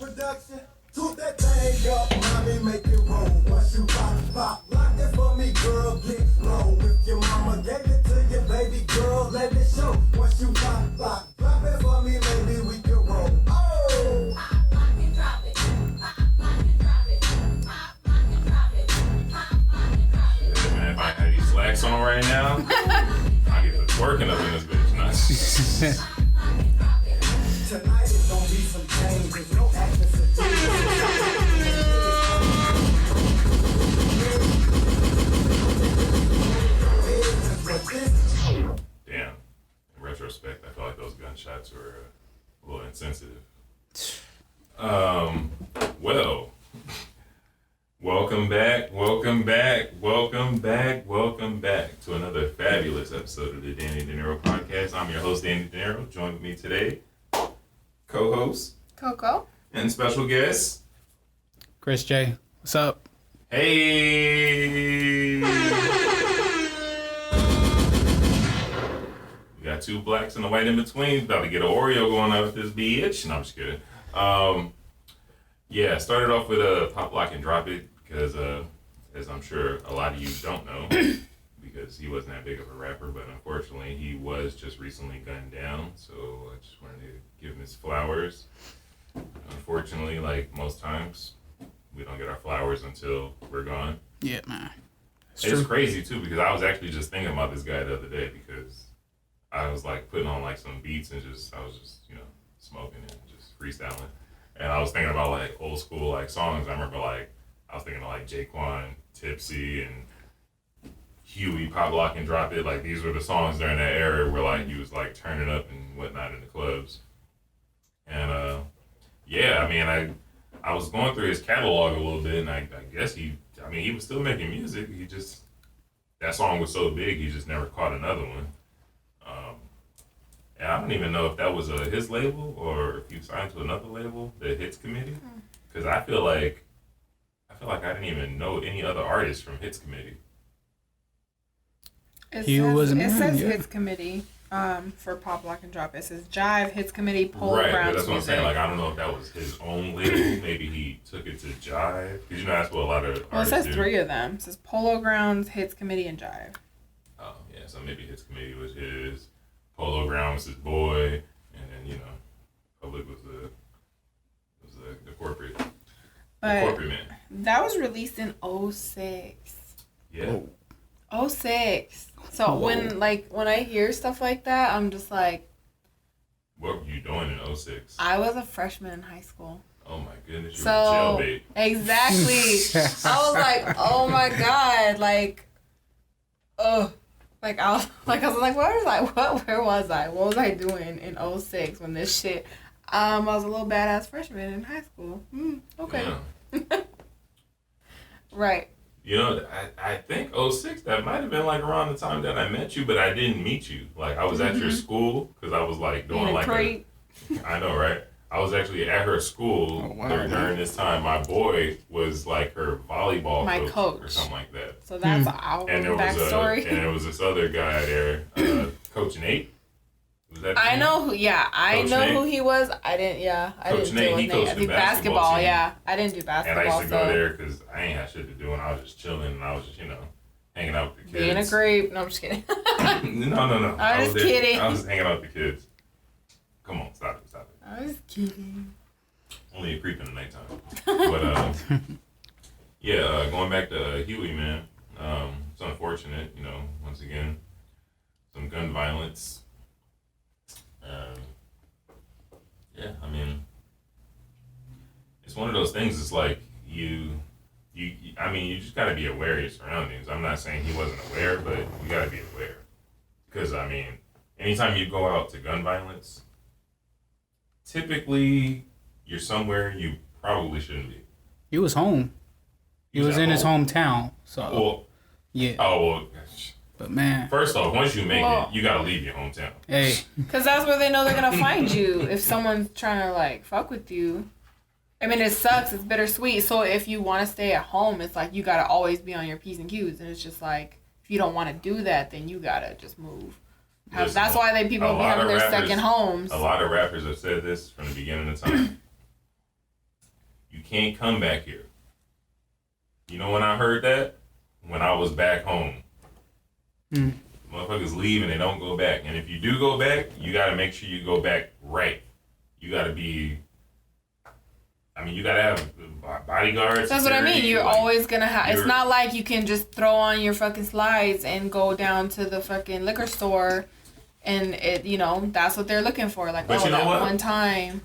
production. Toot that thing up, mommy, make it roll. Once you pop, lock it for me, girl, get slow. If your mama gave it to your baby girl, let it show. Once you pop, drop it for me, maybe we can roll. Oh! Pop, lock and drop it. Pop, lock and drop it. Pop, lock and drop it. Pop, lock and drop it. Yeah, man, if I had these slacks on right now, I get the twerking up in this bitch. Nice. Tonight is gonna be some changes, no access to Damn. In retrospect, I feel like those gunshots were a little insensitive. Well, welcome back to another fabulous episode of the Danny DiNero podcast. I'm your host, Danny DiNero. Joined with me today, co-host Coco and special guest Chris J. What's up? Hey. We got two blacks and a white in between. About to get an Oreo going on with this bitch. No, I'm just kidding. Yeah, started off with a Pop, Lock, and Drop It because, as I'm sure a lot of you don't know, because he wasn't that big of a rapper, but unfortunately he was just recently gunned down. So I just wanted to give him his flowers. Unfortunately, like most times, we don't get our flowers until we're gone. Yeah, man. It's crazy too because I was actually just thinking about this guy the other day because I was like putting on like some beats and I was just smoking and just freestyling, and I was thinking about like old school like songs. I remember like I was thinking of like Jaquan, Tipsy, and Huey, Pop, Lock, and Drop It. Like these were the songs during that era where like he was like turning up and whatnot in the clubs. And yeah, I mean I was going through his catalog a little bit, and I guess he was still making music. He just, that song was so big, he just never caught another one. And I don't even know if that was his label or if he signed to another label, the Hits Committee. Because I feel like I didn't even know any other artists from Hits Committee. It says Hits Committee for Pop, Lock, and Drop. It says Jive, Hits Committee, Polo Right, Grounds but that's what I'm Music. saying. Like, I don't know if that was his own label. Maybe he took it to Jive. Because that's what a lot of Well, it artists says do. three of them. It says Polo Grounds, Hits Committee, and Jive. Oh, yeah, so maybe Hits Committee was his, Polo Ground was his boy, and then, Public was the corporate, man. That was released in 06. Yeah. Oh. 06. So when I hear stuff like that, I'm just like, What were you doing in 06? I was a freshman in high school. Oh my goodness, you So were jailbait. exactly. I was like, oh my god, like, ugh. Like I was like, where was I? What was I doing in 06 when this shit? I was a little badass freshman in high school. Okay. Yeah. Right. I think 06, that might have been like around the time that I met you, but I didn't meet you. Like I was at your school because I was like doing like I know, right? I was actually at her school during this time. My boy was like her volleyball coach or something like that. So that's our backstory. And there was this other guy there, Coach Nate. Was that I know who. Yeah, I know who he was. I didn't deal with Nate. I think basketball. Yeah, I didn't do basketball. And I used to go there because I ain't had shit to do, and I was just chilling, and I was just hanging out with the kids. Being a creep. No, I'm just kidding. No. I was kidding. I was hanging out with the kids. Come on, stop it. I was kidding. Only a creep in the nighttime. But, yeah, going back to Huey, man, it's unfortunate, once again, some gun violence. Yeah, I mean, it's one of those things, it's like you just gotta be aware of your surroundings. I'm not saying he wasn't aware, but you gotta be aware. Because, anytime you go out to gun violence, typically, you're somewhere you probably shouldn't be. He was home. He was in his hometown. So, yeah. Oh, well. But, man. First off, once you make it, you got to leave your hometown. Hey. Because that's where they know they're going to find you if someone's trying to, fuck with you. I mean, it sucks. It's bittersweet. So if you want to stay at home, it's like you got to always be on your P's and Q's. And it's just like, if you don't want to do that, then you got to just move. Listen, that's why people be having their second homes. A lot of rappers have said this from the beginning of time. You can't come back here. You know when I heard that? When I was back home. Motherfuckers leave and they don't go back. And if you do go back, you got to make sure you go back right. You got to be... you got to have bodyguards. That's what I mean. You're always going to have... It's not like you can just throw on your fucking slides and go down to the fucking liquor store and, that's what they're looking for. Like, but that one time.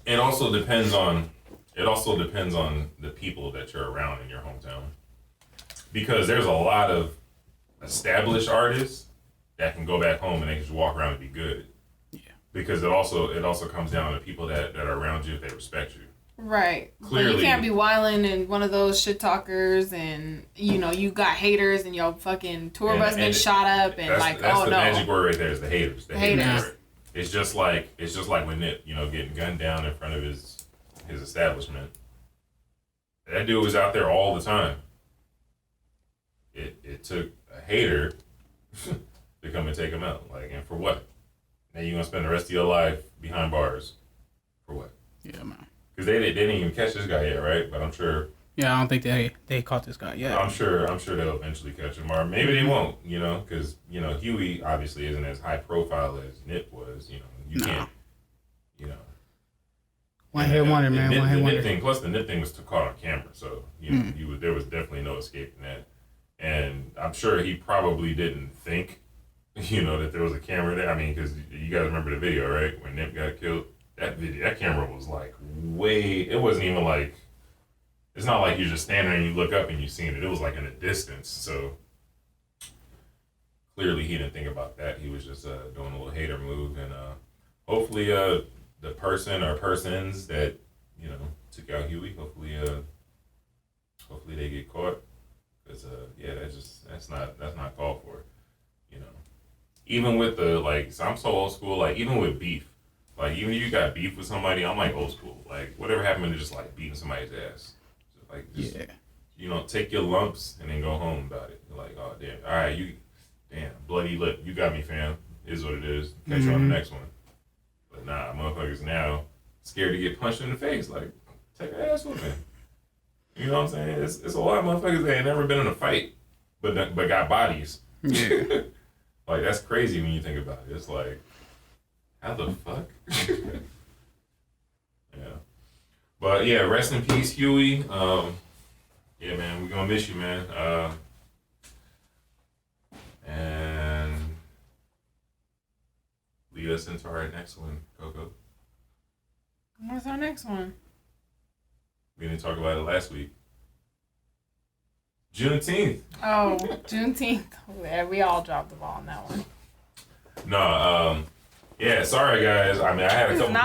It also depends on the people that you're around in your hometown. Because there's a lot of established artists that can go back home and they can just walk around and be good. Yeah. Because it also comes down to people that are around you if they respect you. Right. Clearly, but you can't be wilding and one of those shit talkers and you got haters and your fucking tour bus been shot up and that's the magic word right there is the haters. The haters. Word. It's just like when Nip, getting gunned down in front of his establishment. That dude was out there all the time. It took a hater to come and take him out. And for what? Now you're gonna spend the rest of your life behind bars. For what? Yeah, man. Because they didn't even catch this guy yet, right? But I'm sure. Yeah, I don't think they caught this guy yet. I'm sure they'll eventually catch him, or maybe they won't. Because Huey obviously isn't as high profile as Nip was. You can't. One hit wonder, man. One hit wonder. Plus, the Nip thing was caught on camera, so there was definitely no escaping that. And I'm sure he probably didn't think, that there was a camera there. Because you guys remember the video, right? When Nip got killed, that camera was way. It wasn't even like. It's not like you're just standing there and you look up and you've seen it. It was in a distance. So clearly he didn't think about that. He was just doing a little hater move, and hopefully the person or persons that took out Huey, hopefully they get caught. Because that's not called for. Even with so I'm so old school. Even with beef, even if you got beef with somebody, I'm old school. Whatever happened to just beating somebody's ass. Take your lumps and then go home about it. You're oh damn, all right, bloody lip, you got me, fam. Is what it is. Catch you on the next one. But nah, motherfuckers now scared to get punched in the face. Take an ass whooping. You know what I'm saying? It's a lot of motherfuckers that ain't never been in a fight, but got bodies. Yeah. That's crazy when you think about it. It's how the fuck? Yeah. But yeah, rest in peace, Huey. Yeah, man, we're gonna miss you, man. And lead us into our next one, Coco. What's our next one? We didn't talk about it last week. Juneteenth. Oh, Juneteenth. Yeah, we all dropped the ball on that one. No, yeah, sorry guys. I had a couple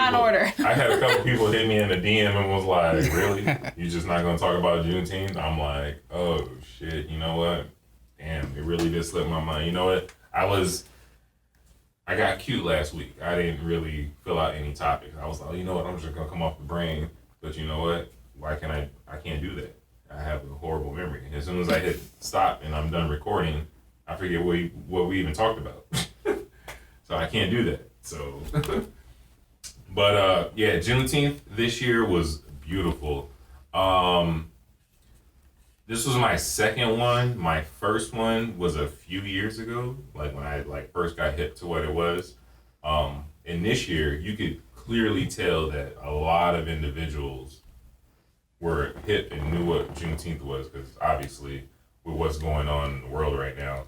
I had a couple people hit me in the DM and was like, really? You just not gonna talk about Juneteenth? I'm like, oh shit, you know what? Damn, it really did slip my mind. You know what? I got cute last week. I didn't really fill out any topics. I was like, you know what, I'm just gonna come off the brain. But you know what? Why can I can't do that. I have a horrible memory. As soon as I hit stop and I'm done recording, I forget what we even talked about. So I can't do that. So, but yeah, Juneteenth this year was beautiful. This was my second one. My first one was a few years ago, when I first got hip to what it was. And this year, you could clearly tell that a lot of individuals were hip and knew what Juneteenth was, because obviously with what's going on in the world right now,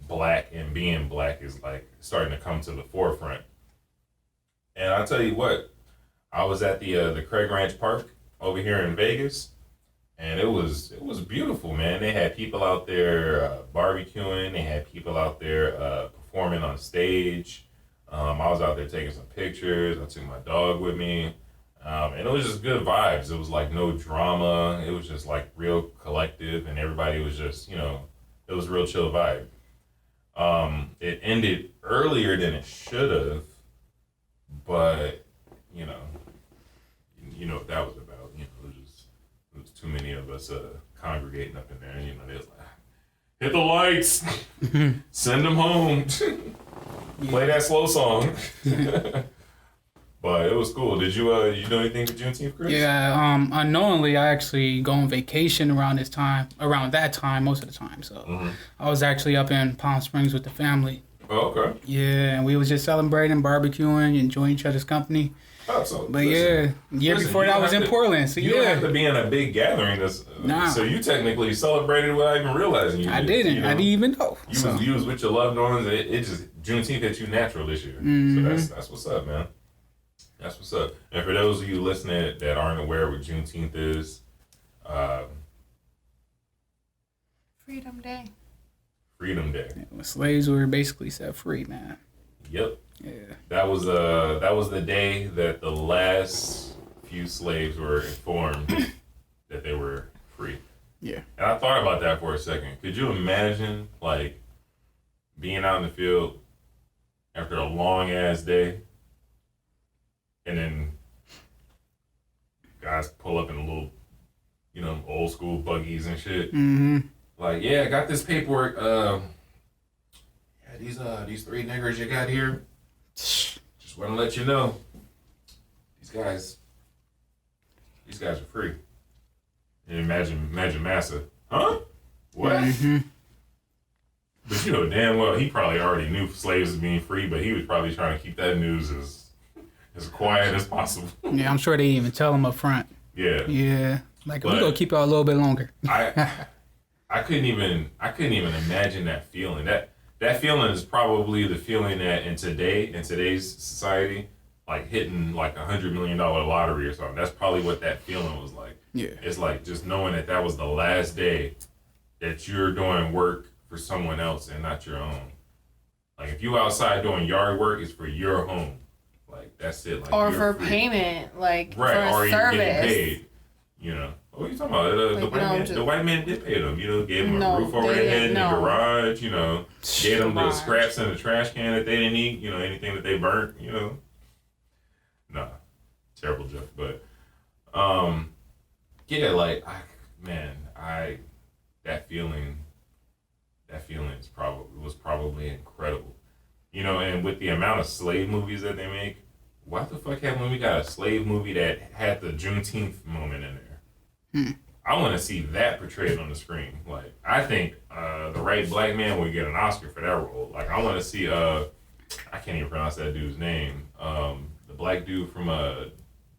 black and being black is starting to come to the forefront. And I'll tell you what, I was at the Craig Ranch Park over here in Vegas, and it was beautiful, man. They had people out there barbecuing. They had people out there performing on stage. I was out there taking some pictures. I took my dog with me. And it was just good vibes. It was no drama. It was just real collective, and everybody was just, it was a real chill vibe. It ended earlier than it should have, but you know what that was about. It was too many of us congregating up in there, and they was hit the lights, send them home, play that slow song. But it was cool. Did you do anything for Juneteenth, Chris? Yeah, unknowingly, I actually go on vacation around that time, most of the time. So I was actually up in Palm Springs with the family. Oh, okay. Yeah, and we was just celebrating, barbecuing, enjoying each other's company. Oh, so but year before that I was in Portland. So you don't have to be in a big gathering. So you technically celebrated without even realizing you. I didn't. You know? I didn't even know. You was with your loved ones. It just Juneteenth hit you natural this year. So that's what's up, man. That's what's up. And for those of you listening that aren't aware what Juneteenth is, Freedom Day. Freedom Day. Yeah, when slaves were basically set free, man. Yep. Yeah. That was the day that the last few slaves were informed that they were free. Yeah. And I thought about that for a second. Could you imagine like being out in the field after a long ass day? And then guys pull up in a little, old school buggies and shit. Mm-hmm. Like, yeah, I got this paperwork. These 3 niggers you got here. Just want to let you know, these guys are free. And imagine Massa, huh? What? Mm-hmm. But you know damn well he probably already knew slaves was being free, but he was probably trying to keep that news as quiet as possible. Yeah, I'm sure they didn't even tell him up front. Yeah. Yeah. Like, we're gonna keep it a little bit longer. I couldn't even imagine that feeling. That feeling is probably the feeling that in today's society, like hitting like $100 million lottery or something. That's probably what that feeling was like. Yeah. It's like just knowing that was the last day that you're doing work for someone else and not your own. Like if you outside doing yard work, it's for your home. Like that's it. Like, or for free. payment, like right, for or a you're service. getting paid. What are you talking about? The white man did pay them. Gave them a roof over their head in the garage. Gave them the scraps in the trash can that they didn't eat. Anything that they burnt. Nah, terrible joke. But yeah, like that feeling was probably incredible. And with the amount of slave movies that they make, why the fuck haven't we got a slave movie that had the Juneteenth moment in there? I want to see that portrayed on the screen. Like, I think the right black man would get an Oscar for that role. Like, I want to see, I can't even pronounce that dude's name. The black dude from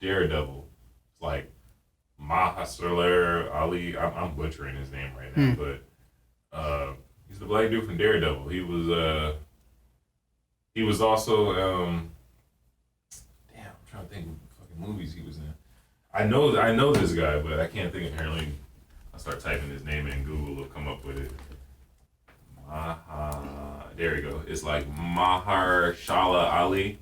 Daredevil. It's like Mahershala Ali. I'm butchering his name right now, but he's the black dude from Daredevil. He was also, I'm trying to think of fucking movies he was in. I know this guy, but I can't think. Apparently, I'll start typing his name in Google. It'll come up with it. There you go. It's like Mahershala Ali.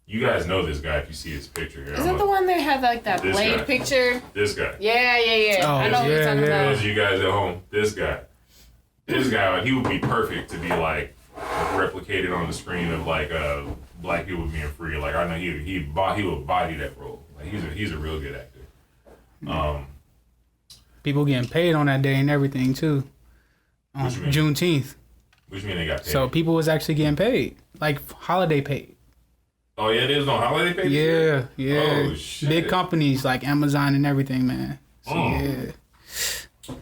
You guys know this guy if you see his picture here. Isn't the one that had like that Blade guy. picture? This guy. Yeah. Oh, I know what you're talking about. Those of you guys at home, this guy, he would be perfect to be like replicated on the screen of like black people being free. Like I know he would body that role. Like he's a real good actor. People getting paid on that day and everything too. On Juneteenth. What you mean they got paid? So people was actually getting paid, like holiday paid. Oh yeah, there's no holiday pay. Yeah. Oh shit. Big companies like Amazon and everything, man. So, yeah.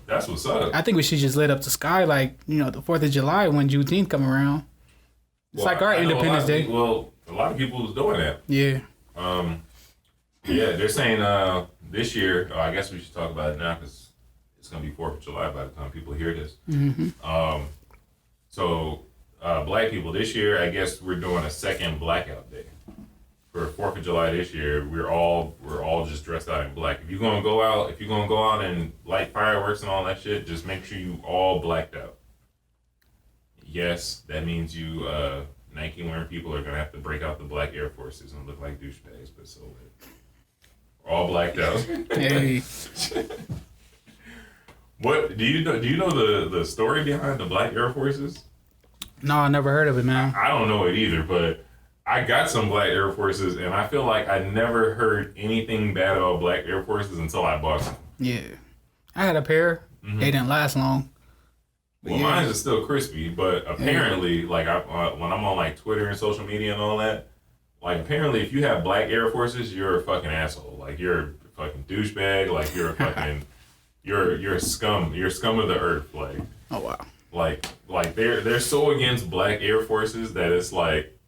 That's what's up. I think we should just lit up the sky like, the 4th of July when Juneteenth come around. It's like our Independence Day. A lot of people was doing that. Yeah. Yeah, they're saying this year, I guess we should talk about it now because it's going to be 4th of July by the time people hear this. Mm-hmm. So black people this year, I guess we're doing a second blackout day. For 4th of July this year, we're all just dressed out in black. If you're gonna go out and light fireworks and all that shit, just make sure you all blacked out. Yes, that means you Nike wearing people are gonna have to break out the black Air Forces and look like douchebags, but so we're all blacked out. Hey. What do you know the story behind the black Air Forces? No, I never heard of it, man. I don't know it either, but I got some black Air Forces, and I feel like I never heard anything bad about black Air Forces until I bought some. Yeah. I had a pair. Mm-hmm. They didn't last long. Well, mine is still crispy, but apparently, like when I'm on like Twitter and social media and all that, Like, apparently, if you have black Air Forces, you're a fucking asshole. Like, you're a fucking douchebag. Like, you're a fucking, you're scum. You're scum of the earth. Like, Oh wow. like they're so against black Air Forces that it's like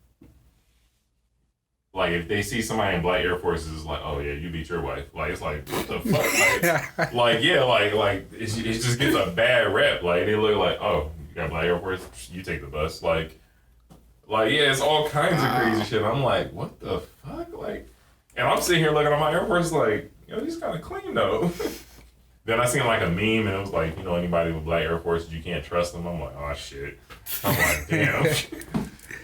if they see somebody in black Air Forces, it's like, oh yeah, you beat your wife. Like, it's like, what the fuck? Like it just gets a bad rep. Like, they look like, oh, you got black Air Force, you take the bus. Like yeah, it's all kinds of crazy shit. I'm like, what the fuck? Like, and I'm sitting here looking at my Air Force like, yo, these kind of clean though. Then I seen like a meme and it was like, you know, anybody with black Air Forces, you can't trust them. I'm like, oh shit. I'm like, damn.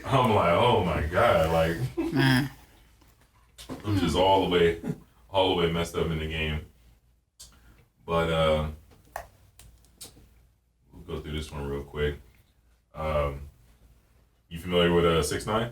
I'm like, oh my god, like, Man. I'm just all the way messed up in the game. But we'll go through this one real quick. You familiar with 6ix9ine?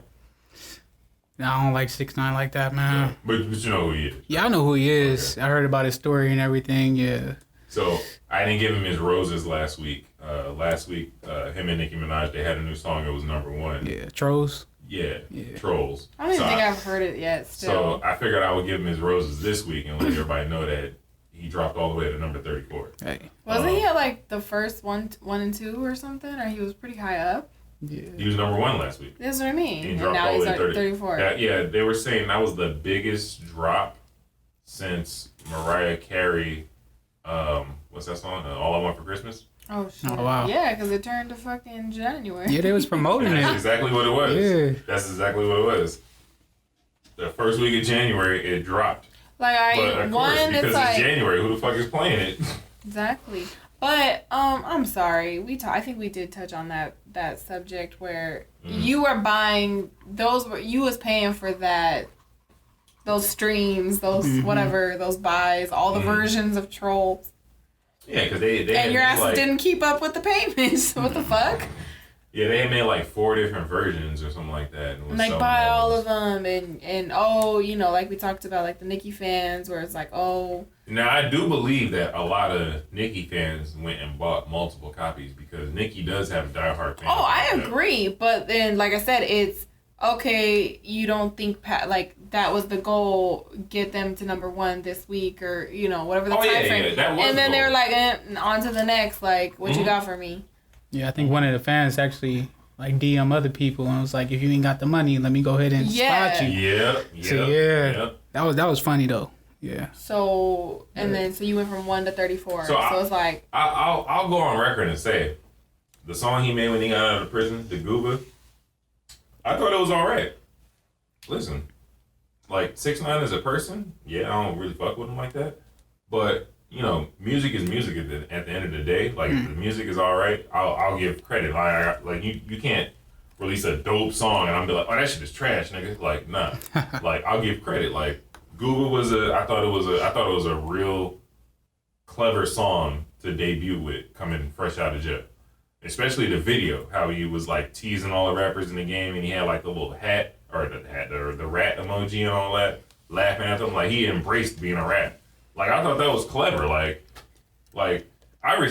I don't like 6ix9ine like that, man. Yeah. But you know who he is. Yeah, I know who he is. Okay. I heard about his story and everything. Yeah. So I didn't give him his roses last week. Him and Nicki Minaj, they had a new song. It was #1. Yeah. Trolls. Yeah. Trolls. I don't even think I've heard it yet. Still. So I figured I would give him his roses this week and let everybody know that he dropped all the way to number 34. Hey. Wasn't he at like the first one and 2 or something? Or he was pretty high up? Yeah. He was #1 last week. That's what I mean. He And dropped now all he's the way at to 34. Yeah, they were saying that was the biggest drop since Mariah Carey. What's that song? All I Want for Christmas. Oh shit. Oh, wow. Yeah, because it turned to fucking January. Yeah, they was promoting That's it. exactly what it was. Yeah. That's exactly what it was. The first week of January, it dropped. Like But of course, because it's January, who the fuck is playing it? Exactly. But I'm sorry. I think we did touch on that subject where you were buying you was paying for those streams, those whatever, those buys, all the versions of Trolls. Yeah, because they and your ass didn't keep up with the payments. What the fuck? Yeah, they had made like 4 different versions or something like that. And Like buy all of them and oh, you know, like we talked about, like the Nicki fans where it's like, oh. Now I do believe that a lot of Nicki fans went and bought multiple copies because Nicki does have diehard fans. Oh, I agree, but then like I said, it's okay. You don't think like that was the goal? Get them to #1 this week, or you know whatever the time frame. Yeah, that was and then the they're goal. like, on to the next. Like, what you got for me? Yeah, I think one of the fans actually like DM other people and was like, if you ain't got the money, let me go ahead and spot you. Yeah. So yeah, that was funny though. Yeah. So then you went from 1 to 34. So it's like I'll go on record and say the song he made when he got out of prison, the Gooba, I thought it was alright. Listen, like 6ix9ine as a person, yeah, I don't really fuck with him like that. But you know, music is music at the end of the day. Like the music is alright. I'll give credit. Like you can't release a dope song and I'm be like, oh, that shit is trash, nigga. Like nah. Like I'll give credit. Like Gooba I thought it was a real clever song to debut with coming fresh out of jail. Especially the video, how he was like teasing all the rappers in the game and he had like the little hat or the rat emoji and all that, laughing at them. Like he embraced being a rat. Like I thought that was clever. Like I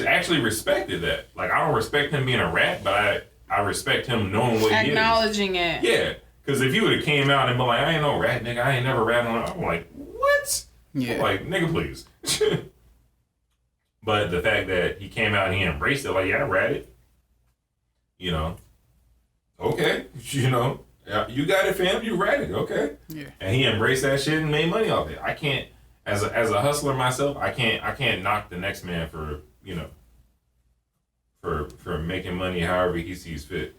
actually respected that. Like I don't respect him being a rat, but I respect him knowing what he is. acknowledging it. Yeah. Because if you would have came out and been like, I ain't no rat, nigga, I ain't never rat on it, I'm like, what? Yeah. I'm like, nigga, please. But the fact that he came out and he embraced it, like, yeah, I ratted. You know. Okay. You know. You got it, fam. You ratted. Okay. Yeah. And he embraced that shit and made money off it. I can't, as a hustler myself, I can't knock the next man for, you know, for making money however he sees fit.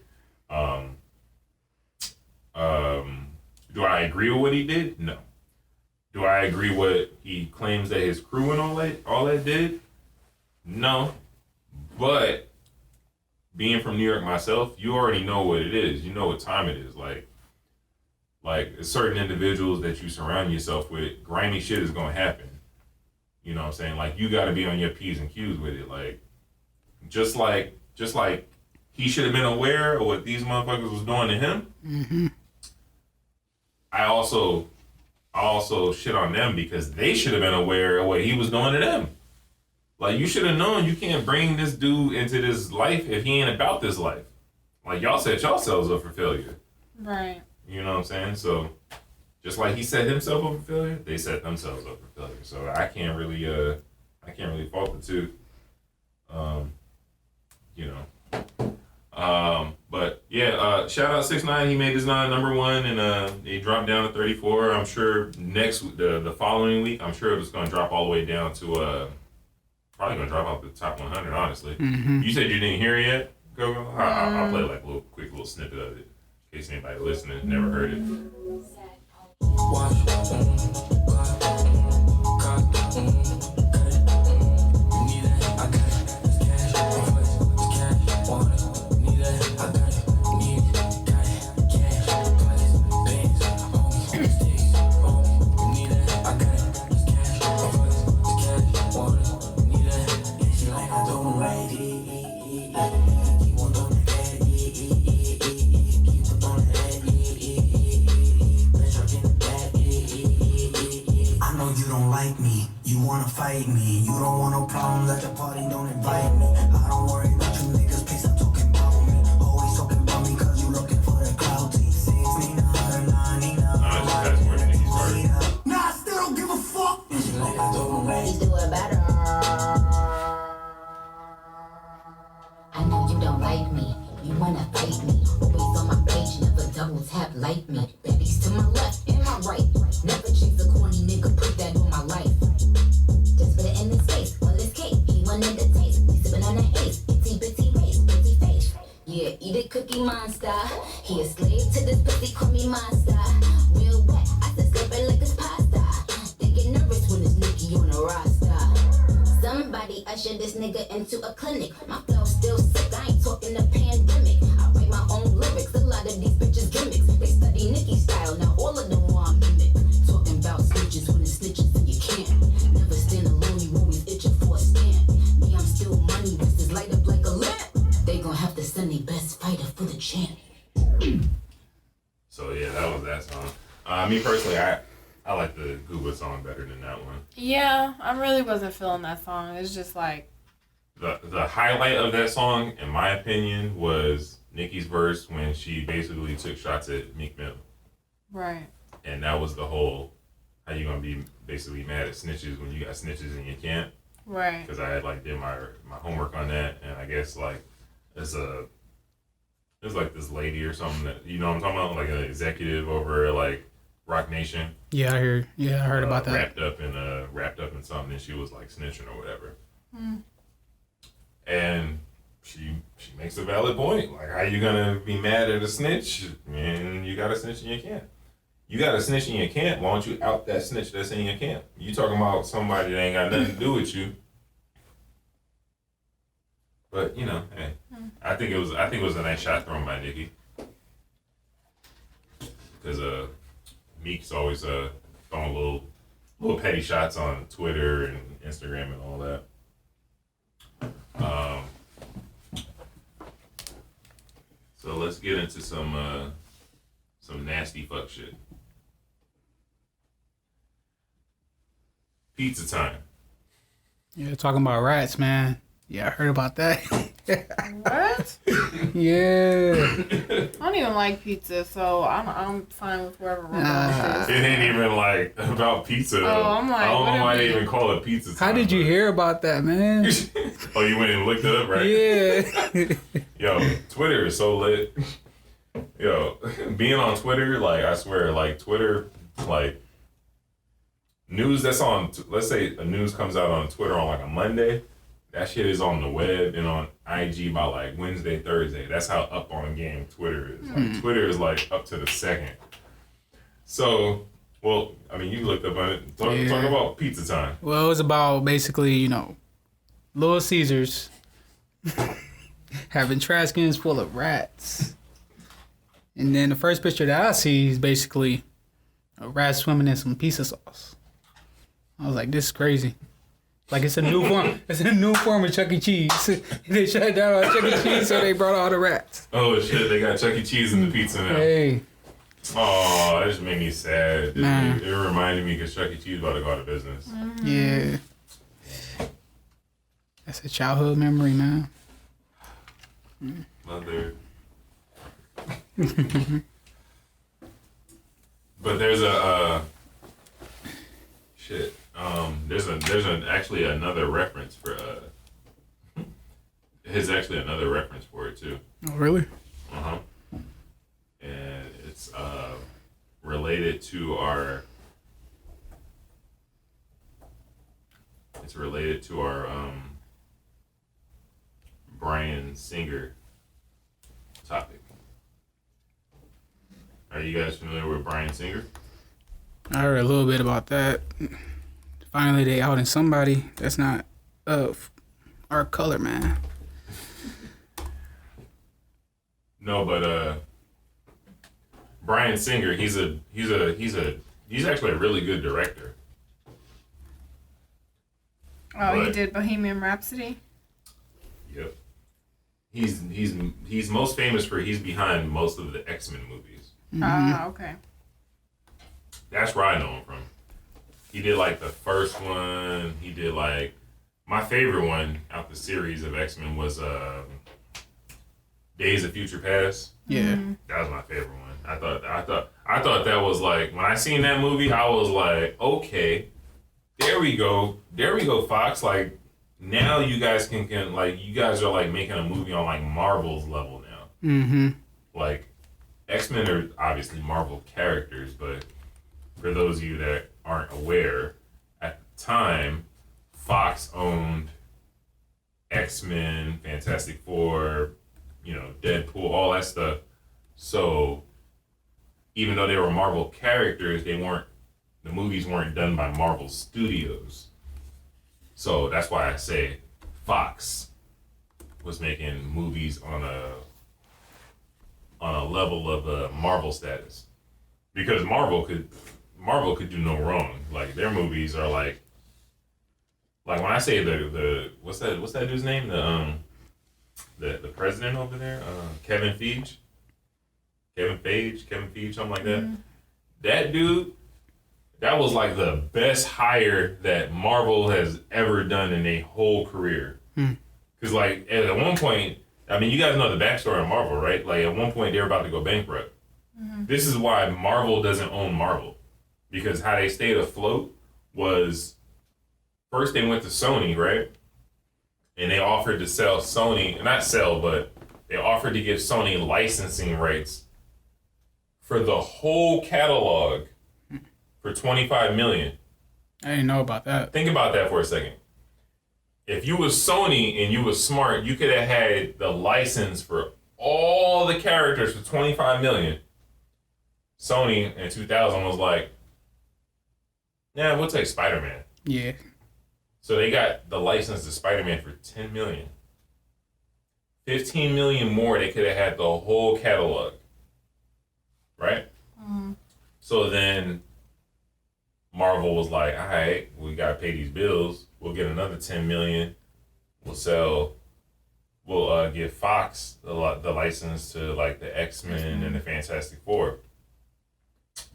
Do I agree with what he did? No. Do I agree what he claims that his crew and all that did? No. But being from New York myself, you already know what it is. You know what time it is. Like certain individuals that you surround yourself with, grimy shit is gonna happen. You know what I'm saying? Like you gotta be on your P's and Q's with it. Like just like he should have been aware of what these motherfuckers was doing to him. Mm-hmm. I also shit on them because they should have been aware of what he was doing to them. Like, you should have known you can't bring this dude into this life if he ain't about this life. Like, y'all set yourselves up for failure. Right. You know what I'm saying? So just like he set himself up for failure, they set themselves up for failure. So I can't really fault the two. You know. But yeah, shout out 6ix9ine. He made his number one, and he dropped down to 34. I'm sure the following week, I'm sure it's gonna drop all the way down to probably gonna drop off the top 100. Honestly, you said you didn't hear it yet, Coco. I'll play like a quick little snippet of it in case anybody listening never heard it. Fight me. You don't want no problems at the party, don't invite me. I don't worry about you niggas, please stop talking about me. Always talking about me cause you looking for the clout. 6 Nina, 9 Nina. That's where Nicki started. Nah, I still don't give a fuck. You do it better. I know you don't like me. You wanna fight me. Always on my page, never double tap like me. Baddies to my left and my right. Never chase a corny nigga, put that on my life. Just put it in his face, all his cake. He wanted the taste, we sippin' on the haze. Itty bitty waist, pretty face. Yeah, eat a cookie monster. He a slave to this pussy, call me monster. Real wet, I said slip it like it's pasta. They get nervous when it's Nicki on the roster. Somebody usher this nigga into a clinic. My flow still sick, I ain't talking the pandemic. I write my own lyrics, a lot of these bitches gimmicks. They study Nicki style, now all of them want mimic. Talking about snitches when it's snitches and you can't. Never stand alone, you always itching for a stand. Me, I'm still money, this is light up like a lamp. They gon' have to send their best fighter for the champ. So yeah, that was that song. Me personally, I like the Gooba song better than that one. Yeah, I really wasn't feeling that song. It's just like The highlight of that song, in my opinion, was Nicki's verse when she basically took shots at Meek Mill. right. And that was the whole, how you gonna be basically mad at snitches when you got snitches and you can't? Right. Because I had like did my homework on that, and I guess like there's like this lady or something that, you know what I'm talking about, like an executive over like Rock Nation. Yeah, I heard. Yeah, I heard about that. Wrapped up in something, and she was like snitching or whatever. And she makes a valid point. Like, how you gonna be mad at a snitch? Man, you got a snitch and you can't. You got a snitch in your camp. Why don't you out that snitch that's in your camp? You talking about somebody that ain't got nothing to do with you. But you know, hey, I think it was a nice shot thrown by Nicki. Because Meek's always throwing little petty shots on Twitter and Instagram and all that. So let's get into some nasty fuck shit. Pizza time. Yeah, talking about rats, man. Yeah, I heard about that. What? Yeah. I don't even like pizza, so I'm fine with whoever we're going with. It ain't even like about pizza though. Oh, I'm like, I don't know why what they if even call it pizza time. How did you hear about that, man? Oh, you went and looked it up, right? Yeah. Yo, Twitter is so lit. Yo, being on Twitter, like, I swear, like, Twitter, like, news that's on, let's say a news comes out on Twitter on, like, a Monday, that shit is on the web and on IG by, like, Wednesday, Thursday. That's how up on game Twitter is. Like, Twitter is, like, up to the second. So, well, I mean, you looked up on it. Talk about pizza time. Well, it was about basically, you know, Little Caesars having trash cans full of rats. And then the first picture that I see is basically a rat swimming in some pizza sauce. I was like, this is crazy. Like, it's a new form. It's a new form of Chuck E. Cheese. They shut down Chuck E. Cheese, so they brought all the rats. Oh, shit, they got Chuck E. Cheese in the pizza now. Hey. Oh, that just made me sad. Nah. It reminded me because Chuck E. Cheese about to go out of business. Yeah. That's a childhood memory, man. Mother. But there's a shit. There's actually another reference for There's actually another reference for it too. Oh, really? And it's related to our. It's related to our Bryan Singer topic. Are you guys familiar with Bryan Singer? I heard a little bit about that. Finally, they outing somebody that's not of our color, man. No, but Bryan Singer, he's actually a really good director. Oh, he But- did Bohemian Rhapsody. Yep. He's most famous for he's behind most of the X-Men movies. Ah, okay. That's where I know him from. He did like the first one. He did like my favorite one out the series of X-Men was Days of Future Past. Yeah. That was my favorite one. I thought that was like when I seen that movie, I was like, okay, there we go, Fox. Like now you guys can like you guys are like making a movie on like Marvel's level now. Mm-hmm. Like X-Men are obviously Marvel characters, but for those of you that aren't aware, at the time, Fox owned X-Men, Fantastic Four, Deadpool, all that stuff. So even though they were Marvel characters, the movies weren't done by Marvel Studios. So that's why I say Fox was making movies on a level of Marvel status. Because Marvel could do no wrong. Like their movies are like when I say the what's that dude's name? The president over there, Kevin Feige, something like that. That dude, that was like the best hire that Marvel has ever done in a whole career. Because like at one point, I mean, you guys know the backstory of Marvel, right? Like at one point they were about to go bankrupt. This is why Marvel doesn't own Marvel. Because how they stayed afloat was first they went to Sony, right? And they offered to sell Sony, not sell, but they offered to give Sony licensing rights for the whole catalog for $25 million. I didn't know about that. Think about that for a second. If you was Sony and you was smart, you could have had the license for all the characters for $25 million. Sony in 2000 was like, yeah, we'll take Spider-Man. Yeah. So they got the license to Spider-Man for $10 million. $15 million more, they could have had the whole catalog. Right? So then Marvel was like, all right, we got to pay these bills. We'll get another $10 million. We'll give Fox the license to like the X-Men and the Fantastic Four.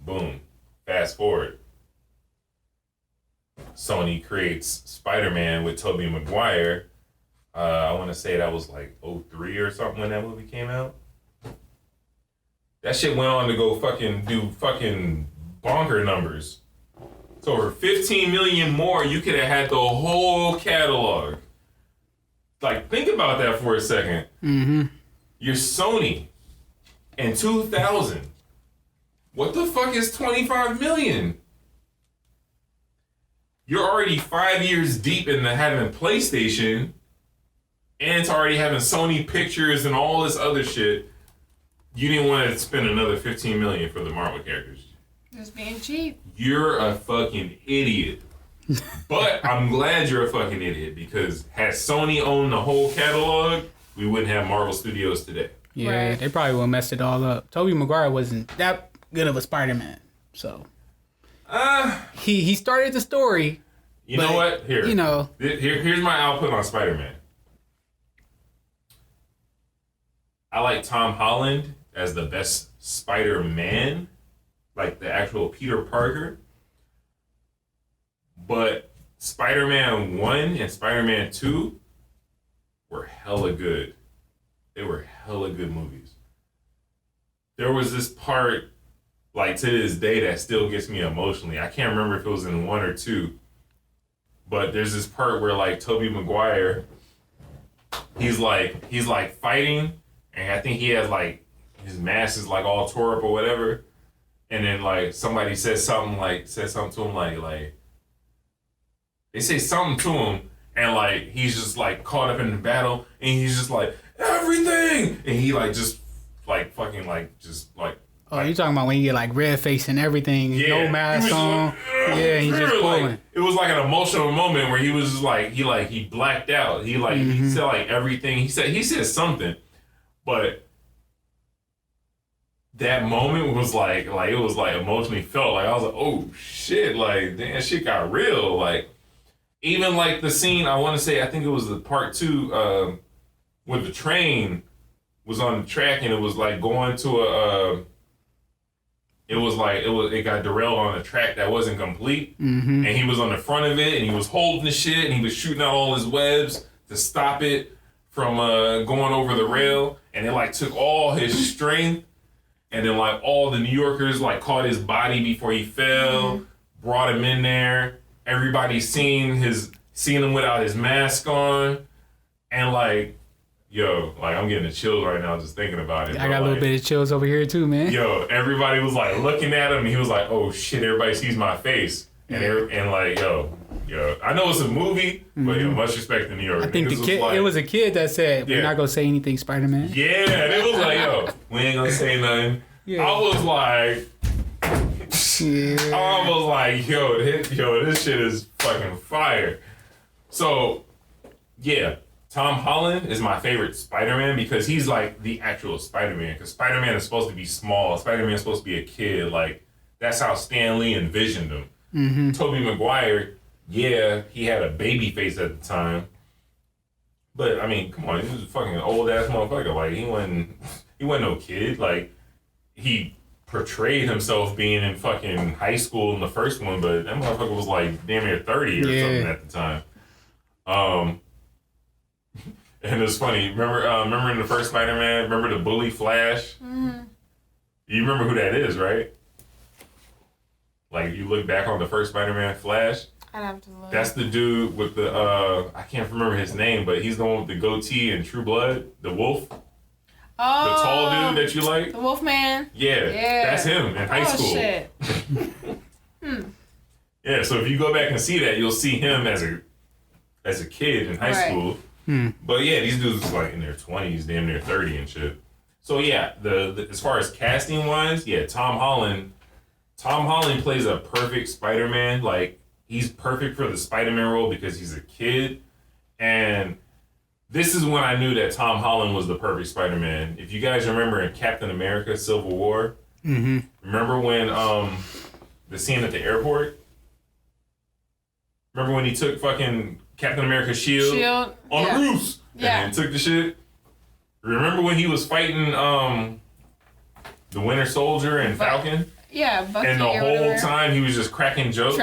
Boom. Fast forward. Sony creates Spider-Man with Tobey Maguire. I want to say that was like 2003 or something when that movie came out. That shit went on to go do bonker numbers. So for $15 million more, you could have had the whole catalog. Like, think about that for a second. You're Sony in 2000. What the fuck is $25 million? You're already 5 years deep into having PlayStation, and it's already having Sony Pictures and all this other shit. You didn't want to spend another $15 million for the Marvel characters. Just being cheap. You're a fucking idiot. But I'm glad you're a fucking idiot because had Sony owned the whole catalog, we wouldn't have Marvel Studios today. Yeah, Right. they probably would have messed it all up. Tobey Maguire wasn't that good of a Spider-Man, so he started the story. You know what? Here, here's my output on Spider-Man. I like Tom Holland as the best Spider-Man, like the actual Peter Parker. But Spider-Man 1 and Spider-Man 2 were hella good. They were hella good movies. There was this part like to this day, that still gets me emotionally. I can't remember if it was in 1 or 2, but there's this part where like Tobey Maguire, he's like fighting, and I think he has like his mask is like all tore up or whatever, and then like somebody says something to him like they say something to him, and like he's just like caught up in the battle, and he's just like everything, and he like just like fucking like just like. Oh, you talking about when you get like red face and everything, no mask on? Yeah, he's just pulling. Like, it was like an emotional moment where he was just like he blacked out. He said like everything. He said something, but that moment was like it was like emotionally felt. Like I was like, oh shit, like damn, shit got real. Like even like the scene, I want to say, I think it was the part 2 with the train was on the track, and it was like going to a. It got derailed on a track that wasn't complete, and he was on the front of it, and he was holding the shit, and he was shooting out all his webs to stop it from going over the rail, and it like took all his strength, and then like all the New Yorkers like caught his body before he fell, brought him in there. Everybody seen him without his mask on, and like. Yo, like I'm getting the chills right now just thinking about it. I got a little bit of chills over here too, man. Yo, everybody was like looking at him, and he was like, "Oh shit!" Everybody sees my face, and like, yo, I know it's a movie, but much respect to New York. I think it was a kid that said, "We're not gonna say anything, Spider-Man." Yeah, and it was like, "Yo, we ain't gonna say nothing." Yeah. I was like, "Yo, this shit is fucking fire." So, yeah. Tom Holland is my favorite Spider-Man because he's like the actual Spider-Man. Because Spider-Man is supposed to be small. Spider-Man is supposed to be a kid. Like, that's how Stan Lee envisioned him. Tobey Maguire, yeah, he had a baby face at the time. But, I mean, come on, he was a fucking old-ass motherfucker. Like, he wasn't no kid. Like, he portrayed himself being in fucking high school in the first one, but that motherfucker was like damn near 30 or something at the time. And it's funny. Remember in the first Spider-Man? Remember the bully Flash? You remember who that is, right? Like if you look back on the first Spider-Man, Flash. I'd have to look. That's the dude with the I can't remember his name, but he's the one with the goatee and True Blood, the Wolf. Oh, the tall dude that you like. The Wolfman. Yeah, that's him in high school. Shit. Yeah, so if you go back and see that, you'll see him as a kid in high school. But yeah, these dudes like in their 20s, damn near 30 and shit. So yeah, the as far as casting wise, yeah, Tom Holland plays a perfect Spider-Man. Like he's perfect for the Spider-Man role because he's a kid. And this is when I knew that Tom Holland was the perfect Spider-Man. If you guys remember in Captain America: Civil War, remember when the scene at the airport? Remember when he took fucking Captain America's shield on the roofs and took the shit? Remember when he was fighting the Winter Soldier and Falcon? Yeah, Bucky. And the whole time he was just cracking jokes.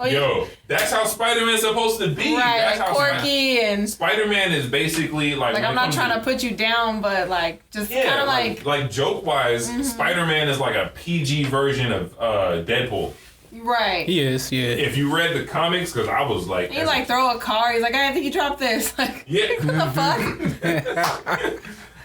Oh, Yo, that's how Spider-Man's supposed to be. Right, that's like how quirky and... Spider-Man is basically like... Like, I'm not trying to put you down, but like, just kind of like... Like joke-wise, Spider-Man is like a PG version of Deadpool. Right. He is, yeah. If you read the comics, because I was like... He like throw a car, he's like, I think you dropped this. Like, yeah. What the fuck?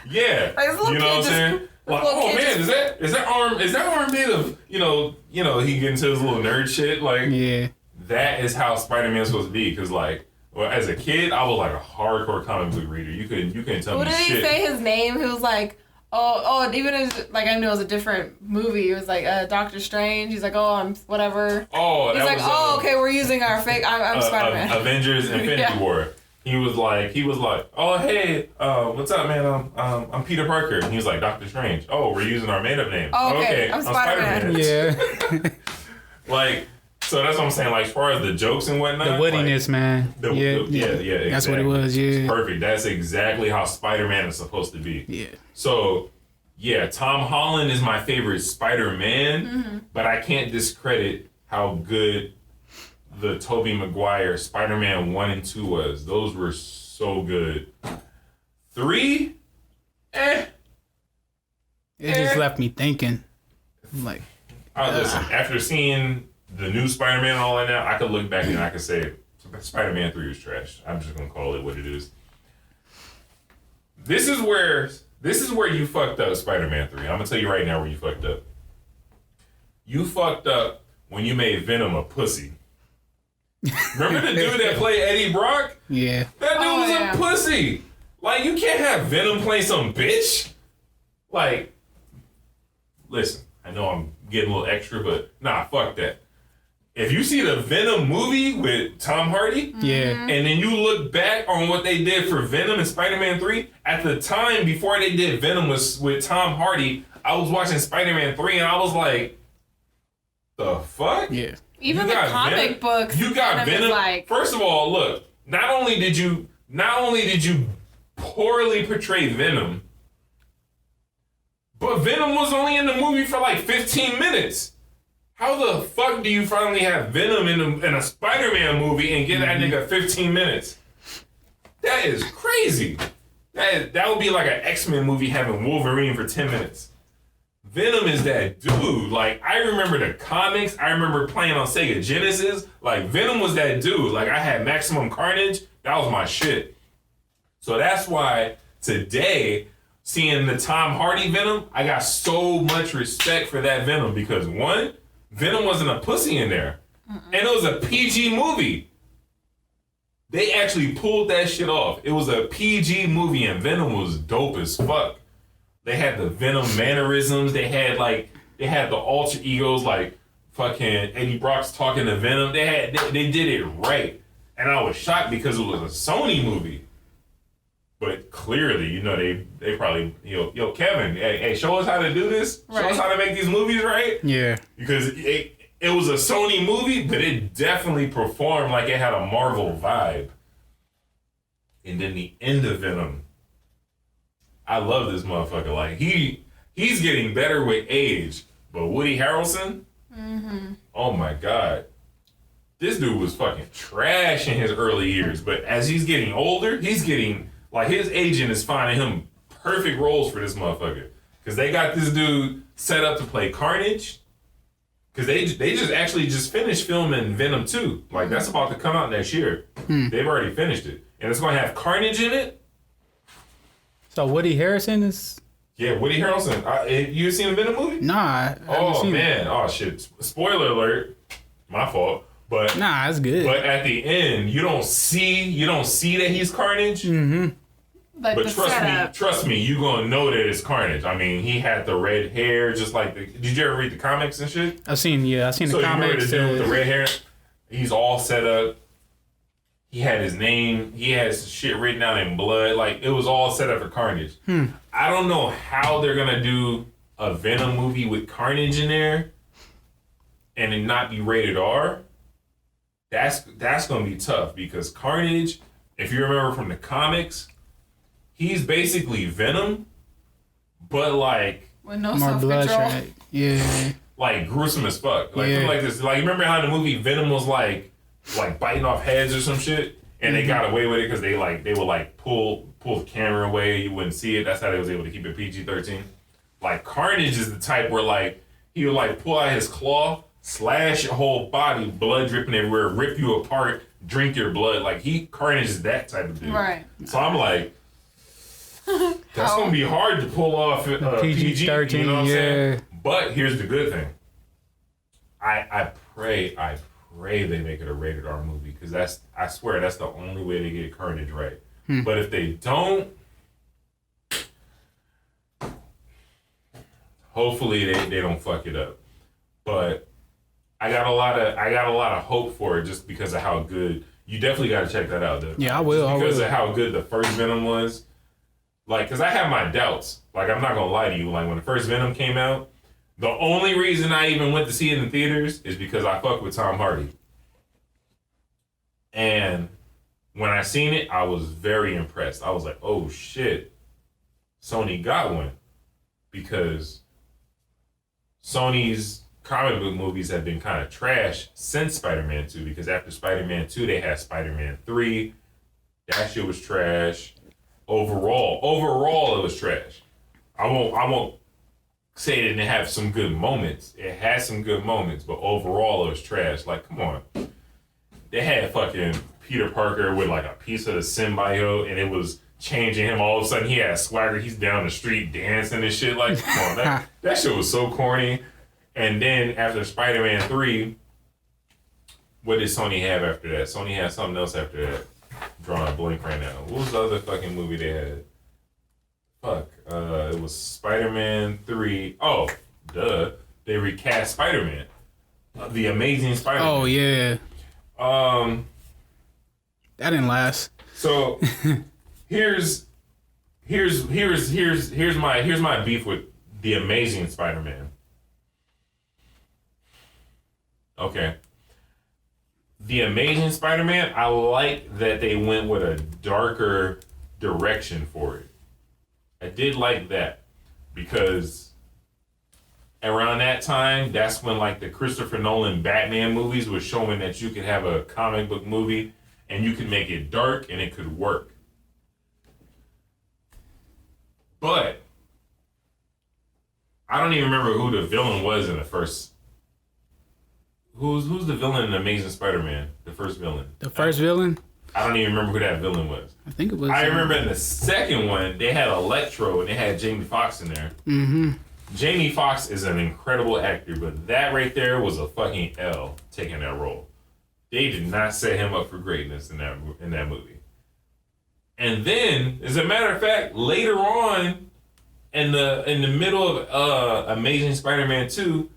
Yeah. Like, you know what I'm saying? Like, oh man, is that arm made of, you know, he get into his little nerd shit. Like, yeah. That is how Spider-Man's supposed to be. Because like, well, as a kid, I was like a hardcore comic book reader. You couldn't tell me shit. What did he say his name? He was like, even as like I knew it was a different movie. It was like Doctor Strange. He's like, I'm whatever. Oh, he's like, okay, we're using our fake. I'm Spider-Man. Avengers Infinity War. He was like, oh hey, what's up, man? I'm Peter Parker. And he was like, Doctor Strange. Oh, we're using our made-up name. Oh, okay. I'm Spider-Man. Yeah. Like, so that's what I'm saying. Like, as far as the jokes and whatnot, the wittiness, man. Yeah. Exactly. That's what it was. Yeah. It's perfect. That's exactly how Spider-Man is supposed to be. Yeah. So, yeah, Tom Holland is my favorite Spider-Man, but I can't discredit how good the Tobey Maguire Spider-Man 1 and 2 was. Those were so good. 3? It just left me thinking. I'm like, Listen, after seeing the new Spider-Man and all that now, I could look back and I could say Spider-Man 3 was trash. I'm just gonna call it what it is. This is where you fucked up, Spider-Man 3. I'm gonna tell you right now where you fucked up. You fucked up when you made Venom a pussy. Remember the dude that played Eddie Brock? yeah. That dude was a pussy. Like, you can't have Venom play some bitch. Like, listen, I know I'm getting a little extra, but nah, fuck that. If you see the Venom movie with Tom Hardy, Yeah. and then you look back on what they did for Venom and Spider-Man 3, at the time before they did Venom with Tom Hardy, I was watching Spider-Man 3 and I was like, the fuck? Yeah. Even the comic books. You got Venom. Like, First of all, look, not only did you poorly portray Venom, but Venom was only in the movie for like 15 minutes. How the fuck do you finally have Venom in a Spider-Man movie and get that nigga 15 minutes? That is crazy. That would be like an X-Men movie having Wolverine for 10 minutes. Venom is that dude. Like, I remember the comics. I remember playing on Sega Genesis. Like, Venom was that dude. Like, I had Maximum Carnage. That was my shit. So that's why today, seeing the Tom Hardy Venom, I got so much respect for that Venom because one, Venom wasn't a pussy in there. And it was a PG movie. They actually pulled that shit off. It was a PG movie and Venom was dope as fuck. They had the Venom mannerisms. They had the alter egos like fucking Eddie Brock's talking to Venom. They did it right. And I was shocked because it was a Sony movie. But clearly, they probably, yo, Kevin, hey, show us how to do this. Show us how to make these movies right. Yeah. Because it was a Sony movie, but it definitely performed like it had a Marvel vibe. And then the end of Venom. I love this motherfucker. Like, he's getting better with age. But Woody Harrelson? Oh my God. This dude was fucking trash in his early years. But as he's getting older, he's getting... Like, his agent is finding him perfect roles for this motherfucker. Because they got this dude set up to play Carnage. Because they just finished filming Venom 2. Like, that's about to come out next year. They've already finished it. And it's going to have Carnage in it. So Woody Harrelson is... Yeah, Woody Harrelson. You seen the Venom movie? Nah, I haven't seen man. Oh, shit. Spoiler alert. My fault. But Nah, it's good. But at the end, you don't see that he's Carnage. Mm-hmm. Like, but trust me, you gonna know that it's Carnage. I mean, he had the red hair, just like did you ever read the comics and shit? I've seen the comics. So you remember the dude with the red hair? He's all set up. He had his name. He had his shit written out in blood. Like, it was all set up for Carnage. I don't know how they're gonna do a Venom movie with Carnage in there and it not be rated R. That's gonna be tough because Carnage, if you remember from the comics, he's basically Venom, but like with no more blood, self-control. right? Yeah. Like gruesome as fuck. Like Yeah. like this. Like, remember how in the movie Venom was like biting off heads or some shit, and they got away with it because they would pull the camera away, you wouldn't see it. That's how they was able to keep it PG-13. Like, Carnage is the type where like he would pull out his claw, slash your whole body, blood dripping everywhere, rip you apart, drink your blood. Like, Carnage is that type of dude. Right. So I'm like, that's gonna be hard to pull off PG. PG-13, You know what I'm yeah. saying? But here's the good thing. I pray they make it a rated R movie because I swear that's the only way to get Carnage right. But if they don't, hopefully they don't fuck it up. But I got a lot of hope for it just because of how good. You definitely got to check that out, though. Yeah, I will. Just because of how good the first Venom was. Like, because I have my doubts. Like, I'm not gonna lie to you. Like, when the first Venom came out, the only reason I even went to see it in theaters is because I fuck with Tom Hardy. And when I seen it, I was very impressed. I was like, oh shit, Sony got one. Because Sony's comic book movies have been kind of trash since Spider-Man 2. Because after Spider-Man 2, they had Spider-Man 3. That shit was trash. Overall, it was trash. I won't say it didn't have some good moments. It had some good moments, but overall it was trash. Like, come on. They had fucking Peter Parker with like a piece of the symbiote, and it was changing him. All of a sudden, he had swagger. He's down the street dancing and shit. Like, come on, that shit was so corny. And then after Spider-Man 3, what did Sony have after that? Sony had something else after that. Drawing a blank right now. What was the other fucking movie they had? Fuck. It was Spider-Man 3. Oh, duh. They recast Spider-Man. The Amazing Spider-Man. Oh yeah. That didn't last. So here's my beef with the Amazing Spider-Man. Okay. The Amazing Spider-Man, I like that they went with a darker direction for it. I did like that because around that time, that's when like the Christopher Nolan Batman movies was showing that you could have a comic book movie and you could make it dark and it could work. But I don't even remember who the villain was in the first. Who's the villain in Amazing Spider-Man? The first villain. The first villain? I don't even remember who that villain was. I think it was. I remember in the second one, they had Electro and they had Jamie Foxx in there. Mm-hmm. Jamie Foxx is an incredible actor, but that right there was a fucking L taking that role. They did not set him up for greatness in that movie. And then, as a matter of fact, later on, in the middle of Amazing Spider-Man 2,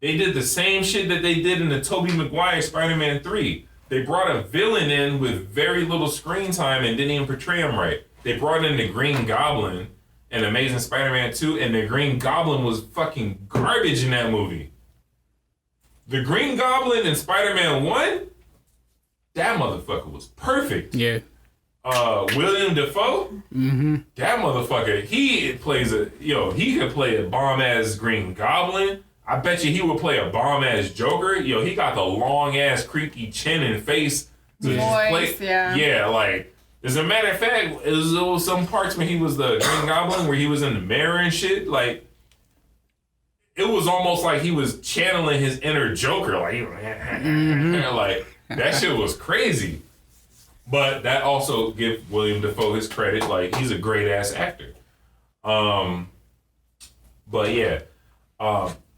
they did the same shit that they did in the Tobey Maguire Spider-Man 3. They brought a villain in with very little screen time and didn't even portray him right. They brought in the Green Goblin in Amazing Spider-Man 2, and the Green Goblin was fucking garbage in that movie. The Green Goblin in Spider-Man 1, that motherfucker was perfect. Yeah. William Dafoe, that motherfucker, he could play a bomb-ass Green Goblin. I bet you he would play a bomb-ass Joker. Yo, he got the long-ass creepy chin and face to Voice, play. yeah. Yeah, like, as a matter of fact, there was some parts when he was the Green Goblin where he was in the mirror and shit. Like, it was almost like he was channeling his inner Joker. Like, like that shit was crazy. But that also give William Dafoe his credit. Like, he's a great-ass actor. But yeah.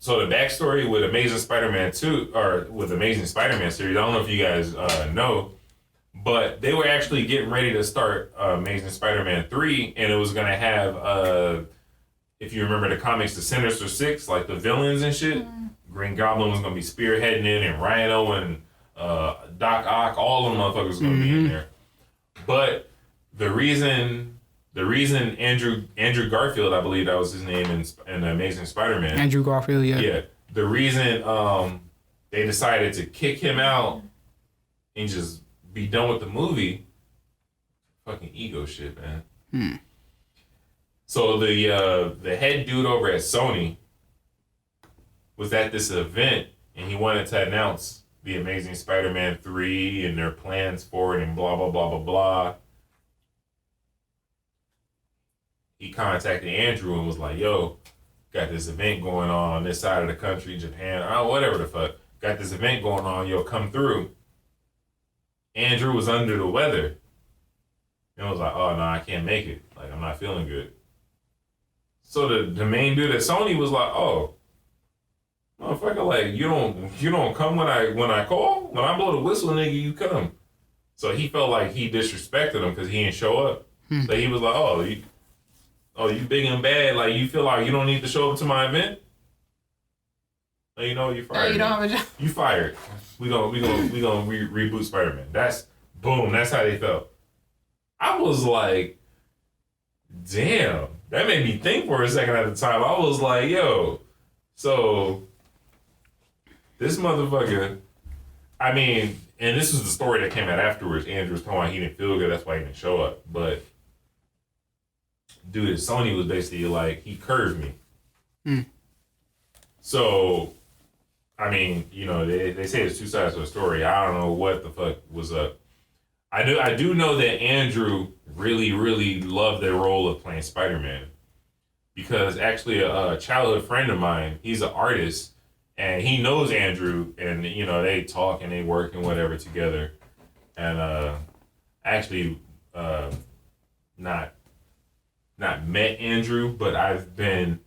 So the backstory with Amazing Spider-Man 2, or with Amazing Spider-Man series, I don't know if you guys know, but they were actually getting ready to start Amazing Spider-Man 3, and it was going to have, if you remember the comics, the Sinister Six, like the villains and shit. Green Goblin was going to be spearheading it, and Rhino and Doc Ock, all of them motherfuckers going to be in there. But the reason Andrew Garfield, I believe that was his name in Amazing Spider-Man. Andrew Garfield, yeah. Yeah. The reason they decided to kick him out and just be done with the movie, fucking ego shit, man. So the head dude over at Sony was at this event and he wanted to announce the Amazing Spider-Man 3 and their plans for it and blah, blah, blah, blah, blah. He contacted Andrew and was like, yo, got this event going on this side of the country, Japan, whatever the fuck. Got this event going on, yo, come through. Andrew was under the weather. And was like, oh, no, I can't make it. Like, I'm not feeling good. So the main dude at Sony was like, oh, motherfucker, like, you don't come when I call? When I blow the whistle, nigga, you come. So he felt like he disrespected him because he didn't show up. So he was like, you big and bad, like you feel like you don't need to show up to my event? Like, you know, you fired. No, you don't have a job. You fired. We gonna reboot Spider-Man. That's how they felt. I was like, damn. That made me think for a second at the time. I was like, yo, so this motherfucker, I mean, and this is the story that came out afterwards. Andrew was talking about he didn't feel good, that's why he didn't show up. But dude at Sony was basically like, he curved me. So, I mean, you know, they say there's two sides to the story. I don't know what the fuck was up. I do know that Andrew really, really loved their role of playing Spider-Man. because actually a childhood friend of mine, he's an artist, and he knows Andrew, and you know they talk and they work and whatever together, and actually not met Andrew, but I've been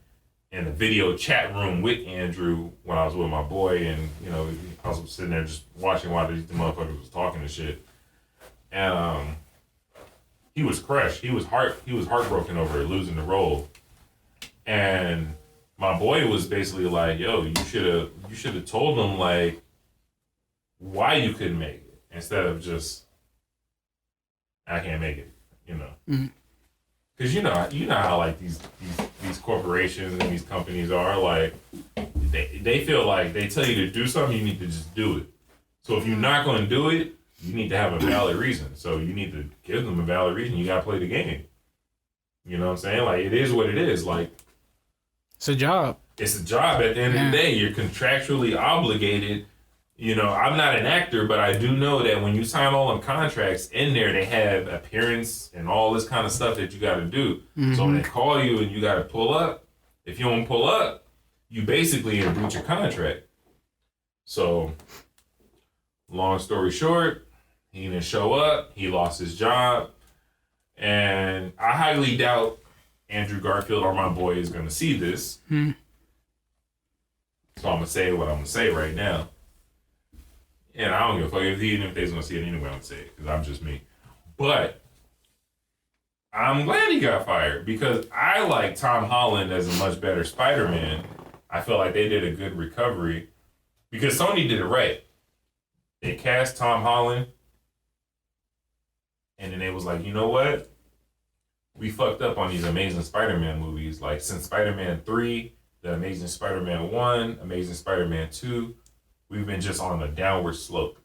in a video chat room with Andrew when I was with my boy, and you know I was sitting there just watching while these motherfuckers was talking and shit, and he was crushed. He was heartbroken over losing the role, and my boy was basically like, "Yo, you should have told him like why you couldn't make it instead of just I can't make it," you know. Mm-hmm. Cause you know how like these corporations and these companies are like they feel like they tell you to do something, you need to just do it. So if you're not going to do it, you need to have a valid reason. So you need to give them a valid reason. You got to play the game. You know what I'm saying? Like it is what it is. Like it's a job. It's a job. At the end of the day, you're contractually obligated. You know, I'm not an actor, but I do know that when you sign all them contracts in there, they have appearance and all this kind of stuff that you got to do. Mm-hmm. So when they call you and you got to pull up, if you don't pull up, you basically in breach of contract. So, long story short, he didn't show up. He lost his job. And I highly doubt Andrew Garfield or my boy is going to see this. Mm-hmm. So I'm going to say what I'm going to say right now. And I don't give a fuck even if they're going to see it anyway, I'm going to say it because I'm just me. But I'm glad he got fired because I like Tom Holland as a much better Spider-Man. I feel like they did a good recovery because Sony did it right. They cast Tom Holland and then they was like, you know what? We fucked up on these Amazing Spider-Man movies. Like since Spider-Man 3, the Amazing Spider-Man 1, Amazing Spider-Man 2, we've been just on a downward slope.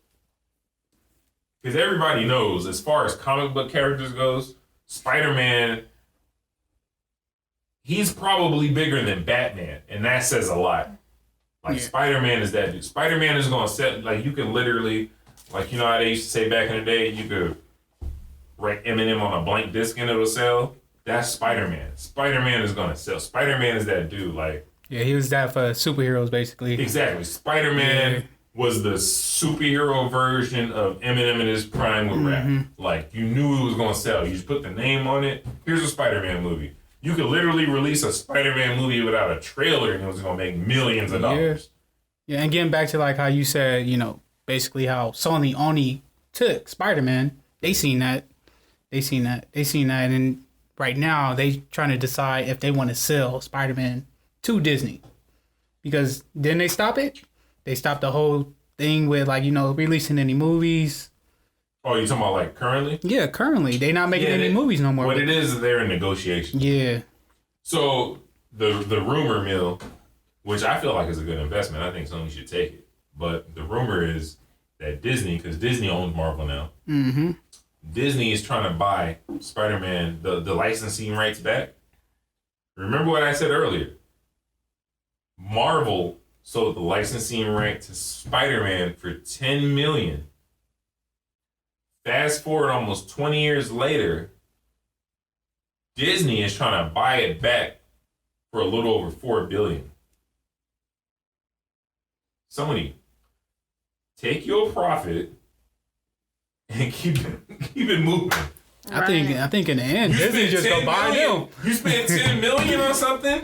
Because everybody knows, as far as comic book characters goes, Spider-Man, he's probably bigger than Batman. And that says a lot. Like, Spider-Man is that dude. Spider-Man is going to set, like, you can literally, like, you know how they used to say back in the day, you could write Eminem on a blank disc and it'll sell? That's Spider-Man. Spider-Man is going to sell. Spider-Man is that dude, like, yeah, he was that for superheroes, basically. Exactly. Spider-Man was the superhero version of Eminem in his prime with rap. Like, you knew it was going to sell. You just put the name on it. Here's a Spider-Man movie. You could literally release a Spider-Man movie without a trailer and it was going to make millions of dollars. Yeah, and getting back to, like, how you said, you know, basically how Sony only took Spider-Man. They seen that. And right now, they trying to decide if they want to sell Spider-Man to Disney, because then they stop it. They stopped the whole thing with, like, you know, releasing any movies. Oh, you talking about like currently? Yeah, currently they not making any movies no more. What it is they're in negotiations. Yeah. So the rumor mill, which I feel like is a good investment, I think Sony should take it. But the rumor is that Disney, because Disney owns Marvel now, Disney is trying to buy Spider-Man the licensing rights back. Remember what I said earlier? Marvel sold the licensing right to Spider-Man for $10 million. Fast forward almost 20 years later, Disney is trying to buy it back for a little over $4 billion. Somebody take your profit and keep it moving. I think in the end, Disney just gonna buy them. You spent $10 million on something,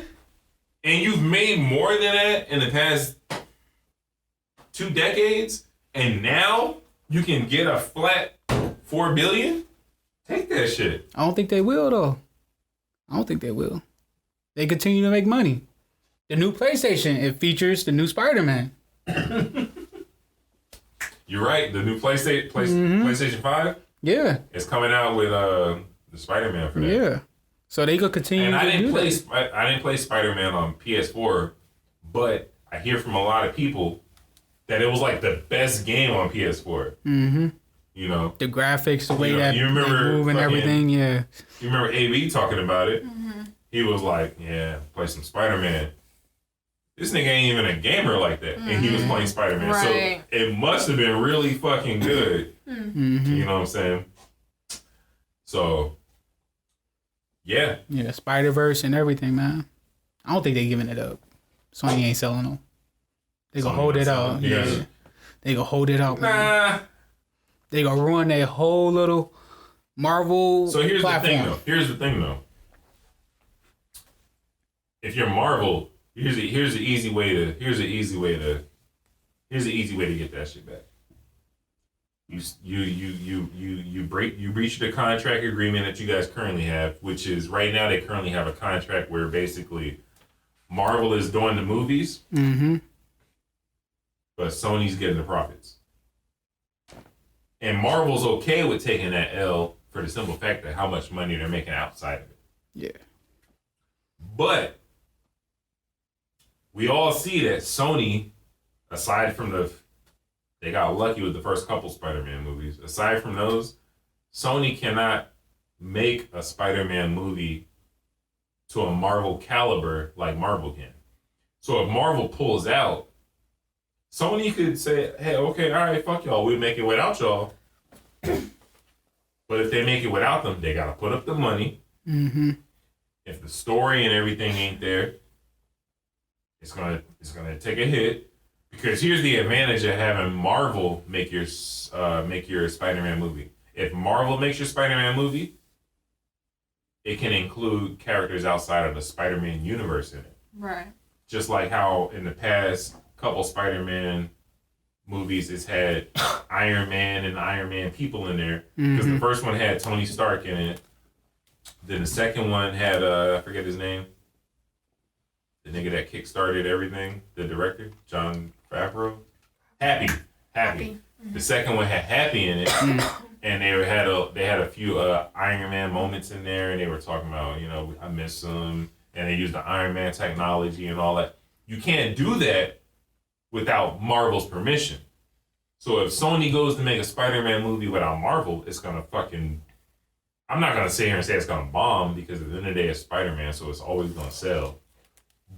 and you've made more than that in the past 2 decades, and now you can get a flat $4 billion? Take that shit. I don't think they will, though. I don't think they will. They continue to make money. The new PlayStation, it features the new Spider-Man. You're right. The new PlayStation 5? Yeah. It's coming out with the Spider-Man for that. Yeah. So they could continue and I didn't play Spider-Man on PS4, but I hear from a lot of people that it was like the best game on PS4. Mm-hmm. You know? The graphics, the way that you remember they move and everything, yeah. You remember AB talking about it? Mm-hmm. He was like, yeah, play some Spider-Man. This nigga ain't even a gamer like that. Mm-hmm. And he was playing Spider-Man. Right. So it must have been really fucking good. Mm-hmm. You know what I'm saying? So, Yeah. Yeah, Spider-Verse and everything, man. I don't think they giving it up. Sony ain't selling them. They gonna hold it out. Yeah. They gonna hold it out, man. They gonna ruin their whole little Marvel So here's platform. Here's the thing, though. If you're Marvel, here's the easy way to get that shit back. You breach the contract agreement that you guys currently have, which is right now they currently have a contract where basically Marvel is doing the movies, but Sony's getting the profits. And Marvel's okay with taking that L for the simple fact that how much money they're making outside of it. Yeah. But we all see that Sony, aside from they got lucky with the first couple Spider-Man movies. Aside from those, Sony cannot make a Spider-Man movie to a Marvel caliber like Marvel can. So if Marvel pulls out, Sony could say, hey, okay, all right, fuck y'all. We'll make it without y'all. But if they make it without them, they got to put up the money. If the story and everything ain't there, it's gonna take a hit. Because here's the advantage of having Marvel make your Spider-Man movie. If Marvel makes your Spider-Man movie, it can include characters outside of the Spider-Man universe in it. Right. Just like how in the past couple Spider-Man movies, it's had Iron Man and Iron Man people in there. Because the first one had Tony Stark in it. Then the second one had, I forget his name. The nigga that kickstarted everything, the director, John Favreau. Happy. The second one had Happy in it, and they had a few Iron Man moments in there, and they were talking about, I miss him, and they used the Iron Man technology and all that. You can't do that without Marvel's permission. So if Sony goes to make a Spider-Man movie without Marvel, it's gonna fucking. I'm not gonna sit here and say it's gonna bomb because at the end of the day, it's Spider-Man, so it's always gonna sell.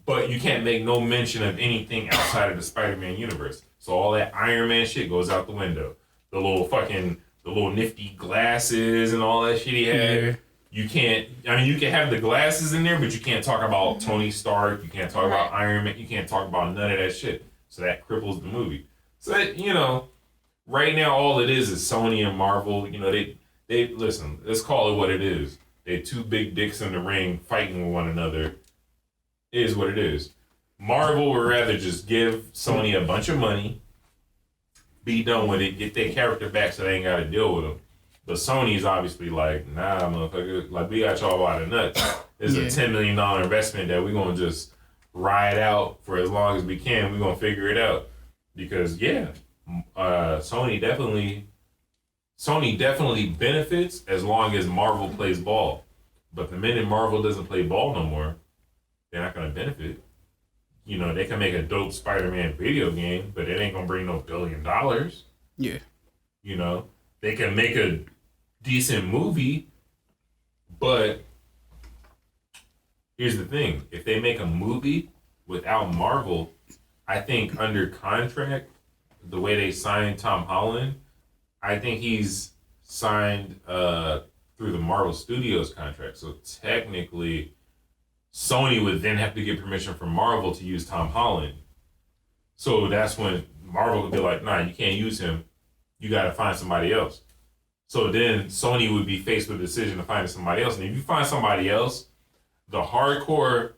But you can't make no mention of anything outside of the Spider-Man universe. So all that Iron Man shit goes out the window. The little nifty glasses and all that shit he had. Yeah. You can't, you can have the glasses in there, but you can't talk about Tony Stark. You can't talk about Iron Man. You can't talk about none of that shit. So that cripples the movie. So, right now all it is Sony and Marvel. They listen, let's call it what it is. They two big dicks in the ring fighting with one another. It is what it is. Marvel would rather just give Sony a bunch of money, be done with it, get their character back so they ain't got to deal with them. But Sony's obviously like, nah, motherfucker, like we got y'all out of nuts. It's a $10 million investment that we're going to just ride out for as long as we can. We're going to figure it out. Because, Sony definitely benefits as long as Marvel plays ball. But the minute Marvel doesn't play ball no more, they're not going to benefit. They can make a dope Spider-Man video game, but it ain't going to bring no $1 billion. Yeah. They can make a decent movie, but here's the thing. If they make a movie without Marvel, I think under contract, the way they signed Tom Holland, I think he's signed through the Marvel Studios contract. So technically, Sony would then have to get permission from Marvel to use Tom Holland. So that's when Marvel would be like, nah, you can't use him. You got to find somebody else. So then Sony would be faced with the decision to find somebody else. And if you find somebody else, the hardcore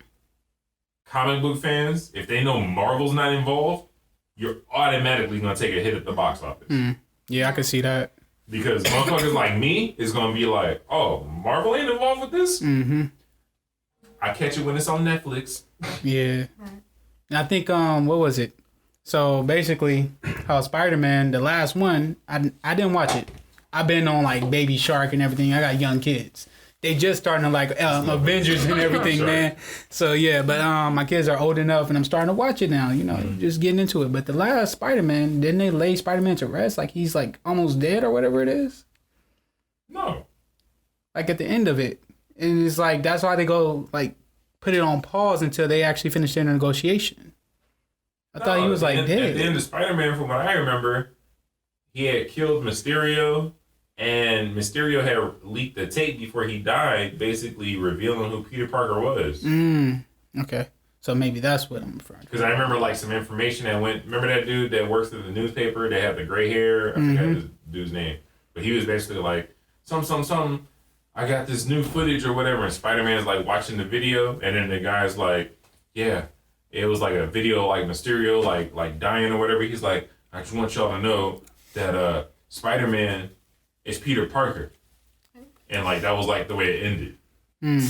comic book fans, if they know Marvel's not involved, you're automatically going to take a hit at the box office. Yeah, I can see that. Because motherfuckers like me is going to be like, oh, Marvel ain't involved with this? I catch it when it's on Netflix. Yeah. And I think, what was it? So basically, how Spider-Man, the last one, I didn't watch it. I've been on like Baby Shark and everything. I got young kids. They just starting to like Avengers and everything, man. So yeah, but my kids are old enough and I'm starting to watch it now, just getting into it. But the last Spider-Man, didn't they lay Spider-Man to rest? Like he's like almost dead or whatever it is? No. Like at the end of it. And it's like, that's why they go like put it on pause until they actually finish their negotiation. I thought he was like dead. At the end of Spider-Man, from what I remember, he had killed Mysterio And Mysterio had leaked the tape before he died, basically revealing who Peter Parker was. Okay. So maybe that's what I'm referring to. Because I remember like some information that went. Remember that dude that works at the newspaper that had the gray hair? I forgot his dude's name, but he was basically like some. I got this new footage or whatever, and Spider-Man's like watching the video, and then the guy's like, yeah, it was like a video like Mysterio like dying or whatever. He's like, I just want y'all to know that Spider-Man is Peter Parker, and like that was like the way it ended.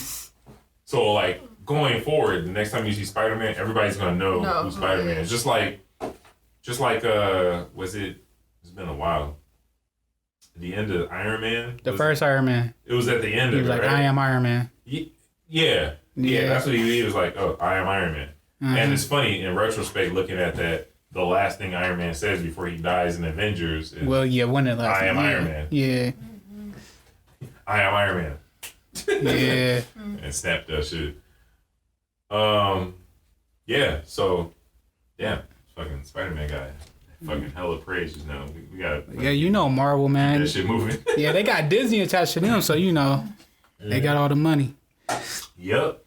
So like. Going forward, the next time you see Spider-Man, everybody's gonna know who Spider-Man is. Just like, was it? It's been a while. The end of Iron Man. The first Iron Man. It was at the end of it. He was like, right? I am Iron Man. Yeah. That's what he was like. Oh, I am Iron Man. And it's funny in retrospect, looking at that. The last thing Iron Man says before he dies in Avengers is, when the last I am Iron Man. Yeah. I am Iron Man. Yeah. And snap that shit. Yeah, so, yeah, fucking Spider-Man guy. Fucking hella praise just now. We got Yeah, you know Marvel, man. that shit moving. Yeah, they got Disney attached to them, so you know they got all the money. Yep.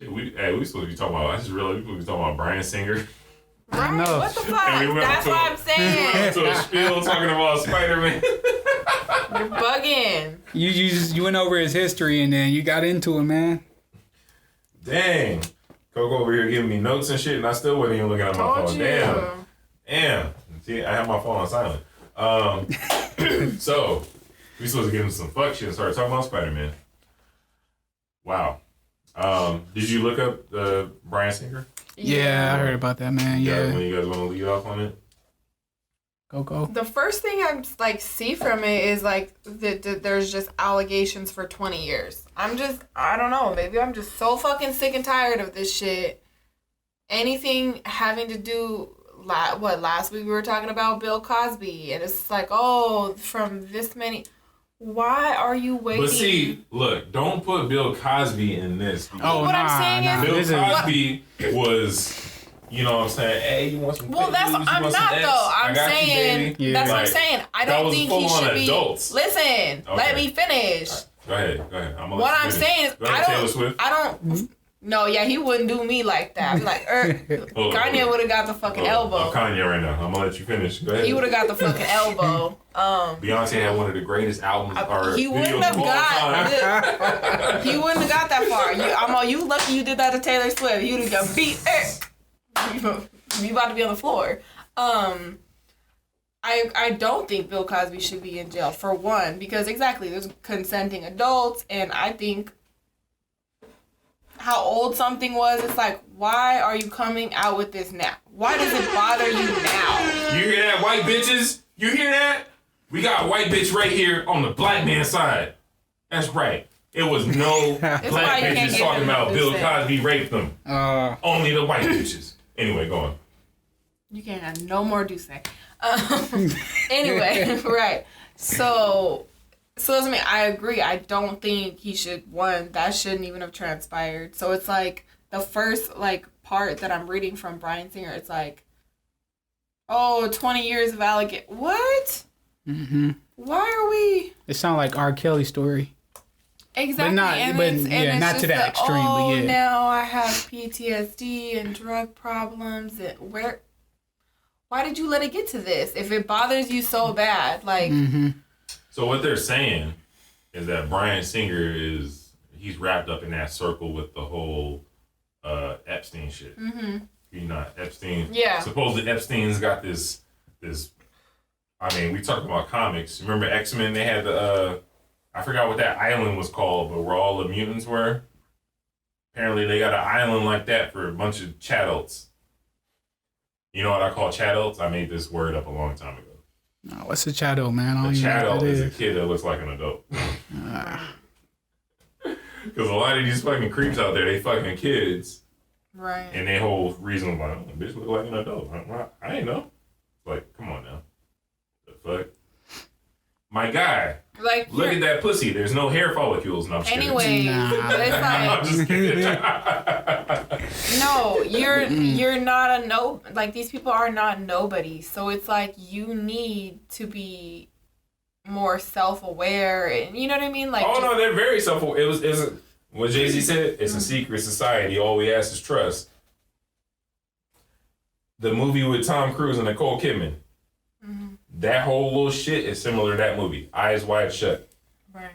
Shit, we supposed to be talking about. I just realized we supposed to be talking about Bryan Singer. Right? know. What the fuck? And we went That's to- what I'm saying. To a spiel talking about Spider-Man. You're bugging. You went over his history and then you got into it, man. Dang. Coco over here giving me notes and shit, and I still wasn't even looking at my Told phone. you. Damn. See, I have my phone on silent. So, we supposed to give him some fuck shit and start talking about Spider-Man. Wow. Did you look up Bryan Singer? Yeah, I heard about that, man. When Yeah. you guys want to lead off on it? Go. The first thing I like see from it is like that there's just allegations for 20 years. I don't know. Maybe I'm just so fucking sick and tired of this shit. Anything having to do, last week we were talking about Bill Cosby, and it's like, oh, from this many. Why are you waiting? But see, look, don't put Bill Cosby in this. Oh, What I'm saying is- Bill This is- Cosby was, you know what I'm saying? Hey, you want some Well, pit that's bulls? You I'm want some not X? though. I I'm got you, saying baby. Yeah. that's what I'm Like, saying. I that don't was think he full-on should be. adults. Listen, let me finish. Go ahead. I'm gonna What let you I'm finish. saying is, Go ahead, Taylor Swift. I don't. No, yeah, he wouldn't do me like that. I'm like, Hold on. Kanye would have got the fucking I'm elbow. Kanye right now. I'm gonna let you finish. Go ahead. He would have got the fucking elbow. Beyonce had one of the greatest albums or He wouldn't videos have of all time. got. He wouldn't have got that far. You lucky you did that to Taylor Swift. You'd have got beat. You about to be on the floor. I don't think Bill Cosby should be in jail, for one, because exactly, there's consenting adults, and I think how old something was, it's like, why are you coming out with this now? Why does it bother you now? You hear that, white bitches? You hear that? We got a white bitch right here on the black man's side. That's right. It was no black why you can't bitches get talking him about to Bill say. Cosby raped them. Only the white bitches. Anyway, go on. You can't have no more do say. Anyway, right. So I mean, I agree. I don't think he should. That shouldn't even have transpired. So it's like the first part that I'm reading from Bryan Singer. It's like, 20 years of allegation. What? Mm-hmm. Why are we? It sounds like R. Kelly's story. Exactly. not- but, it's yeah, not just to that extreme, but yeah. Now I have PTSD and drug problems. And why did you let it get to this? If it bothers you so bad, So what they're saying is that Bryan Singer he's wrapped up in that circle with the whole Epstein shit. Mm-hmm. You know, Epstein. Yeah. Supposedly Epstein's got this. I mean, we talked about comics. Remember X-Men? They had I forgot what that island was called, but where all the mutants were. Apparently, they got an island like that for a bunch of chatults. You know what I call chatults? I made this word up a long time ago. No, what's a chattel, man? I A don't even know chattel what that is a is. kid that looks like an adult. Because a lot of these fucking creeps out there, they fucking kids. right. And their whole reason why, bitch look like an adult. I ain't know. Like, come on now. The fuck? My guy. Like, Look at that pussy. There's no hair follicles. No, I'm just anyway, but it's I'm like, just kidding. no, you're not a no. Like, these people are not nobody. So it's like you need to be more self-aware, and you know what I mean. Like, Oh no, they're very self-aware. It was what Jay-Z said. It's a secret society. All we ask is trust. The movie with Tom Cruise and Nicole Kidman. That whole little shit is similar to that movie. Eyes Wide Shut. right.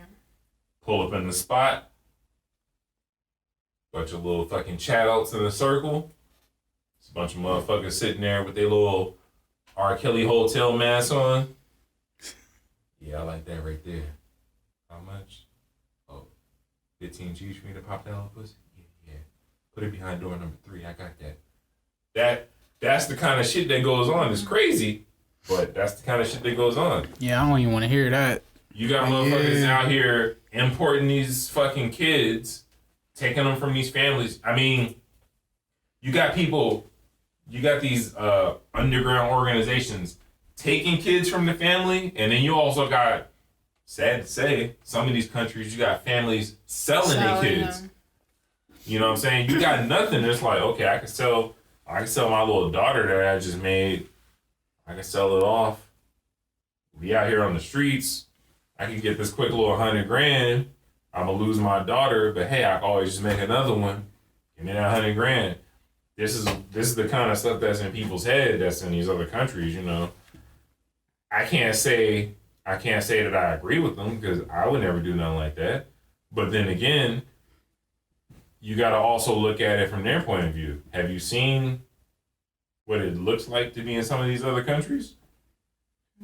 Pull up in the spot. Bunch of little fucking chat outs in a circle. It's a bunch of motherfuckers sitting there with their little R. Kelly hotel mask on. Yeah, I like that right there. How much? Oh, 15 G's for me to pop that little pussy? Yeah. Put it behind door number 3. I got that. That's the kind of shit that goes on. It's crazy, but that's the kind of shit that goes on. Yeah, I don't even want to hear that. You got motherfuckers out here importing these fucking kids, taking them from these families. I mean, you got these underground organizations taking kids from the family, and then you also got, sad to say, some of these countries, you got families selling their kids. them. You know what I'm saying? You got nothing. It's like, okay, I can sell my little daughter that I just made. I can sell it off. We out here on the streets. I can get this quick little $100,000. I'm gonna lose my daughter, but hey, I can always just make another one. Give me that $100,000. This is the kind of stuff that's in people's head. That's in these other countries. You know, I can't say that I agree with them because I would never do nothing like that. But then again, you got to also look at it from their point of view. Have you seen what it looks like to be in some of these other countries?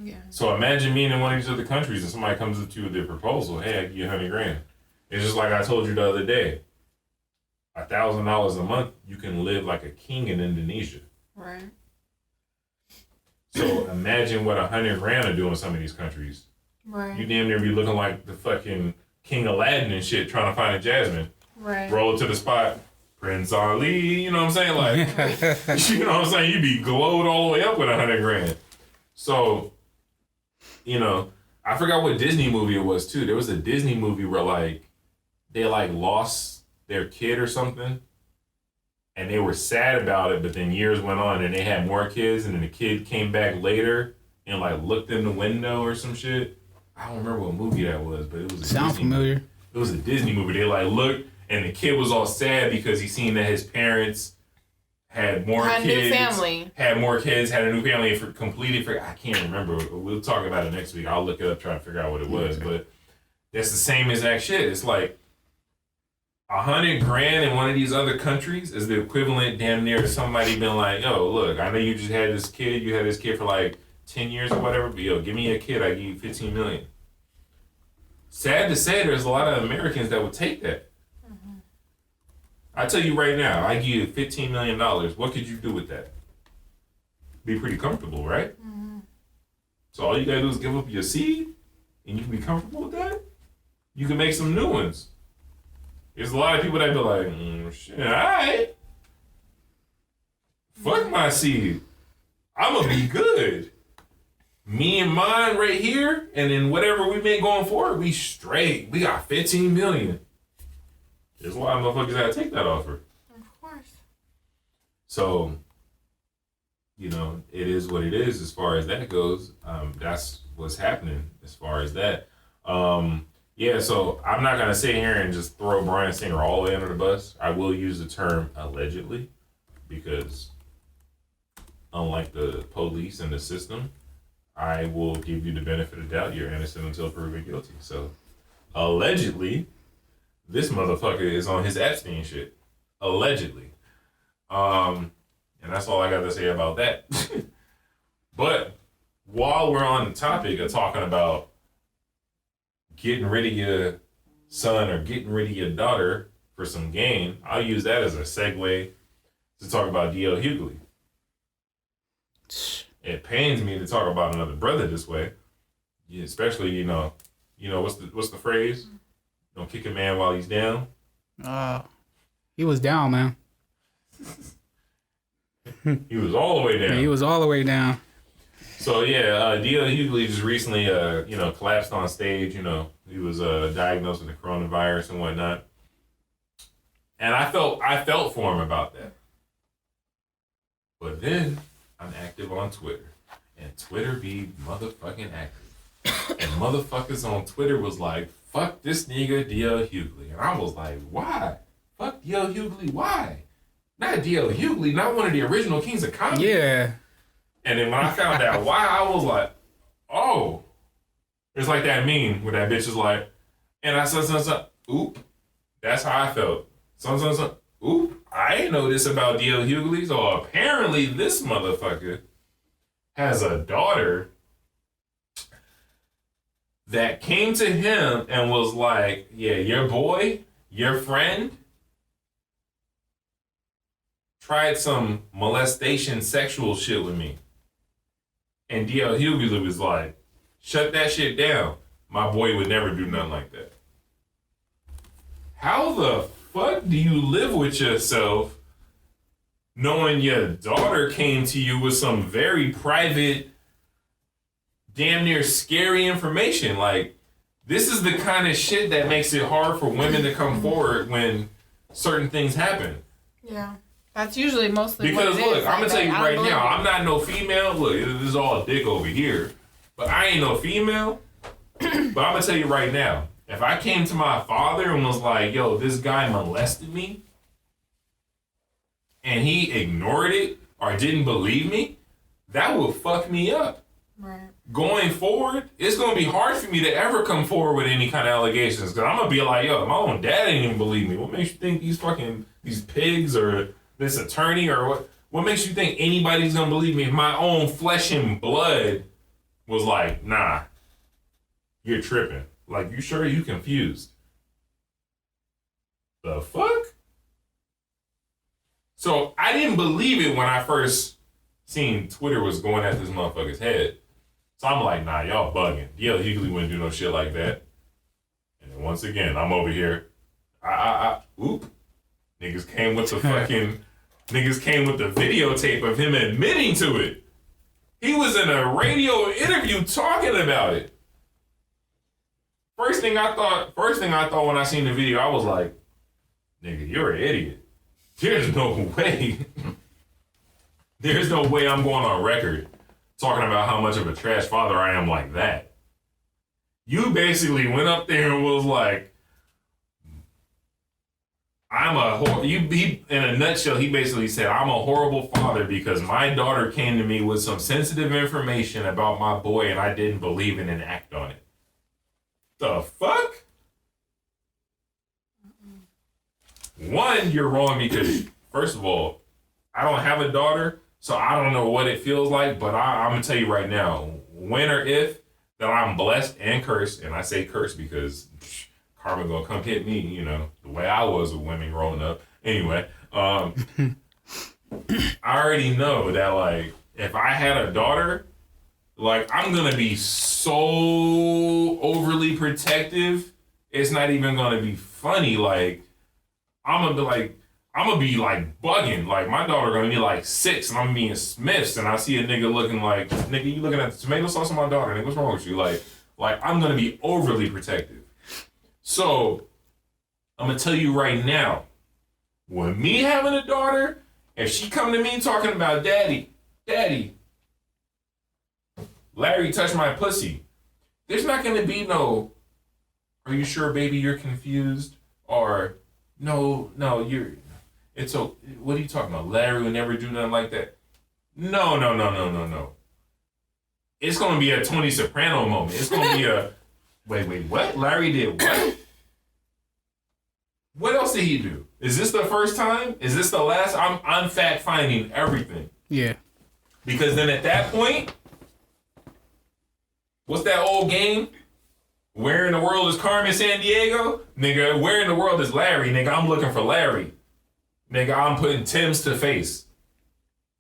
Yeah. So imagine being in one of these other countries and somebody comes up to you with their proposal. Hey, I give you $100,000. It's just like I told you the other day. $1,000 a month, you can live like a king in Indonesia. Right. So imagine what $100,000 will do in some of these countries. Right. You damn near be looking like the fucking King Aladdin and shit trying to find a Jasmine. Right. Roll it to the spot. Prince Ali, you know what I'm saying? Like, you know what I'm saying? You'd be glowed all the way up with $100,000. So, you know, I forgot what Disney movie it was too. There was a Disney movie where like they like lost their kid or something, and they were sad about it. But then years went on, and they had more kids, and then the kid came back later and like looked in the window or some shit. I don't remember what movie that was, but it was Sound familiar. It was a Disney movie. They like looked, and the kid was all sad because he seen that his parents had more Had a kids, new family. had more kids, had a new family, I can't remember. We'll talk about it next week. I'll look it up, try to figure out what it was. But that's the same exact shit. It's like $100,000 in one of these other countries is the equivalent damn near to somebody being like, yo, look, I know you just had this kid. You had this kid for like 10 years or whatever, but yo, give me a kid. I give you $15 million. Sad to say, there's a lot of Americans that would take that. I tell you right now, I give you $15 million. What could you do with that? Be pretty comfortable, right? So all you gotta do is give up your seed, and you can be comfortable with that. You can make some new ones. There's a lot of people that be like, shit, all right. Fuck my seed. I'm gonna be good. Me and mine right here, and then whatever we make going forward, we straight. We got $15 million. There's a lot of motherfuckers that take that offer. Of course. So, you know, it is what it is as far as that goes. That's what's happening as far as that. Yeah, so I'm not going to sit here and just throw Bryan Singer all the way under the bus. I will use the term allegedly because unlike the police and the system, I will give you the benefit of the doubt. You're innocent until proven guilty. So, allegedly, this motherfucker is on his Epstein shit. Allegedly. And that's all I got to say about that. But while we're on the topic of talking about getting rid of your son or getting rid of your daughter for some gain, I'll use that as a segue to talk about D.L. Hughley. It pains me to talk about another brother this way. Yeah, especially, you know what's the phrase? Don't kick a man while he's down. He was down, man. He was all the way down. Yeah, he was all the way down. So yeah, D.L. Hughley just recently, collapsed on stage. You know, he was diagnosed with the coronavirus and whatnot, and I felt for him about that. But then I'm active on Twitter, and Twitter be motherfucking active, and motherfuckers on Twitter was like, "Fuck this nigga D.L. Hughley," and I was like, "Why? Fuck D.L. Hughley? Why? Not D.L. Hughley, not one of the original kings of comedy." Yeah. And then when I found out why, I was like, oh. It's like that meme where that bitch is like, and I said, oop. That's how I felt. Oop. I ain't know this about D.L. Hughley. So apparently this motherfucker has a daughter that came to him and was like, yeah, your boy, your friend, tried some molestation sexual shit with me. And D.L. Hughley was like, shut that shit down. My boy would never do nothing like that. How the fuck do you live with yourself knowing your daughter came to you with some very private, damn near scary information? Like, this is the kind of shit that makes it hard for women to come forward when certain things happen. Yeah. That's usually mostly because what it look, is. I'm gonna tell you right now, it. I'm not no female. Look, this is all dick over here, but I ain't no female. But I'm gonna tell you right now, if I came to my father and was like, "Yo, this guy molested me," and he ignored it or didn't believe me, that would fuck me up. Right. Going forward, it's gonna be hard for me to ever come forward with any kind of allegations because I'm gonna be like, "Yo, my own dad didn't even believe me. What makes you think these pigs or this attorney or what makes you think anybody's gonna believe me if my own flesh and blood was like, nah, you're tripping. Like, you sure you confused? The fuck?" So I didn't believe it when I first seen Twitter was going at this motherfucker's head. So I'm like, nah, y'all bugging. D.L. Hughley wouldn't do no shit like that. And then once again, I'm over here. Oop. Niggas came with the videotape of him admitting to it. He was in a radio interview talking about it. First thing I thought when I seen the video, I was like, nigga, you're an idiot. There's no way. There's no way I'm going on record talking about how much of a trash father I am like that. You basically went up there and was like, in a nutshell, he basically said, I'm a horrible father because my daughter came to me with some sensitive information about my boy and I didn't believe it and act on it. The fuck? One, you're wrong because, first of all, I don't have a daughter, so I don't know what it feels like, but I'm going to tell you right now, when or if that I'm blessed and cursed, and I say cursed because karma gonna come hit me, you know, the way I was with women growing up. Anyway, I already know that, like, if I had a daughter, like, I'm gonna be so overly protective, it's not even gonna be funny. Like, I'm gonna be like bugging. Like, my daughter gonna be like 6 and I'm being Smiths and I see a nigga looking like, nigga, you looking at the tomato sauce on my daughter, nigga, what's wrong with you? Like I'm gonna be overly protective. So, I'm gonna tell you right now, with me having a daughter, if she come to me talking about daddy, Larry touched my pussy, there's not gonna be no, are you sure, baby, you're confused? Or, no, it's so, what are you talking about? Larry would never do nothing like that. No. It's gonna be a Tony Soprano moment. It's gonna be a, wait, what? Larry did what? What else did he do? Is this the first time? Is this the last? I'm fact finding everything. Yeah. Because then at that point, what's that old game? Where in the world is Carmen Sandiego? Nigga, where in the world is Larry? Nigga, I'm looking for Larry. Nigga, I'm putting Tim's to face.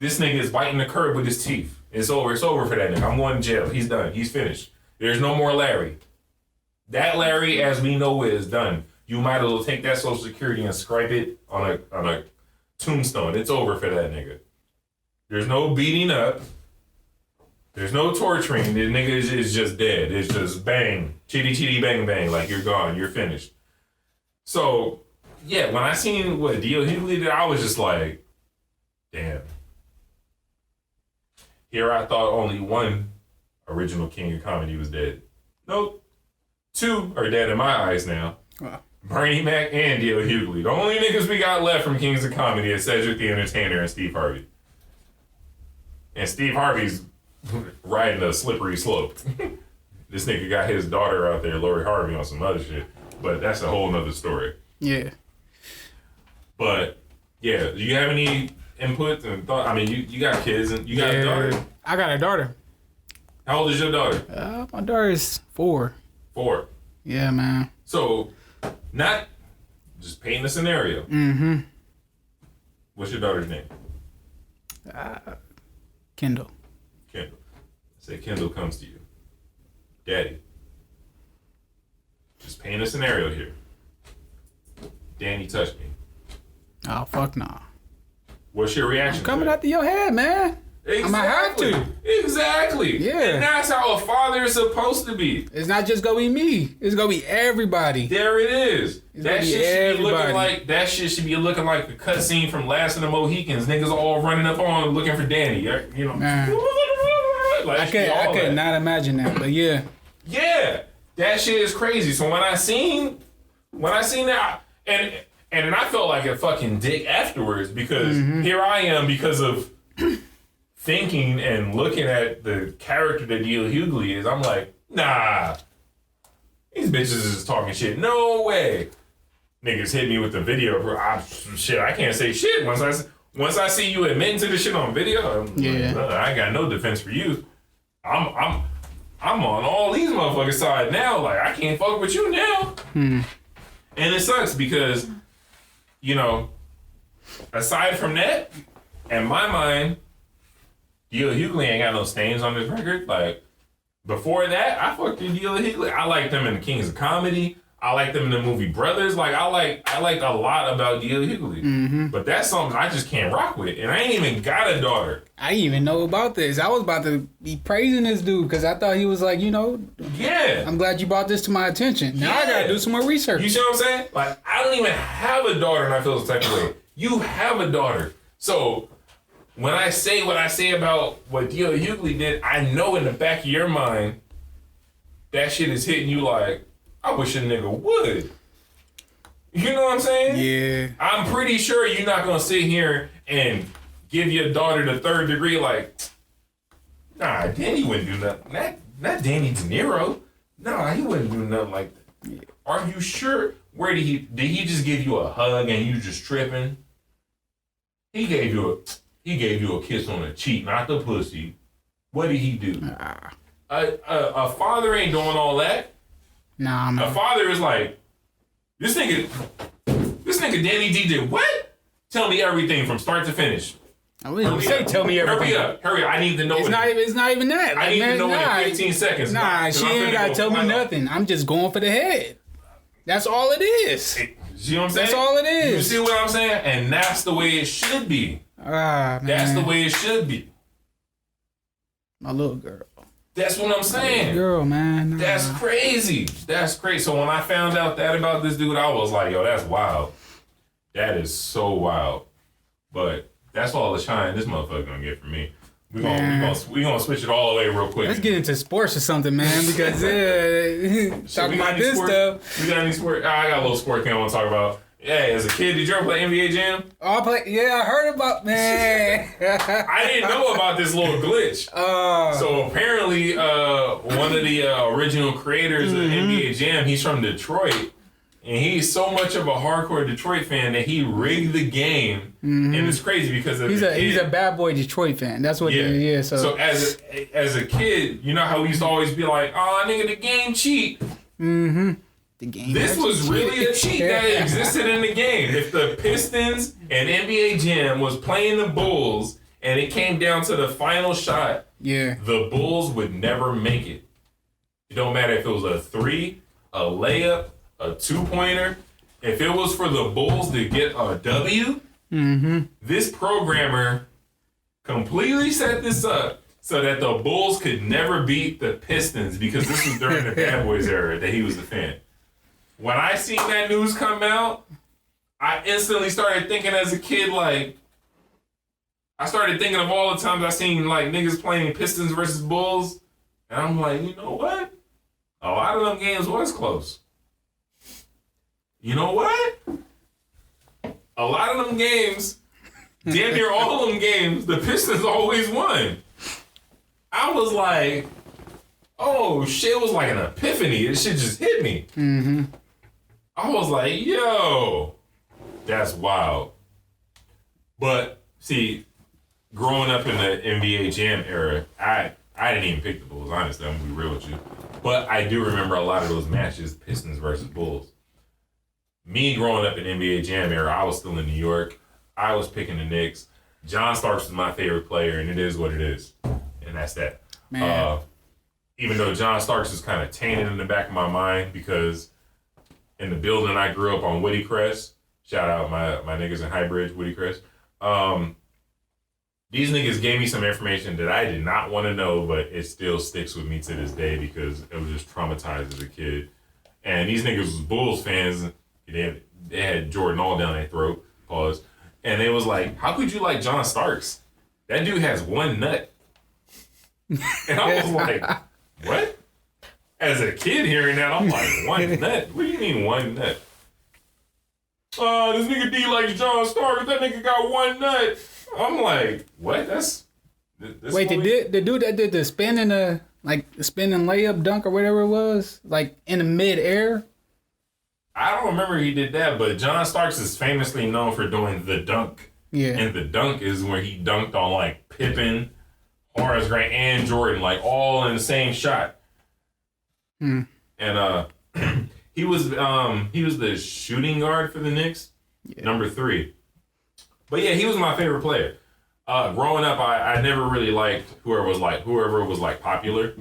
This nigga is biting the curb with his teeth. It's over for that nigga. I'm going to jail. He's done. He's finished. There's no more Larry. That Larry, as we know, is done. You might as well take that Social Security and scrape it on a tombstone. It's over for that nigga. There's no beating up. There's no torturing. The nigga is just dead. It's just bang, chitty chitty bang bang. Like you're gone. You're finished. So yeah, when I seen what D.L. Hughley did, I was just like, damn. Here I thought only one original king of comedy was dead. Nope. 2 are dead in my eyes now. Wow. Bernie Mac and D.L. Hughley. The only niggas we got left from Kings of Comedy is Cedric the Entertainer and Steve Harvey. And Steve Harvey's riding a slippery slope. This nigga got his daughter out there, Lori Harvey, on some other shit. But that's a whole nother story. Yeah. But, yeah, do you have any input and thought? I mean, you got kids and you got a daughter. I got a daughter. How old is your daughter? My daughter is 4. 4. Yeah, man. So, not just painting a scenario. Mm-hmm. What's your daughter's name? Kendall. Kendall. Say Kendall comes to you. Daddy. Just paint a scenario here. Danny touched me. Oh, fuck nah. What's your reaction? Coming out to your head, man. Exactly. I might have to. Exactly. Yeah. And that's how a father is supposed to be. It's not just gonna be me. It's gonna be everybody. There it is. It's That gonna be shit should be looking everybody. like the cutscene from Last of the Mohicans. Niggas all running up on looking for Danny. You know. Man. Like, I could not imagine that, but yeah. Yeah, that shit is crazy. So when I seen that, and then I felt like a fucking dick afterwards because here I am because of thinking and looking at the character that D.L. Hughley is. I'm like, nah, these bitches is just talking shit. No way. Niggas hit me with the video. Shit, I can't say shit once I see you admitting to the shit on video. I ain't got no defense for you. I'm on all these motherfuckers' side now. Like, I can't fuck with you now. And it sucks because, you know, aside from that, in my mind, D.L. Hughley ain't got no stains on his record. Like, before that, I fucked with D.L. Hughley. I liked him in the Kings of Comedy. I liked him in the movie Brothers. Like, I liked a lot about D.L. Hughley. But that's something I just can't rock with. And I ain't even got a daughter. I didn't even know about this. I was about to be praising this dude because I thought he was like, you know, Yeah. I'm glad you brought this to my attention. Now I gotta do some more research. You see what I'm saying? Like, I don't even have a daughter and I feel this type of way. You have a daughter. So, when I say what I say about what D.L. Hughley did, I know in the back of your mind, that shit is hitting you like, I wish a nigga would. You know what I'm saying? Yeah. I'm pretty sure you're not gonna sit here and give your daughter the 3rd degree like, nah, Danny wouldn't do nothing. Not Danny DiNero. Nah, he wouldn't do nothing like that. Yeah. Are you sure? Where did he just give you a hug and you just tripping? He gave you a kiss on the cheek, not the pussy. What did he do? A father ain't doing all that. Nah, man. A father is like, this nigga Danny D did what? Tell me everything from start to finish. I wouldn't say tell me everything. Hurry up. I need to know it's not even that. I need to know in 15 seconds. Nah, she ain't gotta tell me nothing. I'm just going for the head. That's all it is. You know what I'm saying? That's all it is. You see what I'm saying? And that's the way it should be. Man. That's the way it should be. My little girl. That's what I'm saying. Girl, man. Nah. That's crazy. That's crazy. So when I found out that about this dude, I was like, yo, that's wild. That is so wild. But that's all the shine this motherfucker gonna get from me. We gonna switch it all the way real quick. Let's get into sports or something, man, because talking about this stuff. We got any sport? I got a little sport thing I want to talk about. Yeah, as a kid, did you ever play NBA Jam? I heard about, man. I didn't know about this little glitch. So apparently, one of the original creators of NBA Jam, he's from Detroit. And he's so much of a hardcore Detroit fan that he rigged the game. And it's crazy because he's a bad boy Detroit fan. That's what So as a kid, you know how we used to always be like, oh, nigga, the game cheat. The game. This was really a cheat that existed in the game. If the Pistons and NBA Jam was playing the Bulls and it came down to the final shot, the Bulls would never make it. It don't matter if it was a 3, a layup, a 2-pointer. If it was for the Bulls to get a W, this programmer completely set this up so that the Bulls could never beat the Pistons because this was during the Bad Boys era that he was the fan. When I seen that news come out, I instantly started thinking as a kid, like, I started thinking of all the times I seen like niggas playing Pistons versus Bulls, and I'm like, you know what? A lot of them games was close. You know what? A lot of them games, damn near all of them games, the Pistons always won. I was like, oh shit, it was like an epiphany. This shit just hit me. Mm-hmm. I was like, yo, that's wild. But see, growing up in the NBA Jam era, I didn't even pick the Bulls, honestly. I'm gonna be real with you. But I do remember a lot of those matches, Pistons versus Bulls. Me growing up in NBA Jam era, I was still in New York. I was picking the Knicks. John Starks was my favorite player, and it is what it is. And that's that. Even though John Starks is kind of tainted in the back of my mind because in the building I grew up on Woody Crest, shout out my niggas in High Bridge, Woody Crest. These niggas gave me some information that I did not want to know, but it still sticks with me to this day because it was just traumatized as a kid. And these niggas was Bulls fans. They had Jordan all down their throat. Pause. And it was like, how could you like John Starks? That dude has one nut. And I was like, what? As a kid hearing that, I'm like, one nut? What do you mean one nut? This nigga D likes John Starks. That nigga got one nut. I'm like, what? That's wait, the dude that did the spin and the spin and layup dunk or whatever it was, like in the mid-air? I don't remember he did that, but John Starks is famously known for doing the dunk. Yeah. And the dunk is where he dunked on like Pippen, Horace Grant, and Jordan, like all in the same shot. And he was the shooting guard for the Knicks, number 3. But yeah, he was my favorite player. Growing up, I never really liked whoever was popular.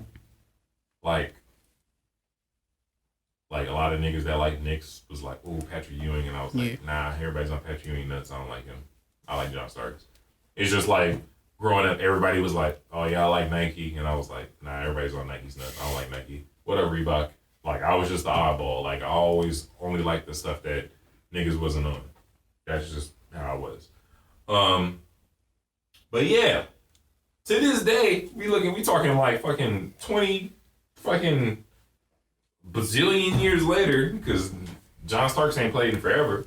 Like a lot of niggas that like Knicks was like, ooh, Patrick Ewing, and I was like, nah, everybody's on Patrick Ewing nuts. I don't like him. I like John Starks. It's just like growing up, everybody was like, oh yeah, I like Nike, and I was like, nah, everybody's on Nike's nuts. I don't like Nike. What up, Reebok? Like I was just the oddball. Like I always only liked the stuff that niggas wasn't on. That's just how I was. But yeah, to this day, we talking like fucking 20 fucking bazillion years later, because John Starks ain't played in forever.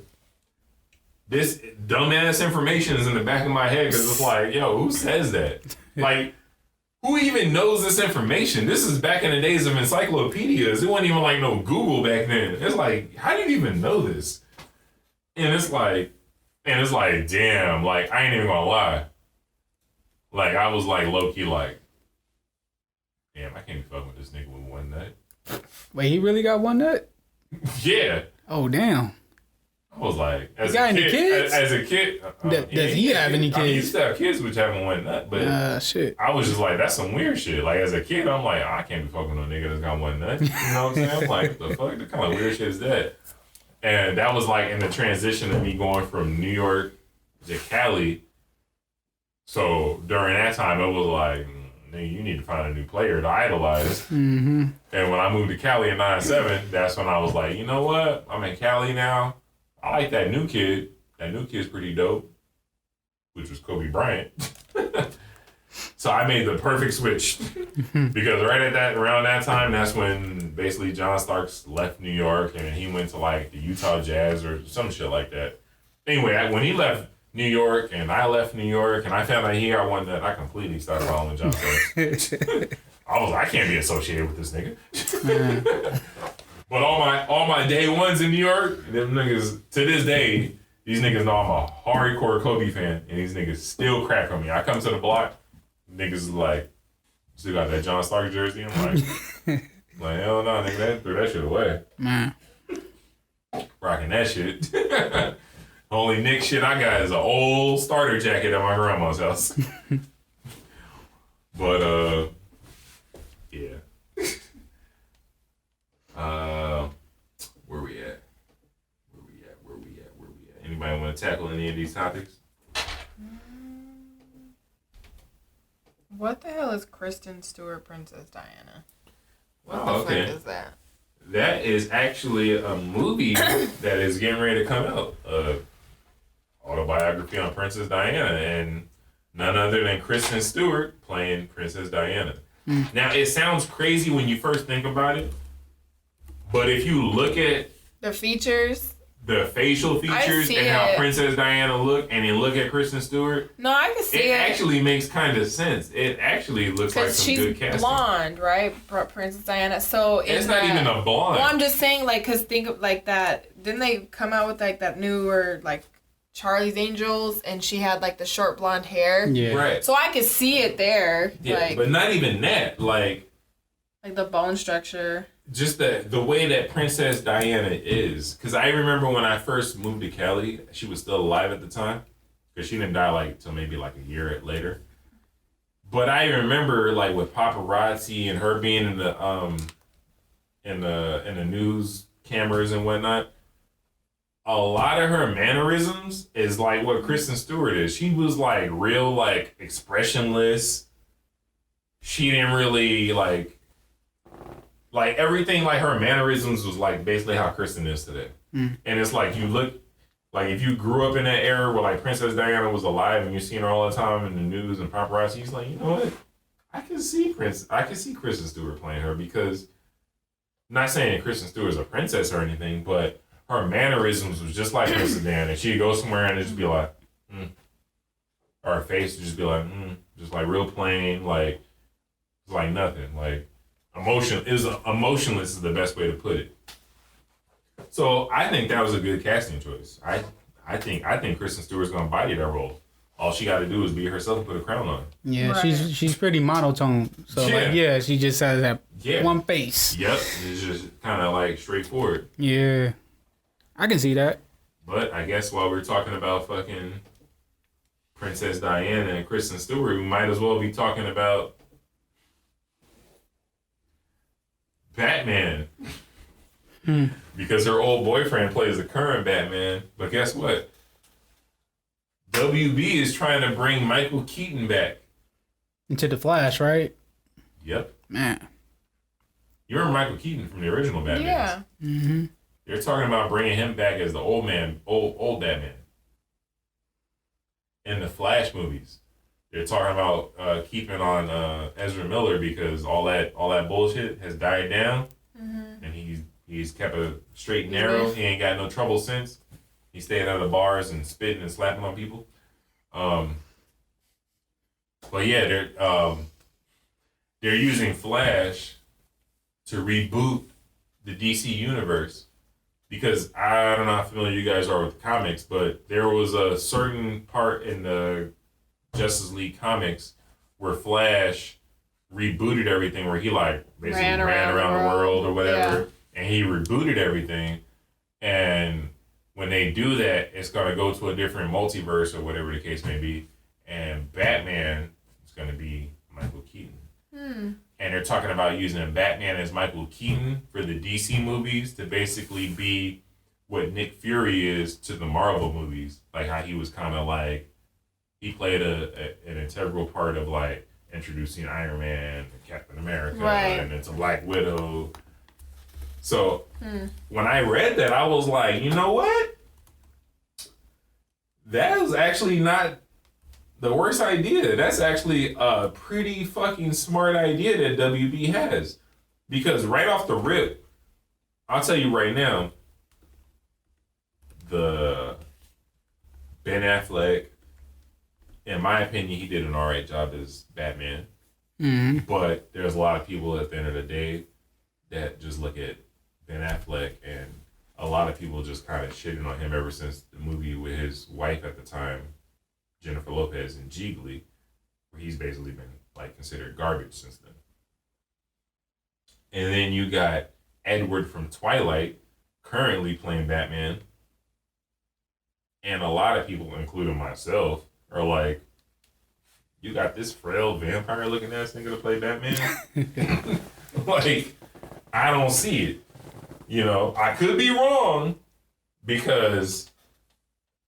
This dumbass information is in the back of my head because it's like, yo, who says that? Like, who even knows this information? This is back in the days of encyclopedias. It wasn't even like no Google back then. It's like, how do you even know this? And it's like, damn, like, I ain't even gonna lie. Like, I was like, low-key, like, damn, I can't be fucking with this nigga with one nut. Wait, he really got one nut? Yeah. Oh, damn. I was like, as a kid, does he have any kids? I mean, he used to have kids which haven't one nut, but shit. I was just like, that's some weird shit. Like, as a kid, I'm like, I can't be fucking with no nigga that's got one nut. You know what I'm saying? I'm like, what the fuck? What kind of weird shit is that? And that was like in the transition of me going from New York to Cali. So during that time, it was like, nigga, you need to find a new player to idolize. Mm-hmm. And when I moved to Cali in 97, that's when I was like, you know what? I'm in Cali now. I like that new kid. That new kid's pretty dope, which was Kobe Bryant. So I made the perfect switch because around that time, that's when basically John Starks left New York and he went to like the Utah Jazz or some shit like that. Anyway, when he left New York and I left New York and I found out he got one that I completely started following John Starks. I can't be associated with this nigga. But all my day ones in New York, them niggas, to this day, these niggas know I'm a hardcore Kobe fan, and these niggas still crap on me. I come to the block, niggas is like, still got that John Stark jersey? I'm like, hell no, nigga, threw that shit away. Man. Rocking that shit. Only Nick shit I got is an old starter jacket at my grandma's house. But, yeah. Where we at? Anybody want to tackle any of these topics? What the hell is Kristen Stewart, Princess Diana? What Oh, the okay. fuck is that? That is actually a movie that is getting ready to come out. Autobiography on Princess Diana, and none other than Kristen Stewart playing Princess Diana. Now, it sounds crazy when you first think about it, but if you look at The features? the facial features see and how it. Princess Diana looked, and then look at Kristen Stewart, No, I can see it it. actually makes kind of sense. It actually looks like Because some she's good casting. blonde, right? Princess Diana. So It's not even a blonde. Well, I'm just saying, like, because think of, like, that. Didn't they come out with, like, that newer, like, Charlie's Angels, and she had, like, the short blonde hair? Yeah. Right. So I could see it there. Yeah, like, but not even that. Like the bone structure. just the way that Princess Diana is. Because I remember when I first moved to Cali, she was still alive at the time. Because she didn't die, like, till maybe, like, a year later. But I remember, like, with paparazzi and her being in the news cameras and whatnot, a lot of her mannerisms is like what Kristen Stewart is. She was, like, real, like, expressionless. She didn't really, like everything, like, her mannerisms was, like, basically how Kristen is today. And it's like, you look, like, if you grew up in that era where, like, Princess Diana was alive and you're seeing her all the time in the news and paparazzi, he's like, you know what? I can see Kristen Stewart playing her, because, not saying that Kristen Stewart's a princess or anything, but her mannerisms was just like Princess Diana. And she'd go somewhere and it'd just be like, or her face would just be like, just like real plain, like, it's like nothing. Like, emotionless is the best way to put it. So I think that was a good casting choice. I think Kristen Stewart's gonna body that role. All she got to do is be herself and put a crown on. Yeah, Right. she's pretty monotone. So she just has that one face. Yep, it's just kind of like straightforward. Yeah, I can see that. But I guess while we're talking about fucking Princess Diana and Kristen Stewart, we might as well be talking about Batman. Because her old boyfriend plays the current Batman. But guess what? WB is trying to bring Michael Keaton back. Into the Flash, right? Yep. Man. You remember Michael Keaton from the original Batman? Yeah. Mm-hmm. They're talking about bringing him back as the old Batman. In the Flash movies. They're talking about keeping on Ezra Miller because all that bullshit has died down, and he's kept a straight and narrow. He ain't got no trouble since. He stayed out of the bars and spitting and slapping on people. But yeah, they're using Flash to reboot the DC universe, because I don't know how familiar you guys are with the comics, but there was a certain part in the Justice League comics where Flash rebooted everything, where he, like, basically ran around the world or whatever, and he rebooted everything. And when they do that, it's going to go to a different multiverse or whatever the case may be, and Batman is going to be Michael Keaton. And they're talking about using Batman as Michael Keaton for the DC movies to basically be what Nick Fury is to the Marvel movies. Like how he was kind of like, he played an integral part of, like, introducing Iron Man and Captain America and into Black Widow. So when I read that, I was like, you know what? That was actually not the worst idea. That's actually a pretty fucking smart idea that WB has. Because right off the rip, I'll tell you right now, the Ben Affleck, in my opinion, he did an alright job as Batman. But there's a lot of people at the end of the day that just look at Ben Affleck, and a lot of people just kind of shitting on him ever since the movie with his wife at the time, Jennifer Lopez, in Jiggly, where he's basically been, like, considered garbage since then. And then you got Edward from Twilight currently playing Batman. And a lot of people, including myself, are like, you got this frail vampire looking ass nigga to play Batman? Like, I don't see it. You know, I could be wrong, because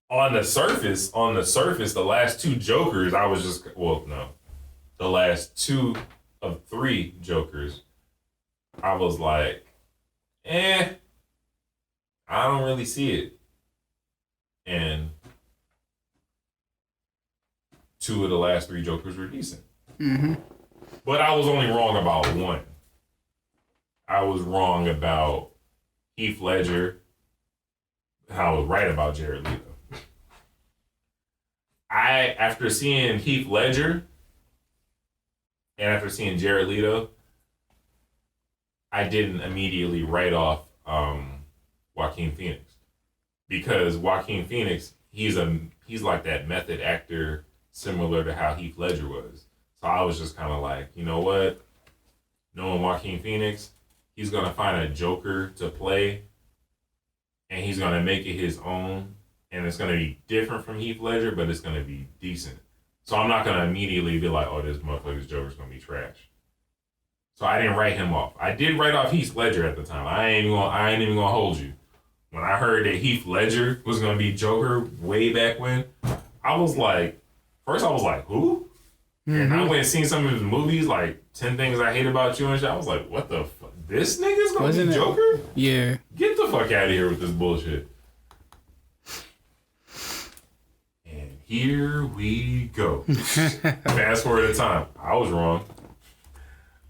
on the surface, the last two Jokers, I was just, well, no. the last 2 of 3 Jokers, I was like, I don't really see it. And 2 of the last 3 Jokers were decent. Mm-hmm. But I was only wrong about 1. I was wrong about Heath Ledger. I was right about Jared Leto. After seeing Heath Ledger and after seeing Jared Leto, I didn't immediately write off Joaquin Phoenix, because Joaquin Phoenix, he's like that method actor, similar to how Heath Ledger was. So I was just kind of like, you know what? Knowing Joaquin Phoenix, he's gonna find a Joker to play, and he's gonna make it his own, and it's gonna be different from Heath Ledger, but it's gonna be decent. So I'm not gonna immediately be like, oh, this motherfucker's Joker's gonna be trash. So I didn't write him off. I did write off Heath Ledger at the time. I ain't even gonna hold you. When I heard that Heath Ledger was gonna be Joker way back when, I was like, first I was like, who? Mm-hmm. And I went and seen some of his movies, like 10 Things I Hate About You and shit. I was like, what the fuck? This nigga's gonna be Joker? Yeah. Get the fuck out of here with this bullshit. And here we go. Fast forward to time. I was wrong.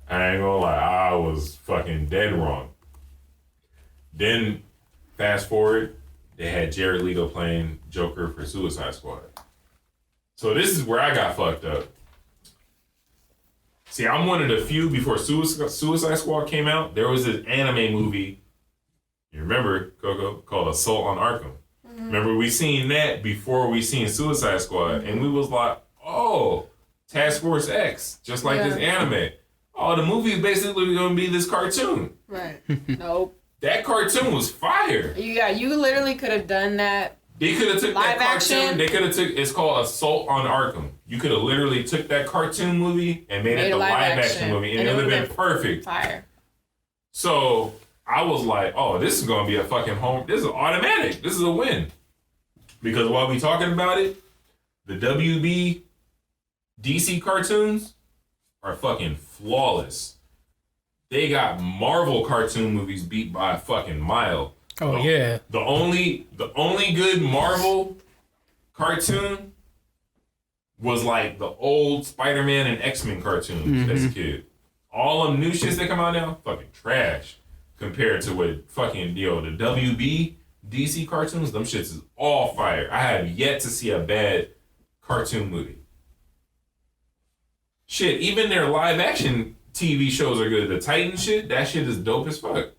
I ain't gonna lie. I was fucking dead wrong. Then, fast forward, they had Jared Leto playing Joker for Suicide Squad. So this is where I got fucked up. See, I'm one of the few, before Suicide Squad came out, there was this anime movie, you remember, Coco, called Assault on Arkham. Mm-hmm. Remember, we seen that before we seen Suicide Squad, and we was like, oh, Task Force X, just like this anime. Oh, the movie is basically going to be this cartoon. Right. Nope. That cartoon was fire. Yeah, you literally could have done that. They could have took live that cartoon. Action. They could have took. It's called Assault on Arkham. You could have literally took that cartoon movie and made it the live action movie, and it would have been perfect. Fire. So I was like, "Oh, this is gonna be a fucking home. This is automatic. This is a win." Because while we talking about it, the WB DC cartoons are fucking flawless. They got Marvel cartoon movies beat by a fucking mile. Oh yeah. The only good Marvel cartoon was like the old Spider-Man and X-Men cartoons as a kid. All them new shits that come out now, fucking trash compared to what fucking the WB DC cartoons. Them shits is all fire. I have yet to see a bad cartoon movie. Shit, even their live action TV shows are good. The Titan shit, that shit is dope as fuck.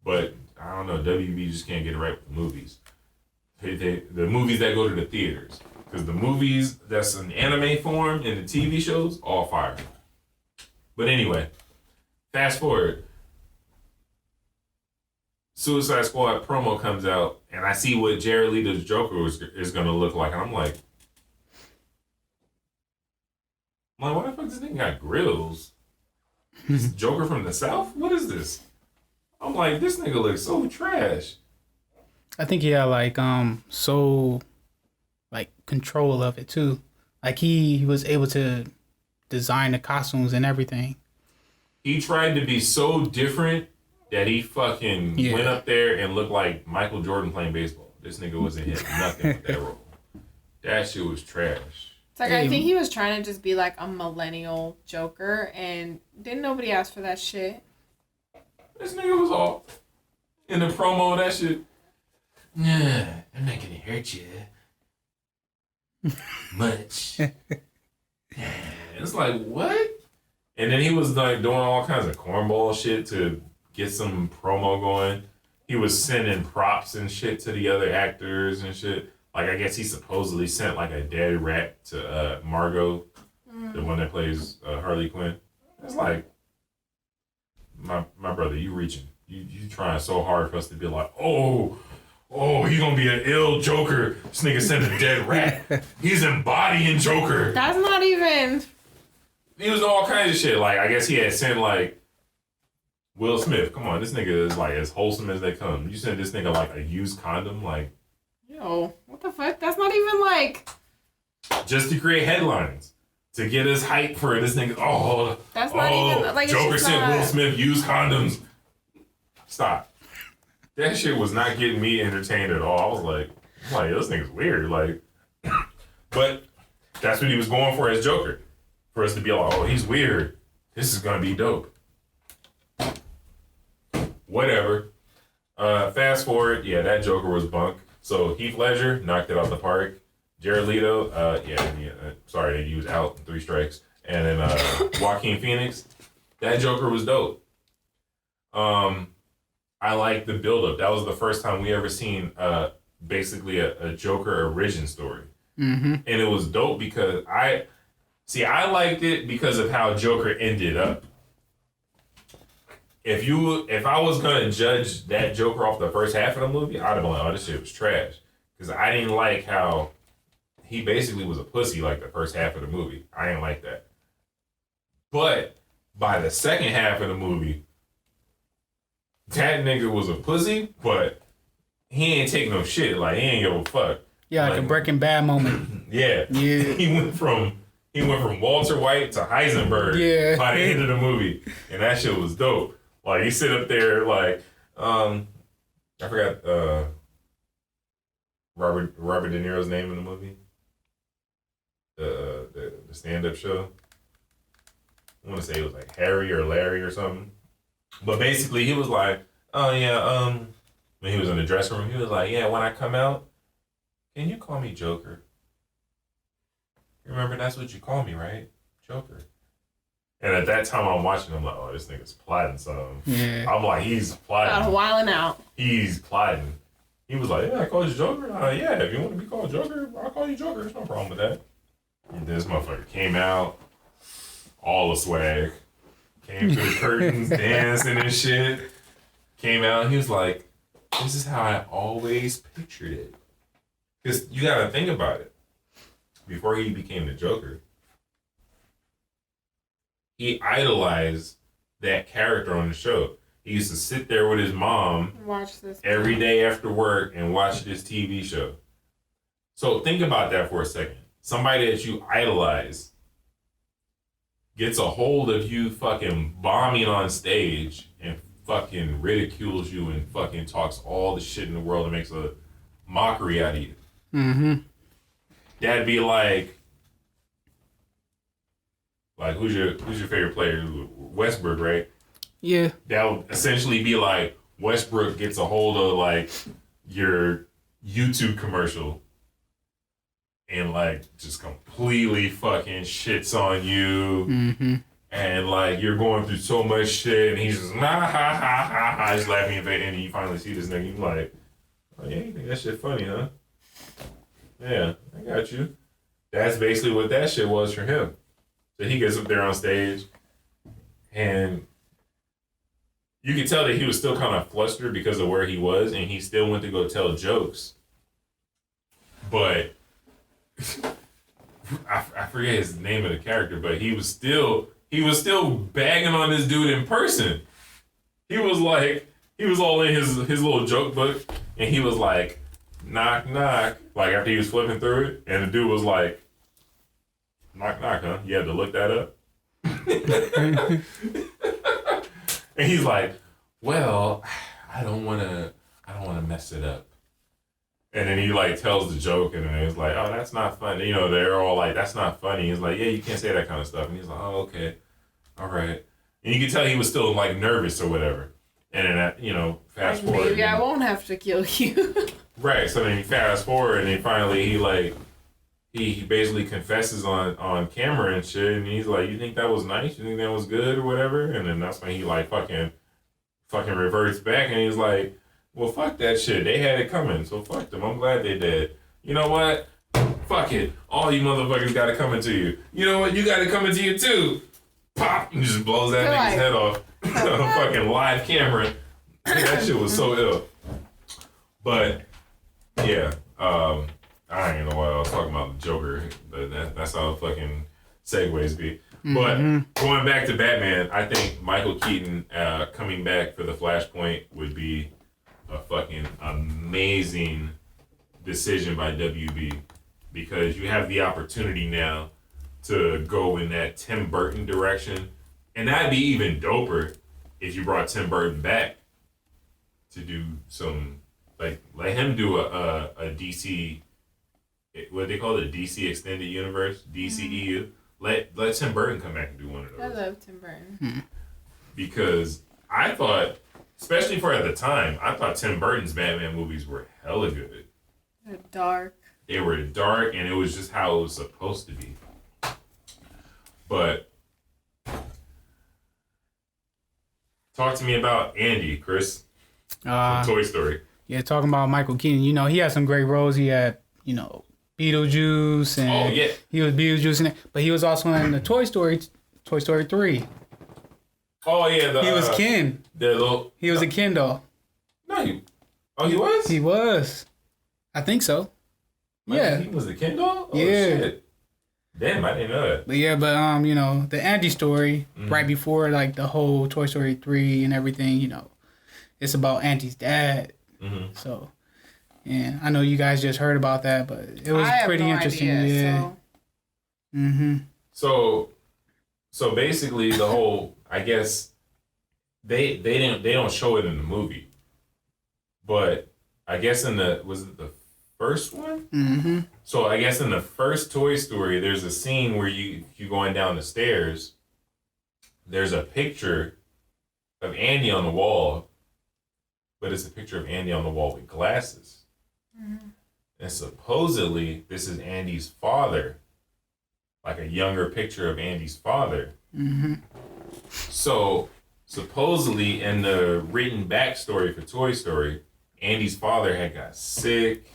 But I don't know, WB just can't get it right with the movies. The movies that go to the theaters. Because the movies that's in anime form and the TV shows, all fire. But anyway, fast forward. Suicide Squad promo comes out, and I see what Jared Leto's Joker is going to look like, and I'm like, why the fuck this nigga got grills? This Joker from the South? What is this? I'm like, this nigga looks so trash. I think he had like control of it too. Like he was able to design the costumes and everything. He tried to be so different that he fucking went up there and looked like Michael Jordan playing baseball. This nigga wasn't hitting nothing with that role. That shit was trash. It's like, I think he was trying to just be like a millennial Joker, and didn't nobody ask for that shit. This nigga was all in the promo of that shit. Nah, I'm not gonna hurt you much. It's like, what? And then he was like doing all kinds of cornball shit to get some promo going. He was sending props and shit to the other actors and shit. Like, I guess he supposedly sent like a dead rat to Margot, the one that plays Harley Quinn. It's like, my brother, you reaching. You trying so hard for us to be like, oh, he gonna be an ill Joker. This nigga sent a dead rat. He's embodying Joker. That's not even... He was all kinds of shit. Like, I guess he had sent like Will Smith. Come on, this nigga is like as wholesome as they come. You sent this nigga like a used condom, like... Yo, what the fuck? That's not even like... Just to create headlines. to get us hyped for this nigga. That's not even like Joker it's said not... Will Smith use condoms. Stop. That shit was not getting me entertained at all. I was like, this nigga's weird. Like, but that's what he was going for as Joker. For us to be like, oh, he's weird. This is gonna be dope. Whatever. Fast forward, that Joker was bunk. So Heath Ledger knocked it out the park. Jared Leto, sorry, he was out in 3 strikes. And then Joaquin Phoenix, that Joker was dope. I like the build-up. That was the first time we ever seen basically a Joker origin story. Mm-hmm. And it was dope because I liked it because of how Joker ended up. If I was gonna judge that Joker off the first half of the movie, I'd have been like, oh, this shit was trash. Because I didn't like how he basically was a pussy like the first half of the movie. I didn't like that. But by the second half of the movie, that nigga was a pussy, but he ain't take no shit. Like, he ain't give a fuck. Yeah, like a Breaking Bad moment. Yeah. He went from Walter White to Heisenberg by the end of the movie. And that shit was dope. Like, he sit up there like, I forgot Robert De Niro's name in the movie. The stand-up show. I want to say it was like Harry or Larry or something. But basically, he was like, oh, yeah, when he was in the dressing room, he was like, yeah, when I come out, can you call me Joker? Remember, that's what you call me, right? Joker. And at that time, I'm watching, I'm like, oh, this nigga's plotting something. Yeah. I'm like, he's plotting. Wilding out. He's plotting. He was like, yeah, I call you Joker? Yeah, if you want to be called Joker, I'll call you Joker. There's no problem with that. And this motherfucker came out, all the swag. Came to the curtains, dancing and shit. Came out, and he was like, this is how I always pictured it. Because you got to think about it. Before he became the Joker, he idolized that character on the show. He used to sit there with his mom watch this every day after work and watch this TV show. So think about that for a second. Somebody that you idolize gets a hold of you fucking bombing on stage and fucking ridicules you and fucking talks all the shit in the world and makes a mockery out of you. Mm-hmm. That'd be like who's your favorite player? Westbrook, right? Yeah. That would essentially be like Westbrook gets a hold of like your YouTube commercial and like just completely fucking shits on you. Mm-hmm. And like you're going through so much shit and he's just ha ha ha ha ha, he's laughing at it, and you finally see this nigga, you're like, oh yeah, you think that shit funny, huh? Yeah, I got you. That's basically what that shit was for him. So he gets up there on stage and you could tell that he was still kind of flustered because of where he was, and he still went to go tell jokes. But I forget his name of the character, but he was still bagging on this dude in person. He was all in his little joke book, and he was like, knock, knock. Like after he was flipping through it, and the dude was like, knock, knock, huh? You had to look that up? And he's like, well, I don't want to mess it up. And then he like tells the joke, and then he's like, oh, that's not funny. You know, they're all like, that's not funny. He's like, yeah, you can't say that kind of stuff. And he's like, oh, okay. All right. And you can tell he was still like nervous or whatever. And then, fast forward. Maybe I won't have to kill you. Right. So then he fast forward, and then finally he basically confesses on camera and shit, and he's like, you think that was nice? You think that was good or whatever? And then that's when he like fucking reverts back, and he's like, well, fuck that shit. They had it coming, so fuck them. I'm glad they did. You know what? Fuck it. All you motherfuckers got it coming to you. You know what? You got it coming to you too. Pop! And just blows that nigga's head off on a fucking live camera. That shit was so ill. But, yeah. I don't even know why I was talking about the Joker, but that's how fucking segues be. Mm-hmm. But going back to Batman, I think Michael Keaton coming back for the Flashpoint would be a fucking amazing decision by WB, because you have the opportunity now to go in that Tim Burton direction. And that'd be even doper if you brought Tim Burton back to do some, like, let him do a DC, what they call it, a DC Extended Universe, DCEU. Let Tim Burton come back and do one of those. I love Tim Burton. Because I thought, especially for at the time, I thought Tim Burton's Batman movies were hella good. They're dark. They were dark, and it was just how it was supposed to be. But talk to me about Andy, Chris, from Toy Story. Yeah, talking about Michael Keaton. You know, he had some great roles. He had, you know, Beetlejuice, and he was Beetlejuice in it. But he was also in the Toy Story 3. Oh yeah, he was Ken. He was a Ken doll. No, he was. He was. I think so. Yeah, he was the Ken doll. Oh, yeah. Shit. Damn, I didn't know that. But yeah, you know, the Andy story right before like the whole Toy Story 3 and everything. You know, it's about Andy's dad. Mm-hmm. So, and I know you guys just heard about that, but it was pretty interesting. Idea, yeah. So. So basically, the whole, I guess they don't show it in the movie, but I guess was it the first one? Mm-hmm. So I guess in the first Toy Story, there's a scene where you going down the stairs. There's a picture of Andy on the wall, but it's a picture of Andy on the wall with glasses, and supposedly this is Andy's father. Like a younger picture of Andy's father. Mm-hmm. So, supposedly, in the written backstory for Toy Story, Andy's father had got sick.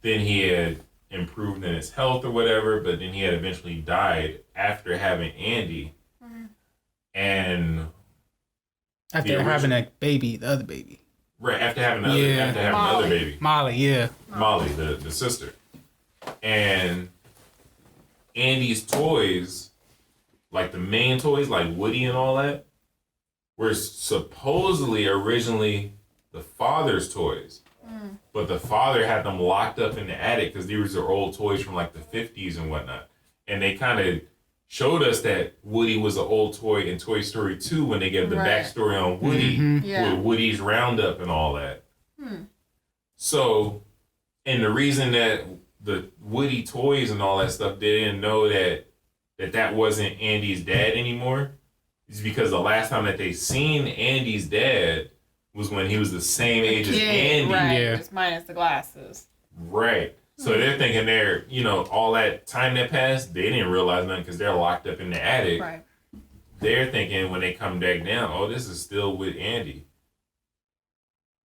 Then he had improved in his health or whatever, but then he had eventually died after having Andy. Mm-hmm. And after having a baby, the other baby. Right, after having another baby. Molly, yeah. Molly, the sister. And Andy's toys, like the main toys, like Woody and all that, were supposedly originally the father's toys. But the father had them locked up in the attic because these are old toys from like the 50s and whatnot. And they kind of showed us that Woody was an old toy in Toy Story 2 when they gave the backstory on Woody, with Woody's Roundup and all that. So, and the reason that the Woody toys and all that stuff, they didn't know that wasn't Andy's dad anymore. It's because the last time that they seen Andy's dad was when he was the same age as Andy. Right, just minus the glasses. Right. So they're thinking all that time that passed, they didn't realize nothing because they're locked up in the attic. Right. They're thinking when they come back down, oh, this is still with Andy.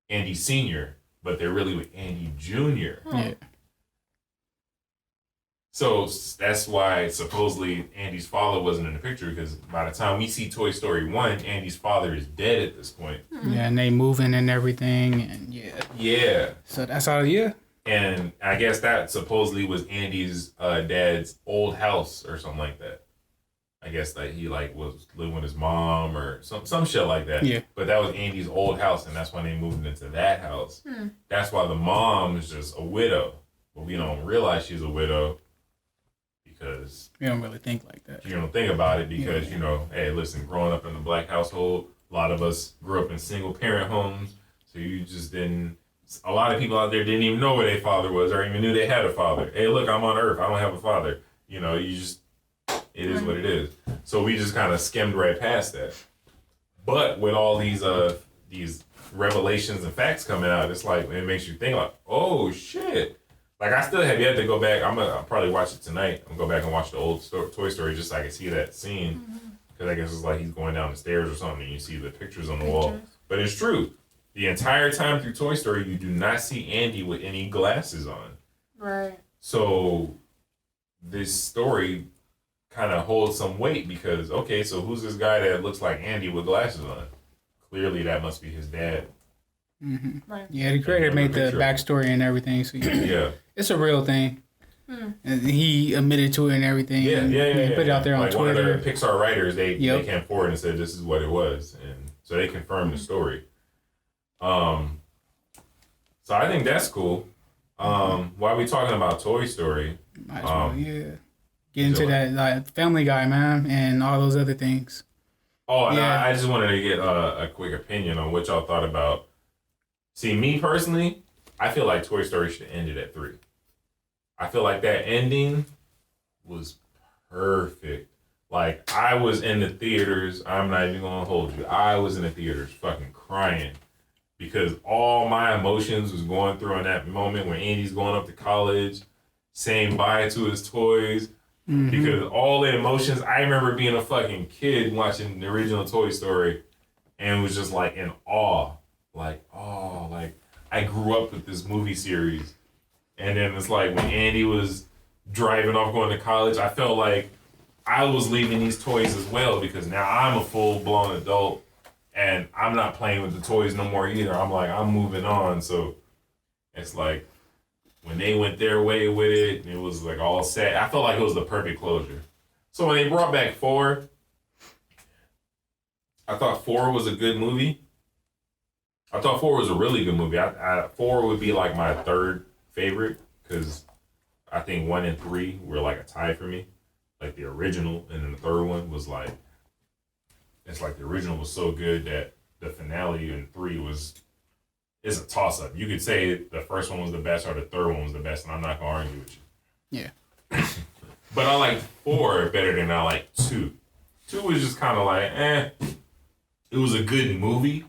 Andy Sr., but they're really with Andy Jr. Yeah. So that's why supposedly Andy's father wasn't in the picture, because by the time we see Toy Story 1, Andy's father is dead at this point. Yeah, and they moving and everything, and yeah. So that's all. Yeah. And I guess that supposedly was Andy's dad's old house or something like that. I guess that he was living with his mom or some shit like that. Yeah. But that was Andy's old house, and that's when they moved into that house. That's why the mom is just a widow, but we don't realize she's a widow. Because we don't really think like that. You don't think about it because, hey, listen, growing up in a black household, a lot of us grew up in single parent homes. So you just didn't, a lot of people out there didn't even know where their father was or even knew they had a father. Hey, look, I'm on Earth. I don't have a father. You just, it is what it is. So we just kind of skimmed right past that. But with all these revelations and facts coming out, it's like, it makes you think like, oh shit. Like, I still have yet to go back. I'll probably watch it tonight. I'm going to go back and watch the old Toy Story just so I can see that scene. Because I guess it's like he's going down the stairs or something and you see the pictures on the wall. But it's true. The entire time through Toy Story, you do not see Andy with any glasses on. Right. So this story kind of holds some weight because, okay, so who's this guy that looks like Andy with glasses on? Clearly that must be his dad. Mm-hmm. Right. Yeah, the creator made the backstory and everything, so yeah, it's a real thing. And he admitted to it and everything. Yeah. Put it out there on Twitter. One of the Pixar writers, they came forward and said this is what it was, and so they confirmed the story. So I think that's cool. While we talking about Toy Story, get into that like Family Guy, man, and all those other things. Oh, and Yeah. I just wanted to get a quick opinion on what y'all thought about. See, me personally, I feel like Toy Story should have ended at 3. I feel like that ending was perfect. Like, I was in the theaters, I'm not even gonna hold you. I was in the theaters fucking crying because all my emotions was going through in that moment when Andy's going up to college, saying bye to his toys. Mm-hmm. Because all the emotions, I remember being a fucking kid watching the original Toy Story and was just like in awe. Like, oh, like I grew up with this movie series. And then it's like when Andy was driving off going to college, I felt like I was leaving these toys as well because now I'm a full-blown adult and I'm not playing with the toys no more either. I'm like, I'm moving on. So it's like, when they went their way with it, it was like all set. I felt like it was the perfect closure. So when they brought back 4, I thought 4 was a good movie. I thought 4 was a really good movie. 4 would be like my 3rd favorite because I think 1 and 3 were like a tie for me. Like the original, and then the 3rd one was like, it's like the original was so good that the finale in 3 it's a toss-up. You could say the first one was the best or the 3rd one was the best, and I'm not going to argue with you. Yeah. But I like 4 better than I like 2. 2 was just kind of like, It was a good movie,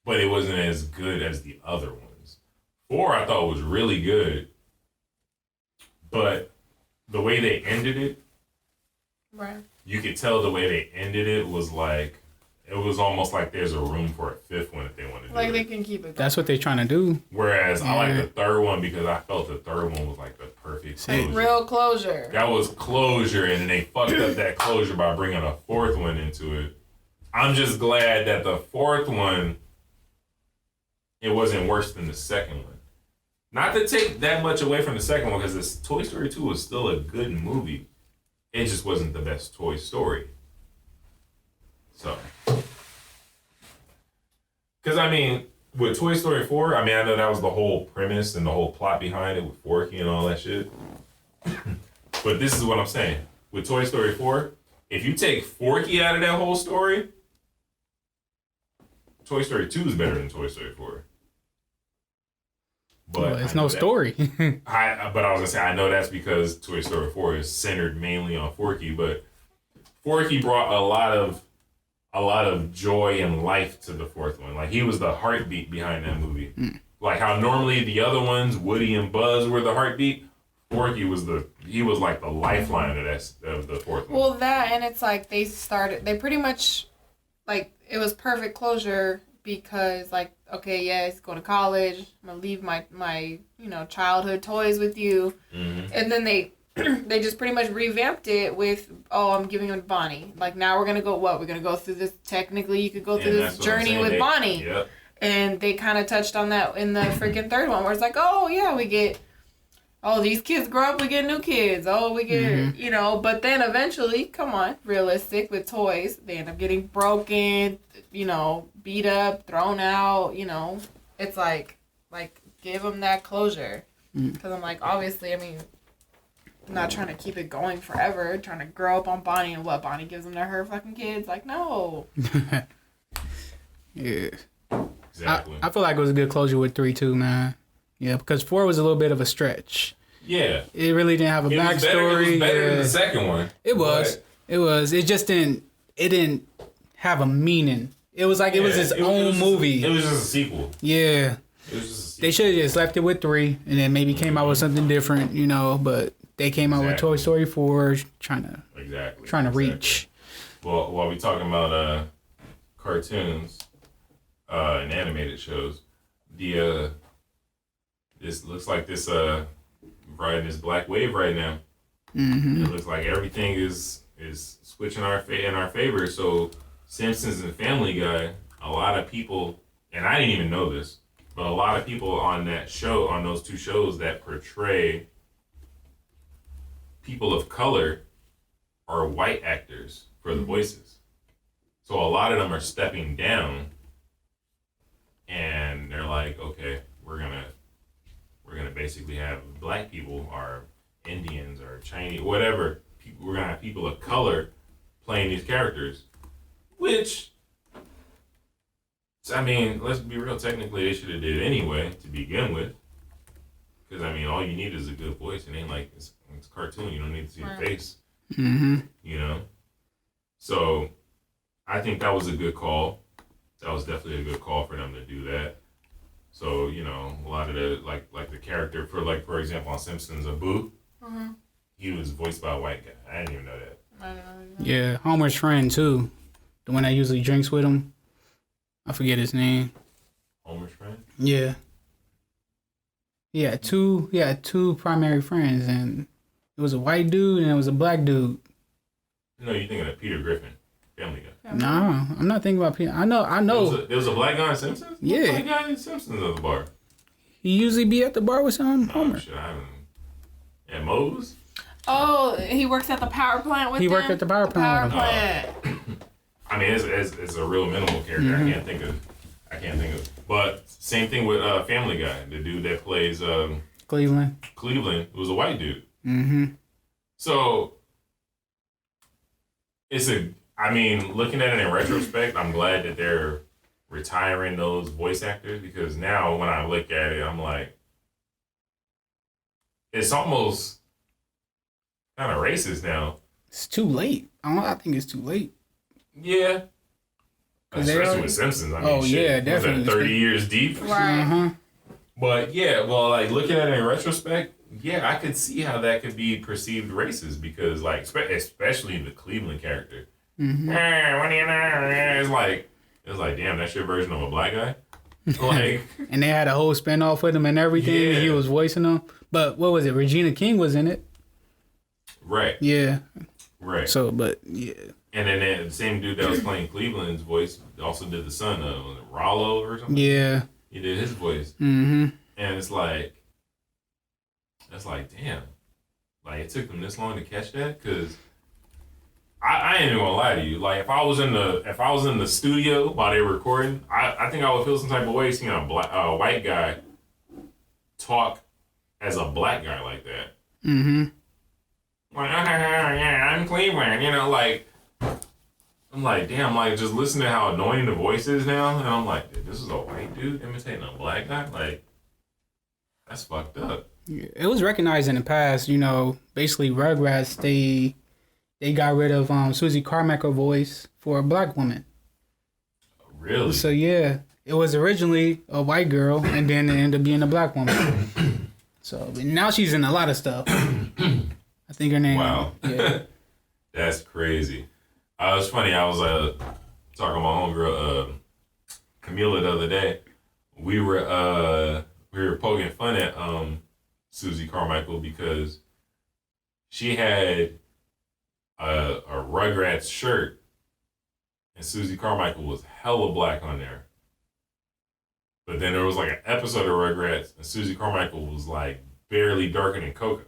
but it wasn't as good as the other ones. 4 I thought was really good, but the way they ended it, right? You could tell the way they ended it was like, it was almost like there's a room for a 5th one if they want to do like it. they can keep it going. That's what they're trying to do. Whereas I like the 3rd one because I felt the 3rd one was like the perfect closure. Real closure. That was closure, and then they fucked up that closure by bringing a 4th one into it. I'm just glad that the 4th one, it wasn't worse than the 2nd one. Not to take that much away from the 2nd one, because this Toy Story 2 was still a good movie. It just wasn't the best Toy Story. So, because I mean, with Toy Story 4, I mean, I know that was the whole premise and the whole plot behind it with Forky and all that shit. But this is what I'm saying. With Toy Story 4, if you take Forky out of that whole story, Toy Story 2 is better than Toy Story 4. But well, it's no story. But I was gonna say, I know that's because Toy Story 4 is centered mainly on Forky, but Forky brought a lot of joy and life to the 4th one. Like, he was the heartbeat behind that movie. Like how normally the other ones, Woody and Buzz, were the heartbeat. Forky was like the lifeline of the 4th one. Well, that, and it's like they pretty much, like, it was perfect closure because, like, okay, yeah, he's going to college. I'm gonna leave my childhood toys with you, and then they just pretty much revamped it with, oh, I'm giving him to Bonnie. Like, now we're gonna go what? We're gonna go through this. Technically, you could go through this journey with Bonnie. Yep. And they kind of touched on that in the freaking 3rd one, where it's like, oh yeah, we get, oh, these kids grow up, we get new kids. Oh, we get, but then eventually, come on, realistic with toys, they end up getting broken, beat up, thrown out, It's like give them that closure. Because I'm like, obviously, I mean, I'm not trying to keep it going forever, trying to grow up on Bonnie and what Bonnie gives them to her fucking kids. Like, no. Yeah. Exactly. I feel like it was a good closure with 3 too, man. Yeah, because 4 was a little bit of a stretch. Yeah. It really didn't have a backstory. It was better than the 2nd one. It was. It just didn't have a meaning. It was like it was its own movie. It was just a sequel. Yeah. It was just a sequel. They should have just left it with 3 and then maybe came out with something different, but they came out with Toy Story 4 trying to reach. Well, while we talking about cartoons and animated shows, this looks like this riding this black wave right now. Mm-hmm. It looks like everything is switching in our favor. So Simpsons and Family Guy, a lot of people, and I didn't even know this, but a lot of people on those 2 shows that portray people of color are white actors for the voices. So a lot of them are stepping down, and they're like, okay, we're gonna basically have black people are Indians or Chinese, whatever. We're gonna have people of color playing these characters, which, I mean, let's be real. Technically, they should have did anyway to begin with, because I mean, all you need is a good voice. It ain't like it's a cartoon. You don't need to see the face. Mm-hmm. You know. So, I think that was a good call. That was definitely a good call for them to do that. So, you know, a lot of the like the character for example on Simpsons, Abu, he was voiced by a white guy. I didn't even know that. I don't know. Yeah, Homer's friend too, the one that usually drinks with him. I forget his name. Homer's friend? Yeah. He had two primary friends, and it was a white dude and it was a black dude. No, you're thinking of Peter Griffin, Family Guy. No, I'm not thinking about Peter. I know. There was a black guy in Simpsons? Yeah. Black guy in Simpsons at the bar. He usually be at the bar with some Homer. Oh, shit, I haven't. Yeah, Mose? Oh, he works at the power plant with He them? worked at the power plant. Power with plant. I mean, it's a real minimal character. I can't think of. But same thing with Family Guy. The dude that plays Cleveland was a white dude. Mm-hmm. So I mean, looking at it in retrospect, I'm glad that they're retiring those voice actors, because now when I look at it, I'm like, it's almost kind of racist now. It's too late. I think it's too late. Yeah. 'Cause they Especially are- with Simpsons. I mean, Oh, shit, yeah, was that definitely. 30 years deep. Right. Uh-huh. But yeah, well, like looking at it in retrospect, yeah, I could see how that could be perceived racist, because like, especially the Cleveland character. Mm-hmm. What do you know? It's like, damn, that's your version of a black guy. Like, And they had a whole spinoff with him and everything. Yeah. And he was voicing them. But what was it? Regina King was in it. right, Yeah. right. So, but yeah. And then the same dude that was playing Cleveland's voice also did the son of, was it Rollo or something? Yeah. He did his voice. Mm-hmm. And it's like, damn. Like, it took them this long to catch that? Because I ain't even gonna lie to you. Like, if I was in the studio while they were recording, I think I would feel some type of way seeing a white guy talk as a black guy like that. Mm-hmm. Like, yeah, I'm Cleveland, you know, like, I'm like, damn, like, just listen to how annoying the voice is now, and I'm like, dude, this is a white dude imitating a black guy? Like, that's fucked up. Yeah. It was recognized in the past, you know, basically Rugrats, they got rid of Susie Carmichael's voice for a black woman. Really? So yeah, it was originally a white girl, and then it ended up being a black woman. So but now she's in a lot of stuff. I think her name. Wow. Yeah. That's crazy. It's funny. I was talking to my homegirl Camila the other day. We were poking fun at Susie Carmichael because she had a Rugrats shirt, and Susie Carmichael was hella black on there. But then there was like an episode of Rugrats, and Susie Carmichael was like barely darker than Coco.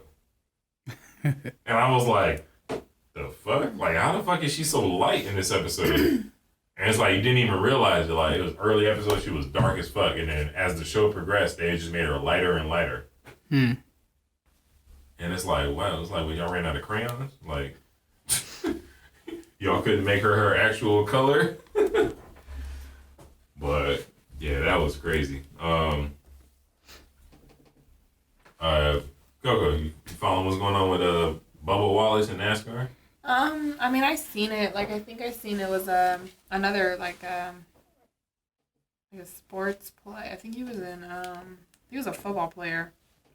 And I was like, the fuck? Like, how the fuck is she so light in this episode? And it's like, you didn't even realize it. Like, it was early episode, she was dark as fuck. And then as the show progressed, they just made her lighter and lighter. Hmm. And it's like, wow, it's like, when y'all ran out of crayons? Like, y'all couldn't make her actual color? But, yeah, that was crazy. Coco, you following what's going on with Bubba Wallace and NASCAR? I mean, I seen it. Like, I think I seen it was another like a sports play. I think he was in he was a football player,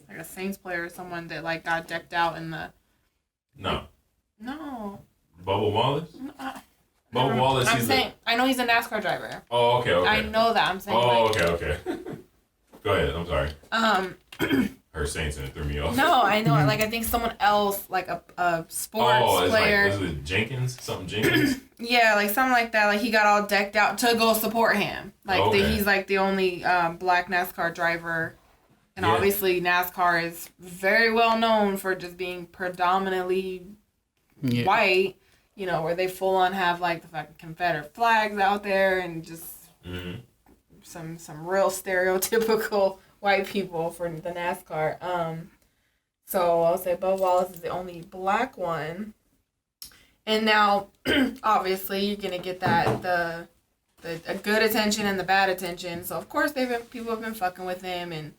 like a Saints player or someone that like got decked out in the. No. No. Bubba Wallace? Bubba Wallace, I'm saying I know he's a NASCAR driver. Oh, okay. I know that. I'm saying. Oh, like, okay. Go ahead. I'm sorry. Her Saints and it threw me off. No, I know. Like, I think someone else, like a sports player. Like, was it Jenkins? Something Jenkins? Yeah, like something like that. Like, he got all decked out to go support him. Like, he's like the only black NASCAR driver. And obviously NASCAR is very well known for just being predominantly white. You know, where they full on have like the fucking Confederate flags out there and just some real stereotypical white people for the NASCAR. So I'll say Bubba Wallace is the only black one. And now, obviously, you're gonna get the good attention and the bad attention. So of course, people have been fucking with him and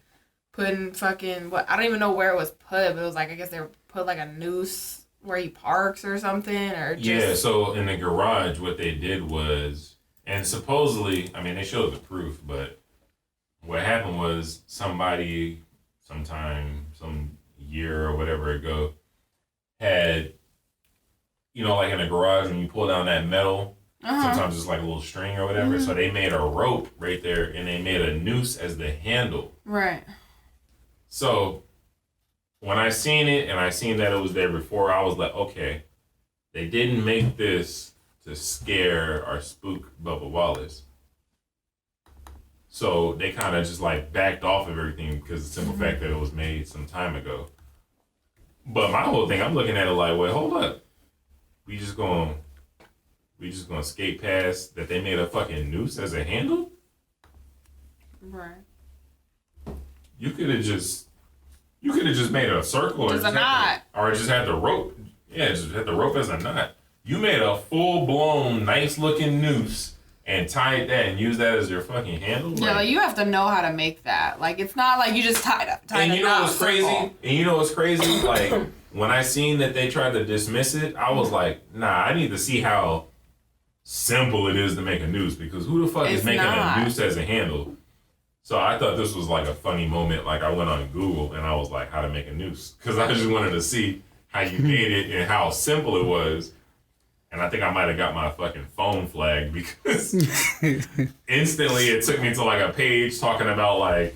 putting fucking I don't even know where it was put, but it was like, I guess they put like a noose where he parks or something, or just... Yeah. So in the garage, what they did was, and supposedly, I mean, they showed the proof, but what happened was somebody, sometime, some year or whatever ago, had, you know, like in a garage when you pull down that metal, sometimes it's like a little string or whatever. So they made a rope right there, and they made a noose as the handle. Right. So when I seen it and I seen that it was there before, I was like, okay, they didn't make this to scare or spook Bubba Wallace. So they kind of just like backed off of everything because of the simple fact that it was made some time ago. But my whole thing, I'm looking at it like, wait, hold up. We just gonna skate past that they made a fucking noose as a handle? Right. You could have just made a circle or just a knot. Or just had the rope. Yeah, just had the rope as a knot. You made a full-blown, nice-looking noose and tied that and used that as your fucking handle? Yeah, like you have to know how to make that. Like, it's not like you just tied and you know what's crazy? And you know what's crazy? Like, when I seen that they tried to dismiss it, I was like, nah, I need to see how simple it is to make a noose, because who the fuck is making a noose as a handle? So I thought this was like a funny moment. Like, I went on Google and I was like, how to make a noose, because I just wanted to see how you made it and how simple it was. And I think I might have got my fucking phone flagged, because instantly it took me to like a page talking about like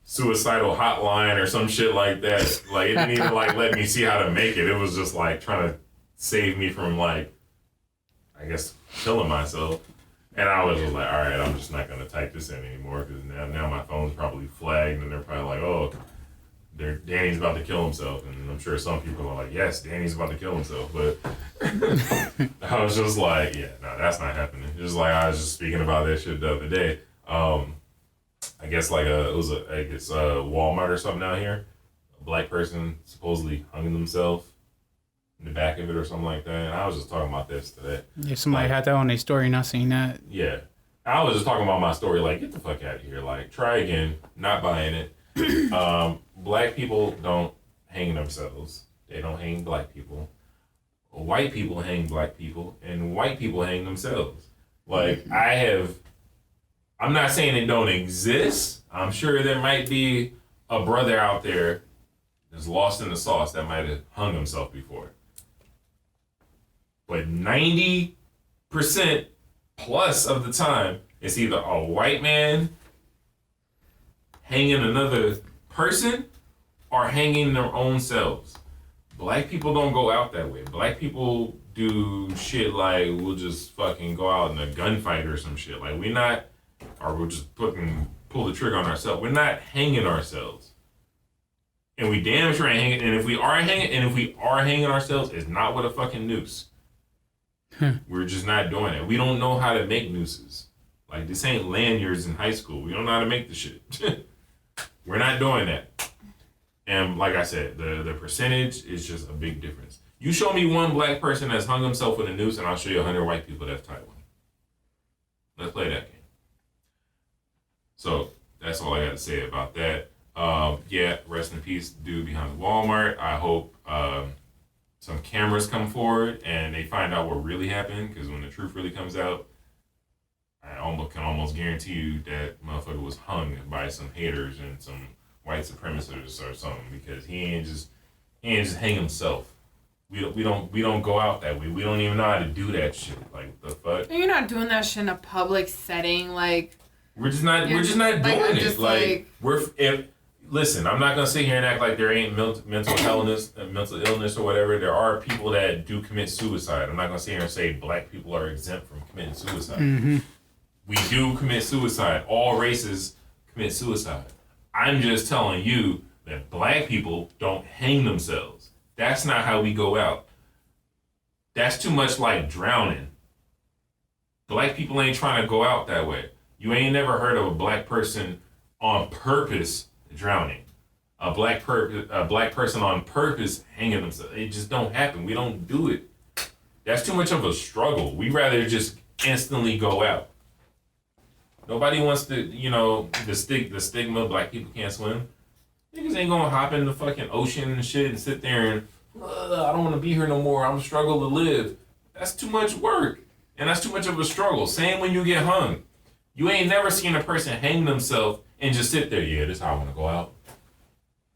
suicidal hotline or some shit like that. Like, it didn't even like let me see how to make it. It was just like trying to save me from like, I guess, killing myself. And I was just like, all right, I'm just not going to type this in anymore, because now my phone's probably flagged and they're probably like, oh, Danny's about to kill himself. And I'm sure some people are like, yes, Danny's about to kill himself. But I was just like, yeah, no, that's not happening. Just like I was just speaking about that shit the other day. I guess like it was Walmart or something out here. A black person supposedly hung themselves in the back of it or something like that. And I was just talking about this today. Yeah, somebody had that on their story, not seen that. Yeah. I was just talking about my story, like, get the fuck out of here. Like, try again, not buying it. Black people don't hang themselves. They don't hang black people. White people hang black people, and white people hang themselves. Like, I'm not saying it don't exist. I'm sure there might be a brother out there that's lost in the sauce that might have hung himself before. But 90% plus of the time, it's either a white man hanging another person or hanging their own selves. Black people don't go out that way. Black people do shit like, we'll just fucking go out in a gunfight or some shit. Like, we'll just pull the trigger on ourselves. We're not hanging ourselves. And we damn sure ain't hanging. And if we are hanging ourselves, it's not with a fucking noose. We're just not doing it. We don't know how to make nooses. Like, this ain't lanyards in high school. We don't know how to make the shit. We're not doing that. And like I said, the percentage is just a big difference. You show me one black person that's hung himself with a noose, and I'll show you 100 white people that's tied one. Let's play that game. So that's all I got to say about that. Yeah, rest in peace, dude behind the Walmart. I hope some cameras come forward and they find out what really happened, because when the truth really comes out, I can almost guarantee you that motherfucker was hung by some haters and some white supremacists or something, because he ain't just hang himself. We don't go out that way. We don't even know how to do that shit. Like, the fuck? You're not doing that shit in a public setting. Like, we're just not doing it. Listen, I'm not gonna sit here and act like there ain't mental illness or whatever. There are people that do commit suicide. I'm not gonna sit here and say black people are exempt from committing suicide. Mm-hmm. We do commit suicide. All races commit suicide. I'm just telling you that black people don't hang themselves. That's not how we go out. That's too much like drowning. Black people ain't trying to go out that way. You ain't never heard of a black person on purpose drowning. a black person on purpose hanging themselves. It just don't happen. We don't do it. That's too much of a struggle. We rather just instantly go out. Nobody wants to, the stigma of black people can't swim. Niggas ain't gonna hop in the fucking ocean and shit and sit there and, I don't want to be here no more. I'm struggle to live. That's too much work. And that's too much of a struggle. Same when you get hung. You ain't never seen a person hang themselves and just sit there. Yeah, this is how I want to go out.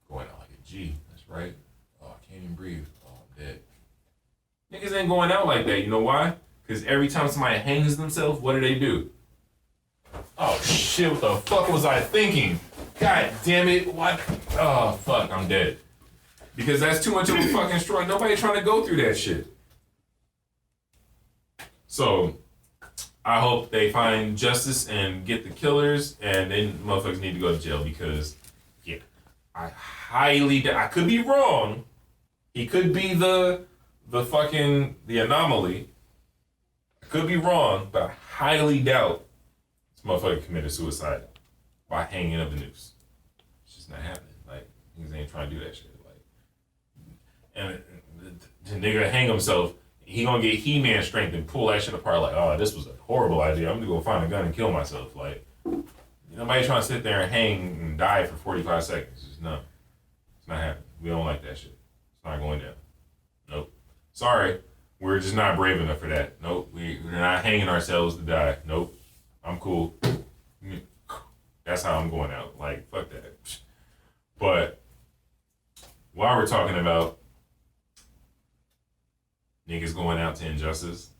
Going out like a G. That's right. Oh, I can't even breathe. Oh, I'm dead. Niggas ain't going out like that. You know why? Because every time somebody hangs themselves, what do? Oh, shit. What the fuck was I thinking? God damn it. What? Oh, fuck. I'm dead. Because that's too much of a fucking struggle. Nobody trying to go through that shit. So, I hope they find justice and get the killers, and then motherfuckers need to go to jail because, yeah, I could be wrong. He could be the anomaly. I could be wrong, but I highly doubt this motherfucker committed suicide by hanging up the noose. It's just not happening. Like, niggas ain't trying to do that shit. Like, and the nigga hang himself. He gonna get He-Man strength and pull that shit apart like, oh, this was a horrible idea. I'm gonna go find a gun and kill myself. Like, nobody trying to sit there and hang and die for 45 seconds. Just no. It's not happening. We don't like that shit. It's not going down. Nope. Sorry. We're just not brave enough for that. Nope. We're not hanging ourselves to die. Nope. I'm cool. That's how I'm going out. Like, fuck that. But while we're talking about niggas going out to injustice,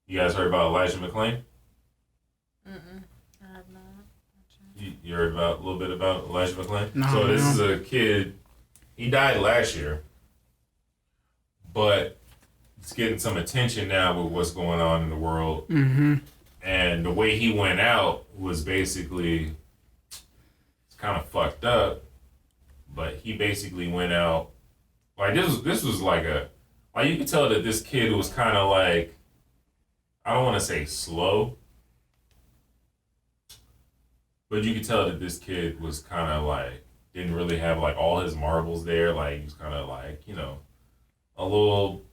you guys heard about Elijah Mcclain? I have not. You heard about a little bit about Elijah Mcclain? No, So this is a kid, he died last year, but it's getting some attention now with what's going on in the world. Mm-hmm. And the way he went out was basically, it's kind of fucked up, but he basically went out, like this was like like you could tell that this kid was kind of like, I don't want to say slow, but you could tell that this kid was kind of like, didn't really have like all his marbles there. Like he was kind of like, a little,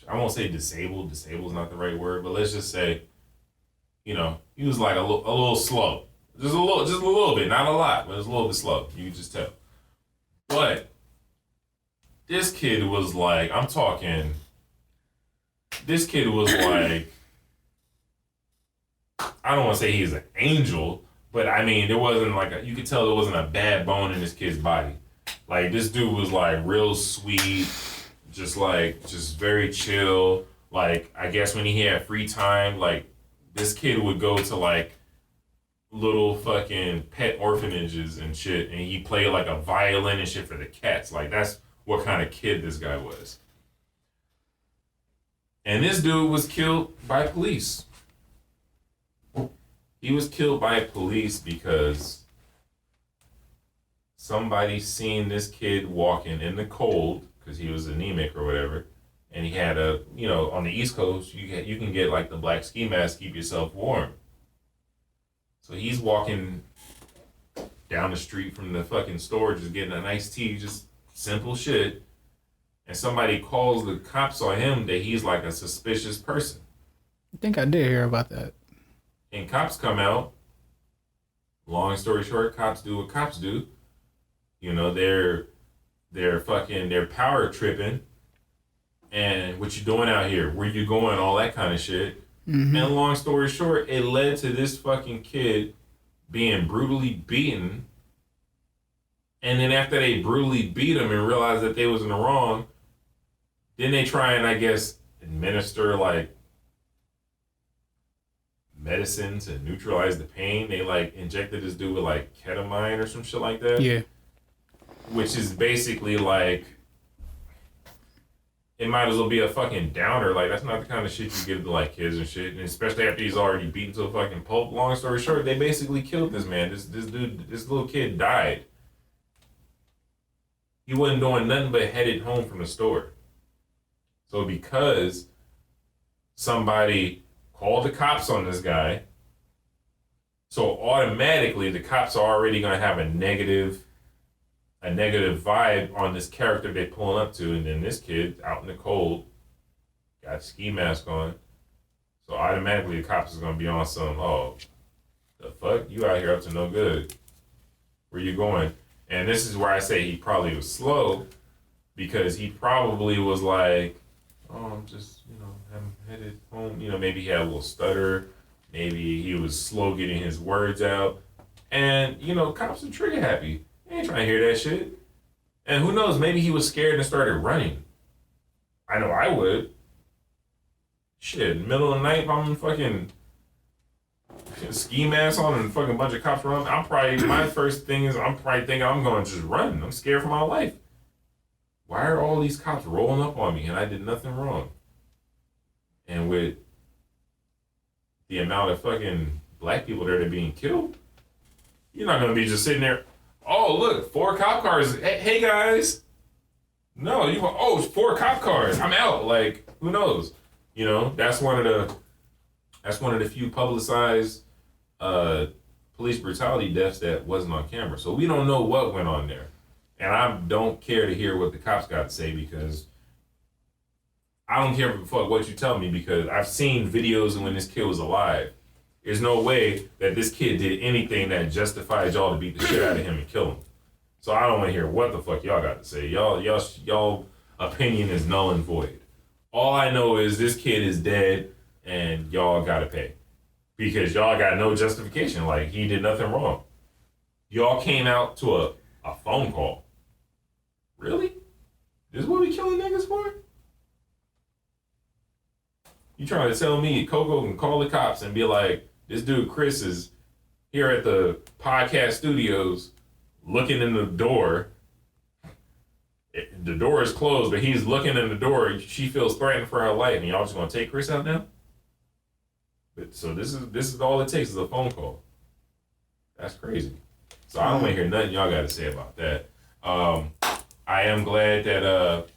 I won't say disabled. Disabled is not the right word, but let's just say, he was like a little slow. Just a little bit, not a lot, but it was a little bit slow. You could just tell. But this kid was like, this kid was like, I don't want to say he's an angel, but I mean, there wasn't like you could tell there wasn't a bad bone in this kid's body. Like this dude was like real sweet, just very chill. Like I guess when he had free time, like this kid would go to like little fucking pet orphanages and shit, and he played like a violin and shit for the cats. Like that's what kind of kid this guy was. And this dude was killed by police. He was killed by police because somebody seen this kid walking in the cold because he was anemic or whatever, and he had on the East Coast you can get like the black ski mask to keep yourself warm. So he's walking down the street from the fucking store just getting an iced tea, just simple shit, and somebody calls the cops on him that he's like a suspicious person. I think I did hear about that. And cops come out. Long story short, cops do what cops do. They're power tripping. And what you doing out here? Where you going? All that kind of shit. Mm-hmm. And long story short, it led to this fucking kid being brutally beaten. And then after they brutally beat him and realized that they was in the wrong, then they try and, I guess, administer like medicine to neutralize the pain. They like injected this dude with like ketamine or some shit like that. Yeah. Which is basically like, it might as well be a fucking downer. Like that's not the kind of shit you give to like kids and shit. And especially after he's already beaten to a fucking pulp. Long story short, they basically killed this man. This little kid died. He wasn't doing nothing but headed home from the store. So because somebody called the cops on this guy, So automatically, the cops are already gonna have a negative vibe on this character they pulling up to, and then this kid out in the cold got a ski mask on. So automatically, the cops is gonna be on some, oh, the fuck, you out here up to no good. Where you going? And this is where I say he probably was slow, because he probably was like, oh, I'm just, I'm headed home. Maybe he had a little stutter. Maybe he was slow getting his words out. And, cops are trigger happy. They ain't trying to hear that shit. And who knows, maybe he was scared and started running. I know I would. Shit, middle of the night, if I'm fucking ski mask on and fucking bunch of cops around, my first thing is I'm probably thinking I'm going to just run. I'm scared for my life. Why are all these cops rolling up on me and I did nothing wrong? And with the amount of fucking black people that are being killed, you're not going to be just sitting there, oh, look, 4 cop cars. Hey guys. No, it's 4 cop cars. I'm out. Like, who knows? That's one of the few publicized police brutality deaths that wasn't on camera. So we don't know what went on there. And I don't care to hear what the cops got to say, because I don't care what you tell me, because I've seen videos of when this kid was alive. There's no way that this kid did anything that justified y'all to beat the shit out of him and kill him. So I don't want to hear what the fuck y'all got to say. Y'all opinion is null and void. All I know is this kid is dead and y'all got to pay, because y'all got no justification. Like, he did nothing wrong. Y'all came out to a phone call. Really? This is what we killing niggas for? You trying to tell me Coco can call the cops and be like, this dude Chris is here at the podcast studios looking in the door. The door is closed, but he's looking in the door. She feels threatened for her life, and y'all just gonna take Chris out now? But so this is all it takes is a phone call. That's crazy. So I don't want to hear nothing y'all got to say about that. I am glad that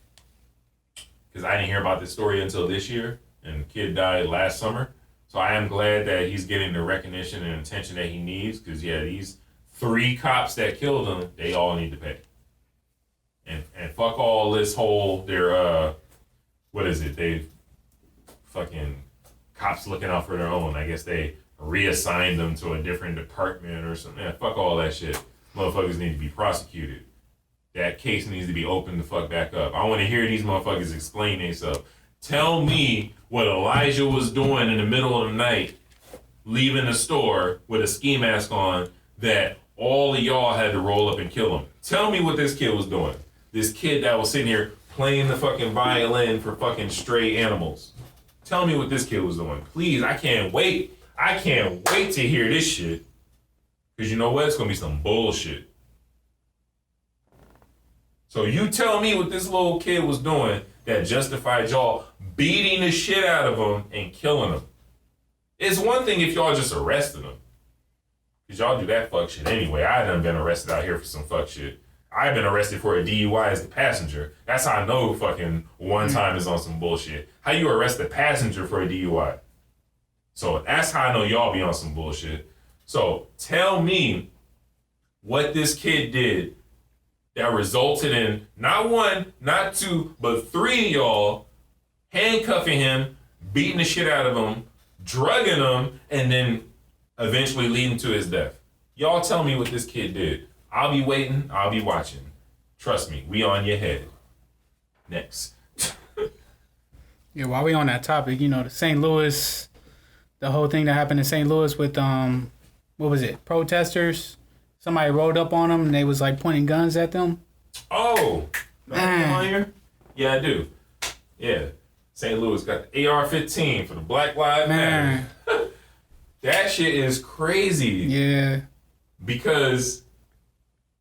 because I didn't hear about this story until this year, and the kid died last summer. So I am glad that he's getting the recognition and attention that he needs, because these 3 cops that killed him, they all need to pay. And fuck all this whole what is it? They fucking cops looking out for their own. I guess they reassigned them to a different department or something. Yeah, fuck all that shit. Motherfuckers need to be prosecuted. That case needs to be opened the fuck back up. I want to hear these motherfuckers explain themselves. Tell me what Elijah was doing in the middle of the night, leaving the store with a ski mask on, that all of y'all had to roll up and kill him. Tell me what this kid was doing. This kid that was sitting here playing the fucking violin for fucking stray animals. Tell me what this kid was doing. Please, I can't wait. I can't wait to hear this shit. Because you know what? It's going to be some bullshit. So you tell me what this little kid was doing that justified y'all beating the shit out of him and killing him. It's one thing if y'all just arrested him. Because y'all do that fuck shit anyway. I done been arrested out here for some fuck shit. I've been arrested for a DUI as the passenger. That's how I know fucking one time is on some bullshit. How you arrest the passenger for a DUI? So that's how I know y'all be on some bullshit. So tell me what this kid did that resulted in not 1, not 2, but 3 of y'all handcuffing him, beating the shit out of him, drugging him, and then eventually leading to his death. Y'all tell me what this kid did. I'll be waiting. I'll be watching. Trust me, we on your head. Next. Yeah, while we on that topic, the St. Louis, the whole thing that happened in St. Louis with, what was it, protesters? Somebody rolled up on them and they was like pointing guns at them. Oh, on here? Yeah, I do. Yeah, St. Louis got the AR-15 for the Black Lives Matter. That shit is crazy. Yeah. Because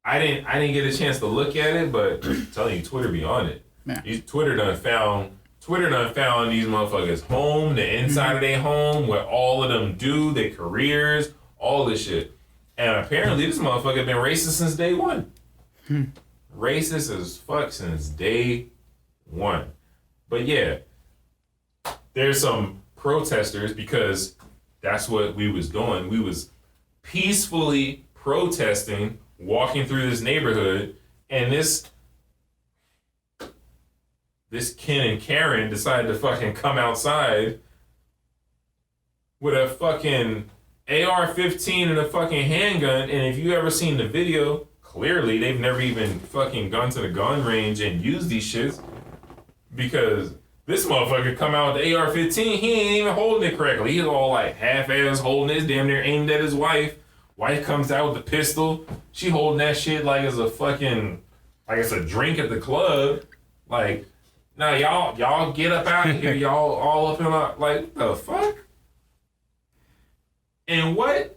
I didn't get a chance to look at it, but I'm telling you, Twitter be on it. Twitter done found these motherfuckers home, the inside of their home, what all of them do, their careers, all this shit. And apparently this motherfucker been racist since day one. Racist as fuck since day one. But yeah, there's some protesters, because that's what we was doing. We was peacefully protesting, walking through this neighborhood, and this Ken and Karen decided to fucking come outside with a fucking AR-15 and a fucking handgun. And if you ever seen the video, clearly they've never even fucking gone to the gun range and used these shits, because this motherfucker come out with the AR-15, he ain't even holding it correctly. He's all like half-ass holding it, damn near aimed at his wife. Wife comes out with the pistol. She holding that shit like it's a fucking, like it's a drink at the club. Like, now y'all get up out of here. Y'all all up in like, what the fuck? And what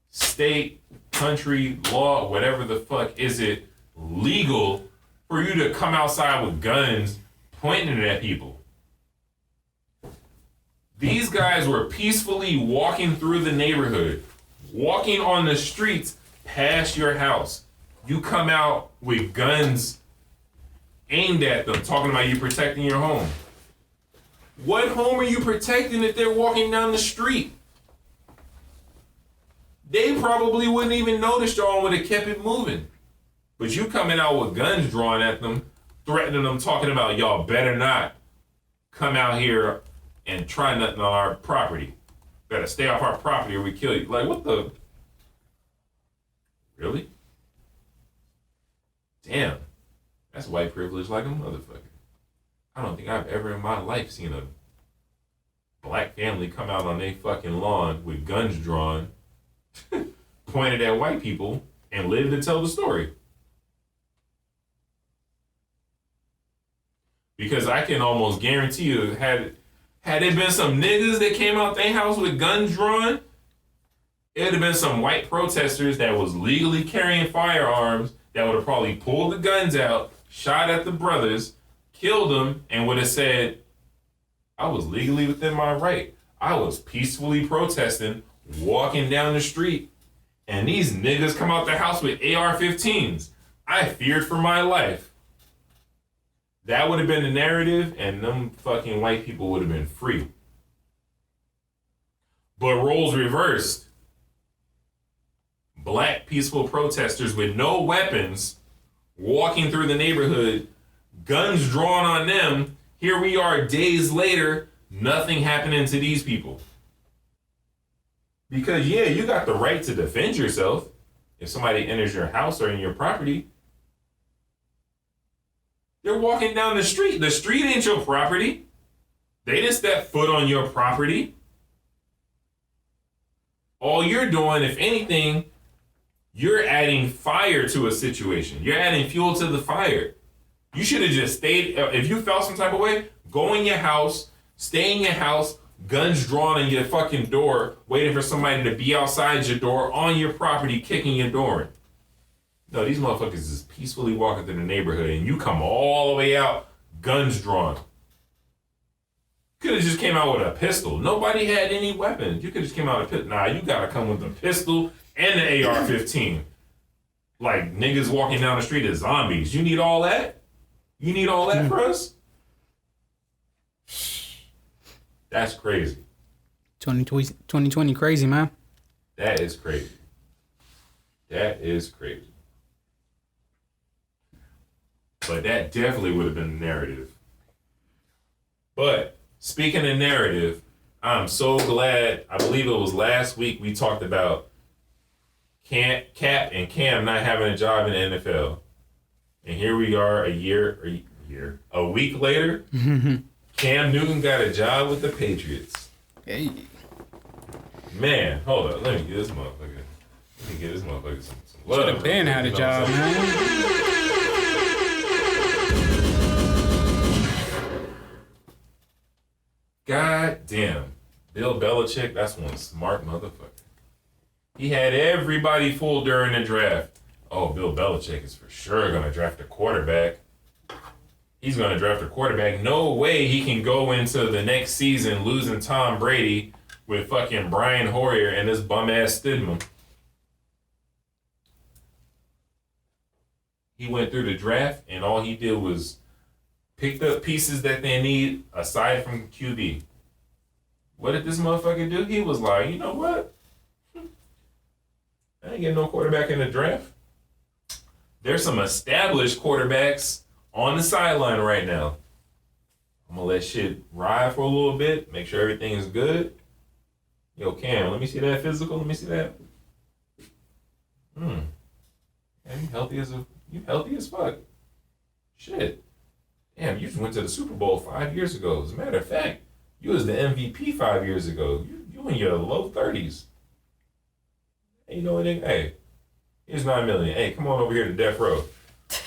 state, country, law, whatever the fuck is it legal for you to come outside with guns pointing at people? These guys were peacefully walking through the neighborhood, walking on the streets past your house. You come out with guns aimed at them, talking about you protecting your home. What home are you protecting if they're walking down the street? They probably wouldn't even notice y'all and would have kept it moving. But you coming out with guns drawn at them, threatening them, talking about y'all better not come out here and try nothing on our property. Better stay off our property or we kill you. Like, what the? Really? Damn. That's white privilege like a motherfucker. I don't think I've ever in my life seen a black family come out on their fucking lawn with guns drawn, pointed at white people, and live to tell the story. Because I can almost guarantee you, had it been some niggas that came out their house with guns drawn, it would have been some white protesters that was legally carrying firearms that would have probably pulled the guns out, shot at the brothers, killed them, and would have said, I was legally within my right. I was peacefully protesting, walking down the street, and these niggas come out their house with AR-15s. I feared for my life. That would have been the narrative, and them fucking white people would have been free. But roles reversed. Black peaceful protesters with no weapons walking through the neighborhood, guns drawn on them. Here we are days later, nothing happening to these people. Because yeah, you got the right to defend yourself if somebody enters your house or in your property. They're walking down the street. The street ain't your property. They didn't step foot on your property. All you're doing, if anything, you're adding fire to a situation. You're adding fuel to the fire. You should have just stayed. If you felt some type of way, go in your house, stay in your house, guns drawn on your fucking door, waiting for somebody to be outside your door on your property, kicking your door in. No, these motherfuckers is peacefully walking through the neighborhood and you come all the way out, guns drawn. Could have just came out with a pistol. Nobody had any weapons. You could have just came out with a pistol. Nah, you gotta come with a pistol and the AR-15. Like niggas walking down the street as zombies. You need all that? You need all that for us? That's crazy. 2020 crazy, man. That is crazy. That is crazy. But that definitely would have been the narrative. But speaking of narrative, I'm so glad, I believe it was last week we talked about Cap and Cam not having a job in the NFL. And here we are a week later, Cam Newton got a job with the Patriots. Hey. Man, hold up. Let me get this motherfucker some love. Should have been had a job, man. God damn. Bill Belichick, that's one smart motherfucker. He had everybody fooled during the draft. Oh, Bill Belichick is for sure going to draft a quarterback. He's going to draft a quarterback. No way he can go into the next season losing Tom Brady with fucking Brian Hoyer and this bum-ass Stidham. He went through the draft, and all he did was picked up pieces that they need aside from QB. What did this motherfucker do? He was like, you know what? I ain't getting no quarterback in the draft. There's some established quarterbacks on the sideline right now. I'm gonna let shit ride for a little bit, make sure everything is good. Yo, Cam, let me see that physical. Let me see that. Man, you healthy as fuck. Shit. Damn, you just went to the Super Bowl 5 years ago. As a matter of fact, you was the MVP 5 years ago. You in your low 30s. Hey, you know what, nigga? Hey, here's $9 million. Hey, come on over here to Death Row,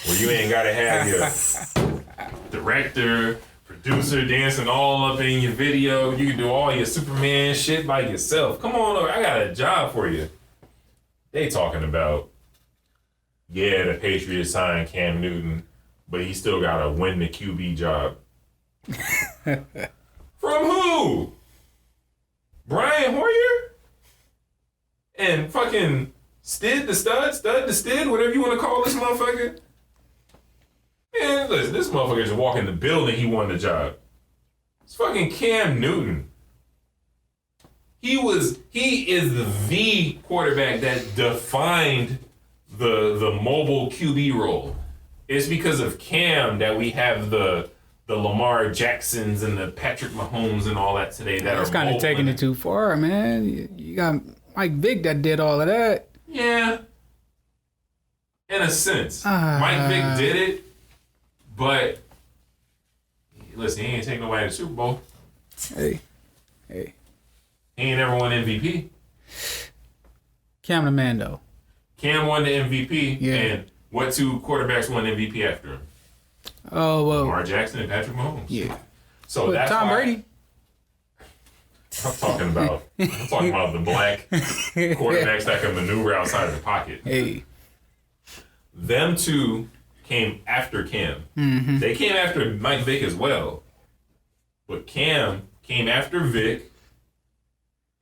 where you ain't gotta have your director, producer dancing all up in your video. You can do all your Superman shit by yourself. Come on over. I got a job for you. They talking about, yeah, the Patriots signed Cam Newton, but he still got to win the QB job. From who? Brian Hoyer? And fucking Stid the Stid, whatever you want to call this motherfucker? Man, listen, this motherfucker just walked in the building, he won the job. It's fucking Cam Newton. He is the quarterback that defined the mobile QB role. It's because of Cam that we have the Lamar Jacksons and the Patrick Mahomes and all that today. That's kind of taking it too far, man. You got Mike Vick that did all of that. Yeah. In a sense. Mike Vick did it, but listen, he ain't take nobody to the Super Bowl. Hey. He ain't never won MVP. Cam the man, though. Cam won the MVP, yeah. And what two quarterbacks won MVP after him? Oh, well. Lamar Jackson and Patrick Mahomes. Yeah. So that's Tom Brady. I'm talking about the black quarterbacks that can maneuver outside of the pocket. Hey. Them two came after Cam. Mm-hmm. They came after Mike Vick as well. But Cam came after Vick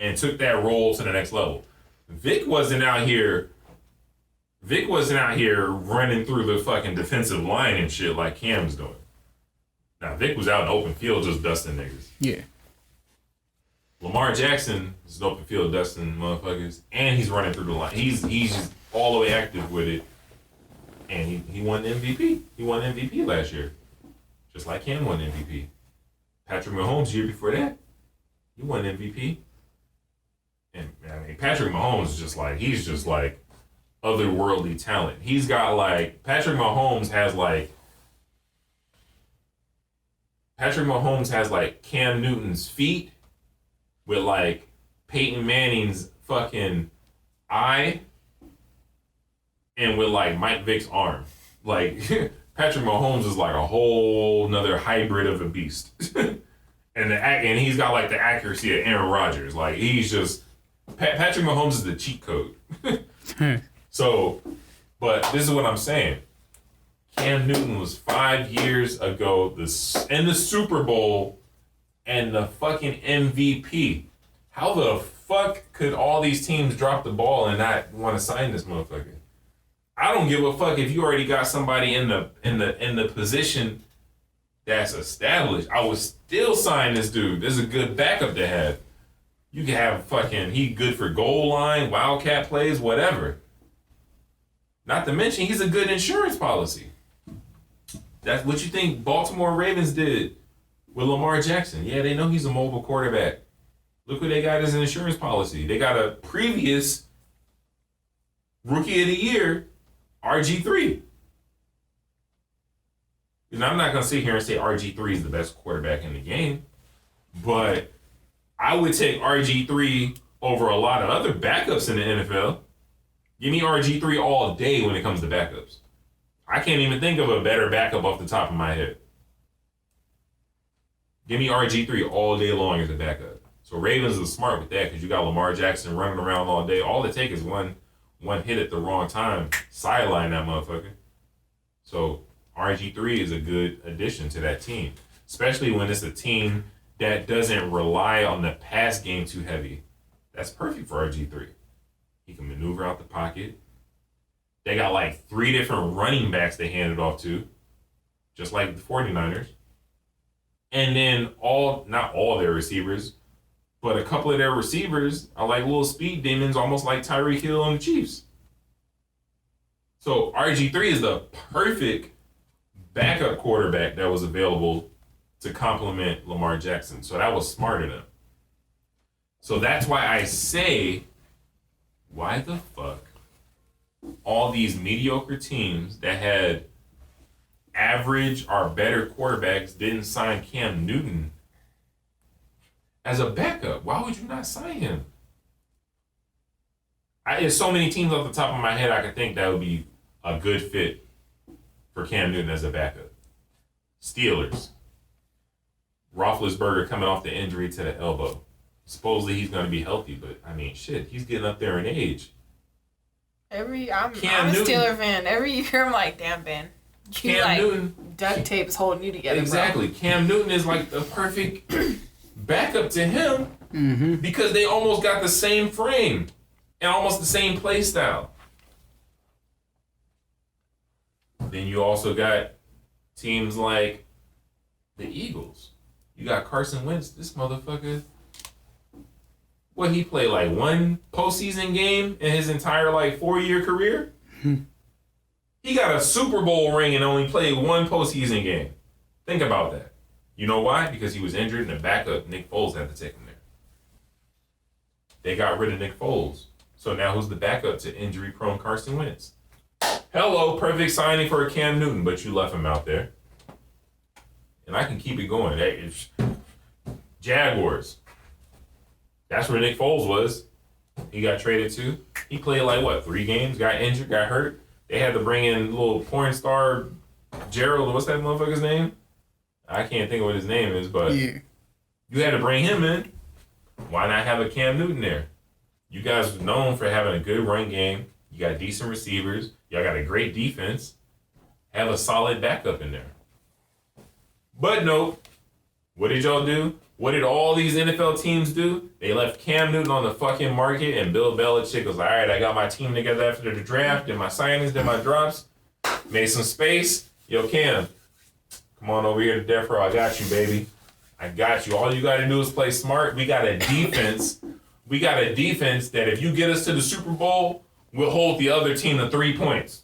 and took that role to the next level. Vick wasn't out here running through the fucking defensive line and shit like Cam's doing. Now, Vick was out in the open field just dusting niggas. Yeah. Lamar Jackson is in open field dusting motherfuckers, and he's running through the line. He's just all the way active with it, and he won the MVP. He won MVP last year, just like Cam won MVP. Patrick Mahomes year before that, he won MVP. And I mean, Patrick Mahomes is just like, he's just like otherworldly talent. He's got like, Patrick Mahomes has like Cam Newton's feet with like Peyton Manning's fucking eye and with like Mike Vick's arm. Like Patrick Mahomes is like a whole nother hybrid of a beast. and he's got like the accuracy of Aaron Rodgers. Like he's just, Patrick Mahomes is the cheat code. So, but this is what I'm saying. Cam Newton was 5 years ago in the Super Bowl and the fucking MVP. How the fuck could all these teams drop the ball and not want to sign this motherfucker? I don't give a fuck if you already got somebody in the position that's established. I would still sign this dude. This is a good backup to have. You can have he good for goal line, wildcat plays, whatever. Not to mention, he's a good insurance policy. That's what you think Baltimore Ravens did with Lamar Jackson. Yeah, they know he's a mobile quarterback. Look what they got as an insurance policy. They got a previous Rookie of the Year, RG3. And I'm not going to sit here and say RG3 is the best quarterback in the game, but I would take RG3 over a lot of other backups in the NFL. Give me RG3 all day when it comes to backups. I can't even think of a better backup off the top of my head. Give me RG3 all day long as a backup. So Ravens is smart with that because you got Lamar Jackson running around all day. All it takes is one hit at the wrong time, sideline that motherfucker. So RG3 is a good addition to that team, especially when it's a team that doesn't rely on the pass game too heavy. That's perfect for RG3. He can maneuver out the pocket. They got like 3 different running backs they handed off to, just like the 49ers. And then not all their receivers, But a couple of their receivers are like little speed demons, almost like Tyreek Hill on the Chiefs. So RG3 is the perfect backup quarterback that was available to complement Lamar Jackson. So that was smart of them. So that's why I say, why the fuck all these mediocre teams that had average or better quarterbacks didn't sign Cam Newton as a backup? Why would you not sign him? There's so many teams off the top of my head I could think that would be a good fit for Cam Newton as a backup. Steelers. Roethlisberger coming off the injury to the elbow. Supposedly he's going to be healthy, but I mean, shit, he's getting up there in age. I'm a Steeler fan. Every year I'm like, damn, Ben. Cam Newton. Duct tape is holding you together, Exactly. bro. Cam Newton is like the perfect backup to him because they almost got the same frame and almost the same play style. Then you also got teams like the Eagles. You got Carson Wentz. This motherfucker, what, he played like one postseason game in his entire like 4-year career? He got a Super Bowl ring and only played one postseason game. Think about that. You know why? Because he was injured and the backup, Nick Foles, had to take him there. They got rid of Nick Foles. So now who's the backup to injury-prone Carson Wentz? Hello, perfect signing for a Cam Newton, but you left him out there. And I can keep it going. Hey, Jaguars. That's where Nick Foles was. He got traded to. He played like, 3 games, got injured, got hurt. They had to bring in little porn star Gerald. What's that motherfucker's name? I can't think of what his name is, but you had to bring him in. Why not have a Cam Newton there? You guys are known for having a good run game. You got decent receivers. Y'all got a great defense. Have a solid backup in there. But no, what did y'all do? What did all these NFL teams do? They left Cam Newton on the fucking market, and Bill Belichick was like, all right, I got my team together after the draft, did my signings, did my drops, made some space. Yo, Cam, come on over here to Death Row. I got you, baby. I got you. All you got to do is play smart. We got a defense. We got a defense that if you get us to the Super Bowl, we'll hold the other team to 3 points.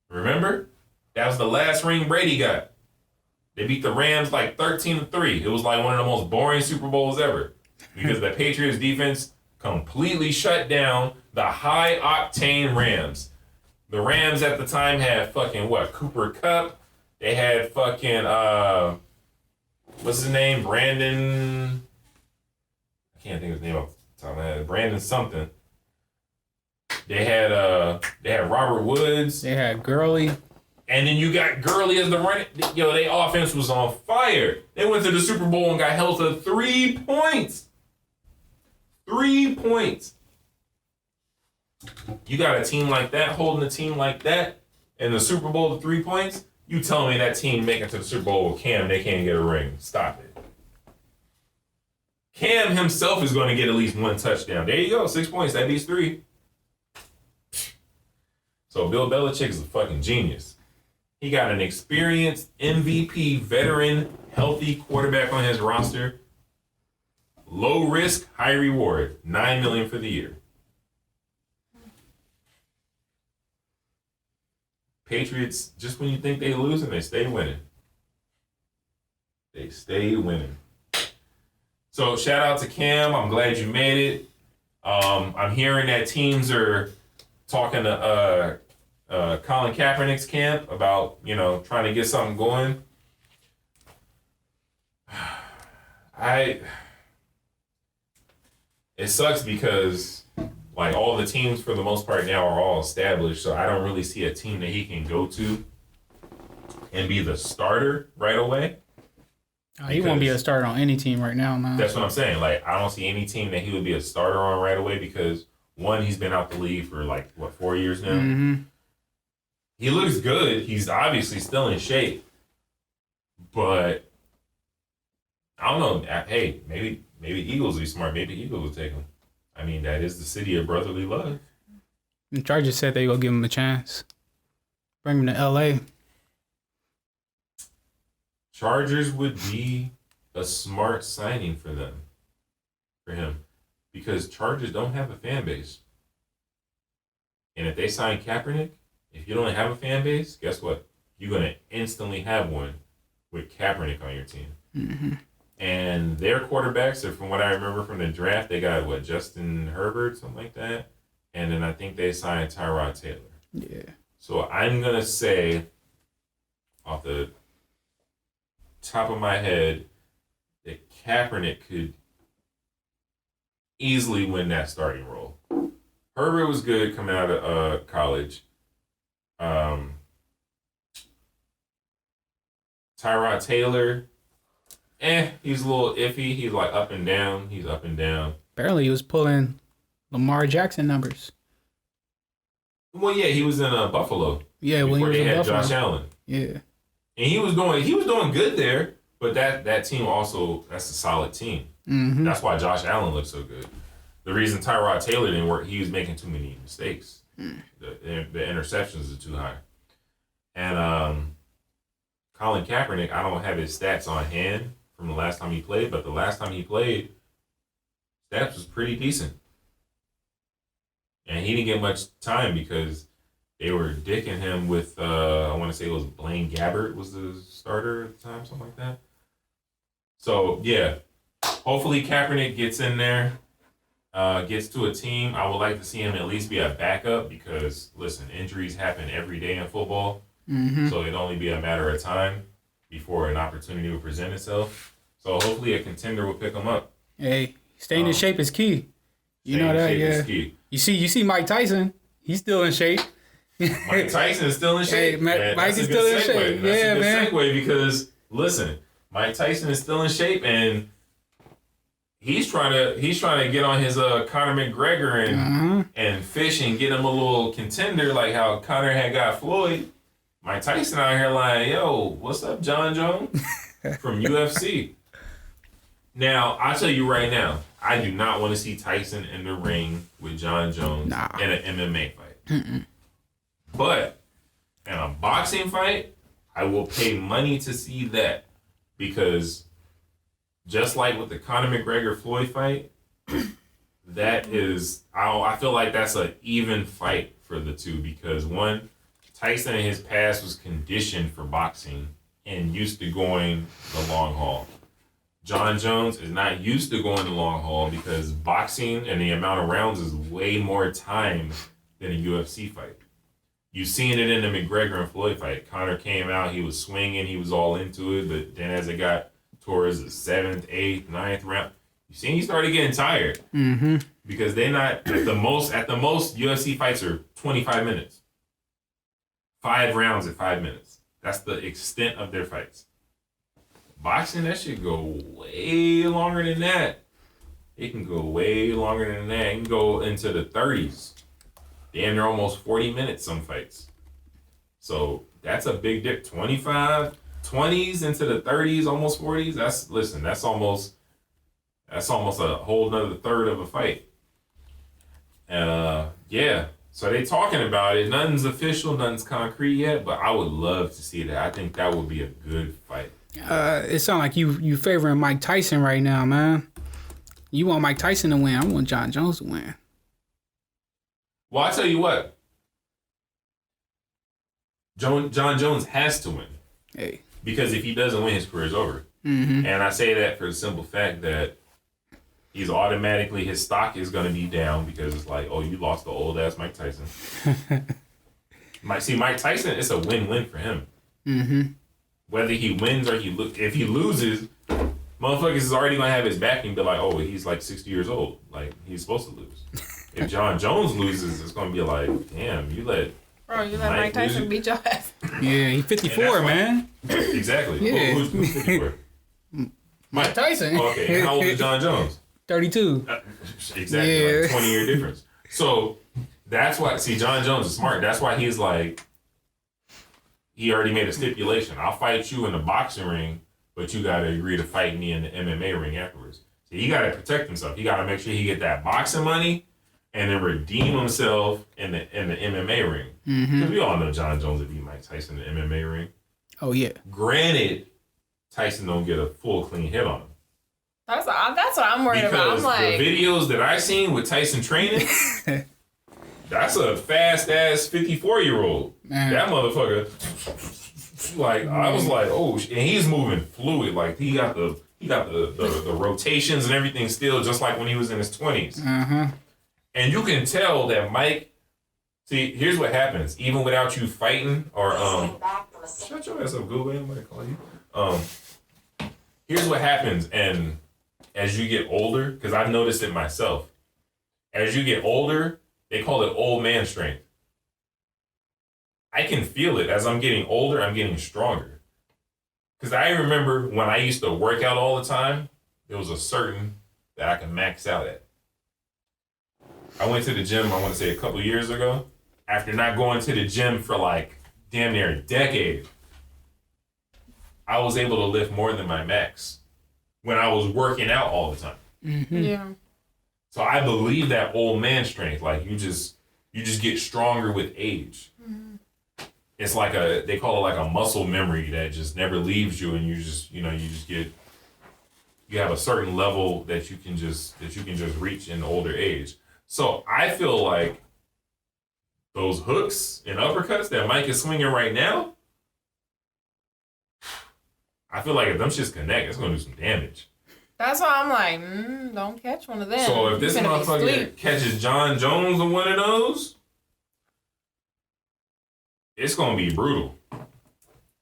Remember? That was the last ring Brady got. They beat the Rams like 13-3. It was like one of the most boring Super Bowls ever because the Patriots defense completely shut down the high-octane Rams. The Rams at the time had fucking Cooper Kupp. They had fucking, what's his name? Brandon. I can't think of his name off the top of my head. Brandon something. They had Robert Woods. They had Gurley. And then you got Gurley as the running. Yo, their offense was on fire. They went to the Super Bowl and got held to 3 points. 3 points. You got a team like that holding a team like that in the Super Bowl to 3 points? You tell me that team making it to the Super Bowl with Cam, they can't get a ring. Stop it. Cam himself is going to get at least 1 touchdown. There you go, 6 points. That beats 3. So Bill Belichick is a fucking genius. He got an experienced MVP, veteran, healthy quarterback on his roster. Low risk, high reward. $9 million for the year. Patriots, just when you think they losing, they stay winning. They stay winning. So shout out to Cam. I'm glad you made it. I'm hearing that teams are talking to Colin Kaepernick's camp about, trying to get something going. It sucks because like all the teams for the most part now are all established, so I don't really see a team that he can go to and be the starter right away. He won't be a starter on any team right now, man. That's what I'm saying. Like, I don't see any team that he would be a starter on right away because, one, he's been out the league for 4 years now. Mm-hmm. He looks good. He's obviously still in shape. But, I don't know. Hey, maybe Eagles will be smart. Maybe Eagles will take him. I mean, that is the city of brotherly love. The Chargers said they gonna give him a chance. Bring him to L.A. Chargers would be a smart signing for him, because Chargers don't have a fan base. And if they sign Kaepernick, if you don't have a fan base, guess what? You're going to instantly have one with Kaepernick on your team. Mm-hmm. And their quarterbacks are, from what I remember from the draft, they got, Justin Herbert, something like that. And then I think they signed Tyrod Taylor. Yeah. So I'm going to say, off the top of my head, that Kaepernick could easily win that starting role. Herbert was good coming out of college. Tyrod Taylor, he's a little iffy. He's like up and down. He's up and down. Apparently, he was pulling Lamar Jackson numbers. Well, yeah, he was in Buffalo. Yeah, when he before was they in had Buffalo. Josh Allen. Yeah. And he was doing good there. But that team also, that's a solid team. Mm-hmm. That's why Josh Allen looked so good. The reason Tyrod Taylor didn't work, he was making too many mistakes. The interceptions are too high. And Colin Kaepernick, I don't have his stats on hand from the last time he played, but the last time he played, stats was pretty decent. And he didn't get much time because they were dicking him with, I want to say it was Blaine Gabbert was the starter at the time, something like that. So, yeah, hopefully Kaepernick gets in there, gets to a team. I would like to see him at least be a backup because, listen, injuries happen every day in football. Mm-hmm. So it'd only be a matter of time before an opportunity will present itself. So hopefully a contender will pick him up. Hey, staying in shape is key. You know that, yeah. Key. You see Mike Tyson. He's still in shape. Mike Tyson is still in shape. Hey, Mike is still in shape. That's Yeah, a good man. segue because, listen, Mike Tyson is still in shape and he's trying to get on his Conor McGregor and fish and get him a little contender like how Conor had got Floyd. Mike Tyson out here like, yo, what's up, John Jones from UFC? Now, I'll tell you right now, I do not want to see Tyson in the ring with John Jones in an MMA fight. Mm-mm. But in a boxing fight, I will pay money to see that because just like with the Conor McGregor Floyd fight, that is, I feel like that's an even fight for the two because one, Tyson in his past was conditioned for boxing and used to going the long haul. John Jones is not used to going the long haul because boxing and the amount of rounds is way more time than a UFC fight. You've seen it in the McGregor and Floyd fight. Conor came out, he was swinging, he was all into it, but then as it got towards the 7th, 8th, 9th round, you seen he started getting tired. Mm-hmm. Because they're not, at the most, UFC fights are 25 minutes. 5 rounds at 5 minutes. That's the extent of their fights. Boxing, that should go way longer than that. It can go way longer than that. It can go into the 30s. Damn, they're almost 40 minutes, some fights. So that's a big dip. 25, 20s into the 30s, almost 40s. That's almost a whole nother third of a fight. Yeah. So they talking about it. Nothing's official, nothing's concrete yet, but I would love to see that. I think that would be a good fight. It sounds like you favoring Mike Tyson right now, man. You want Mike Tyson to win. I want John Jones to win. Well, I tell you what. John Jones has to win. Hey. Because if he doesn't win, his career is over. Mm-hmm. And I say that for the simple fact that his stock is going to be down because it's like, oh, you lost the old ass Mike Tyson. Mike Tyson, it's a win-win for him. Mm-hmm. Whether he wins or if he loses, motherfuckers is already going to have his back and be like, oh, he's like 60 years old. Like, he's supposed to lose. If John Jones loses, it's going to be like, damn, you let Mike Tyson beat your ass. Yeah, he's 54, man. Exactly. Yeah. Who's 54? Mike Tyson. Oh, okay, and how old is John Jones? 32. Exactly, Yeah. like 20-year difference. So that's why, John Jones is smart. That's why he's like, he already made a stipulation. I'll fight you in the boxing ring, but you got to agree to fight me in the MMA ring afterwards. So he got to protect himself. He got to make sure he get that boxing money and then redeem himself in the MMA ring. Because we all know John Jones would beat Mike Tyson in the MMA ring. Oh, yeah. Granted, Tyson don't get a full clean hit on him. That's what I'm worried about. I'm like, the videos that I seen with Tyson training, that's a fast ass 54-year-old. That motherfucker, like I was like, oh, and he's moving fluid. Like he got the rotations and everything still, just like when he was in his 20s. And you can tell that Mike. See, here's what happens. Even without you fighting or shut your ass up, Google. Anybody call you? Here's what happens, and as you get older, because I've noticed it myself, as you get older, they call it old man strength. I can feel it. As I'm getting older, I'm getting stronger. Because I remember when I used to work out all the time, there was a certain that I could max out at. I went to the gym, I want to say a couple years ago. After not going to the gym for like damn near a decade, I was able to lift more than my max when I was working out all the time. Yeah. So I believe that old man strength, like you just get stronger with age. It's like they call it like a muscle memory that just never leaves you, and you have a certain level that you can just reach in older age. So I feel like those hooks and uppercuts that Mike is swinging right now, I feel like if them shits connect, it's gonna do some damage. That's why I'm like, don't catch one of them. So if this motherfucker catches John Jones on one of those, it's gonna be brutal.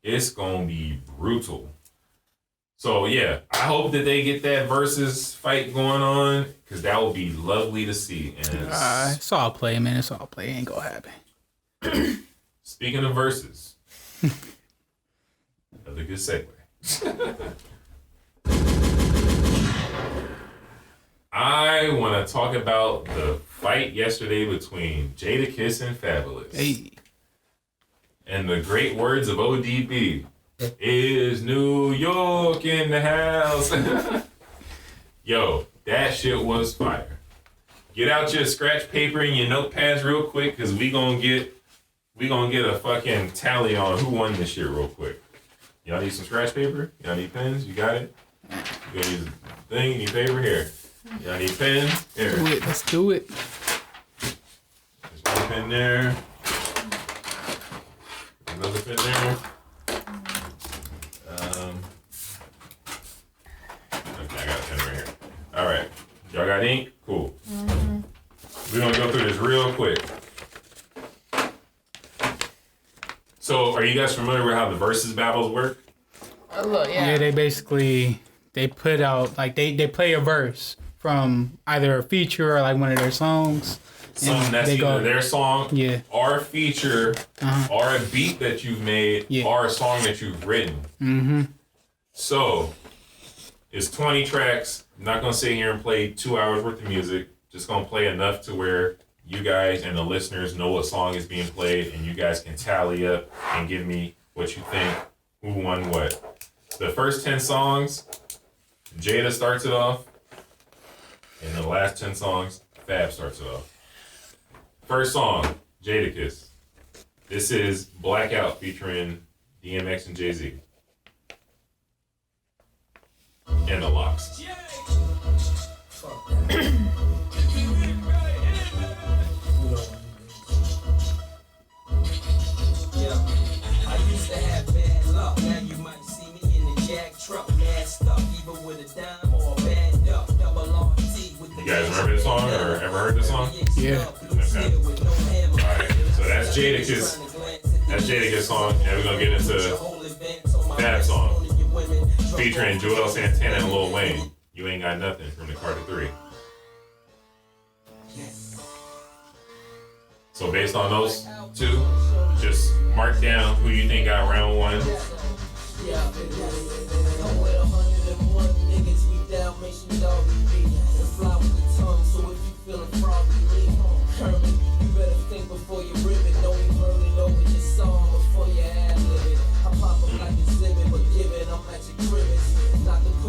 It's gonna be brutal. So yeah, I hope that they get that versus fight going on, because that would be lovely to see. And it's all play, man. It's all play. It ain't gonna happen. Speaking of verses, another good segue. I want to talk about the fight yesterday between Jadakiss and Fabolous. Hey. And the great words of ODB, is New York in the house? Yo, that shit was fire. Get out your scratch paper and your notepads real quick, because we gonna get a fucking tally on who won this shit real quick. Y'all need some scratch paper? Y'all need pens? You got it? You gotta use a thing, you need paper? Here. Y'all need pens? Here. Let's do it. There's one pen there. Another pen there. Okay, I got a pen right here. Alright. Y'all got ink? Cool. We're gonna go through this real quick. So, are you guys familiar with how the versus battles work? Look, Yeah, they basically put out like they play a verse from either a feature or like one of their songs. Something that's either their song, or a feature, or a beat that you've made, or a song that you've written. So, it's 20 tracks. I'm not gonna sit here and play 2 hours worth of music. Just gonna play enough to where you guys and the listeners know what song is being played, and you guys can tally up and give me what you think, who won what. The first 10 songs, Jada starts it off, and the last 10 songs, Fab starts it off. First song, Jadakiss. This is Blackout featuring DMX and Jay-Z. And the Locks. I used to have bad luck. Now you might see me in the jack truck, masked up, either with a dime or a bad duck. Double on T with the. You guys remember this song or ever heard this song? Yeah. Okay. Alright, so that's Jadakiss. That's Jadakiss song, and we're gonna get into that song featuring Joel Santana and Lil Wayne. You Ain't Got Nothing from the Carter 3. So based on those two, just mark down who you think got round one.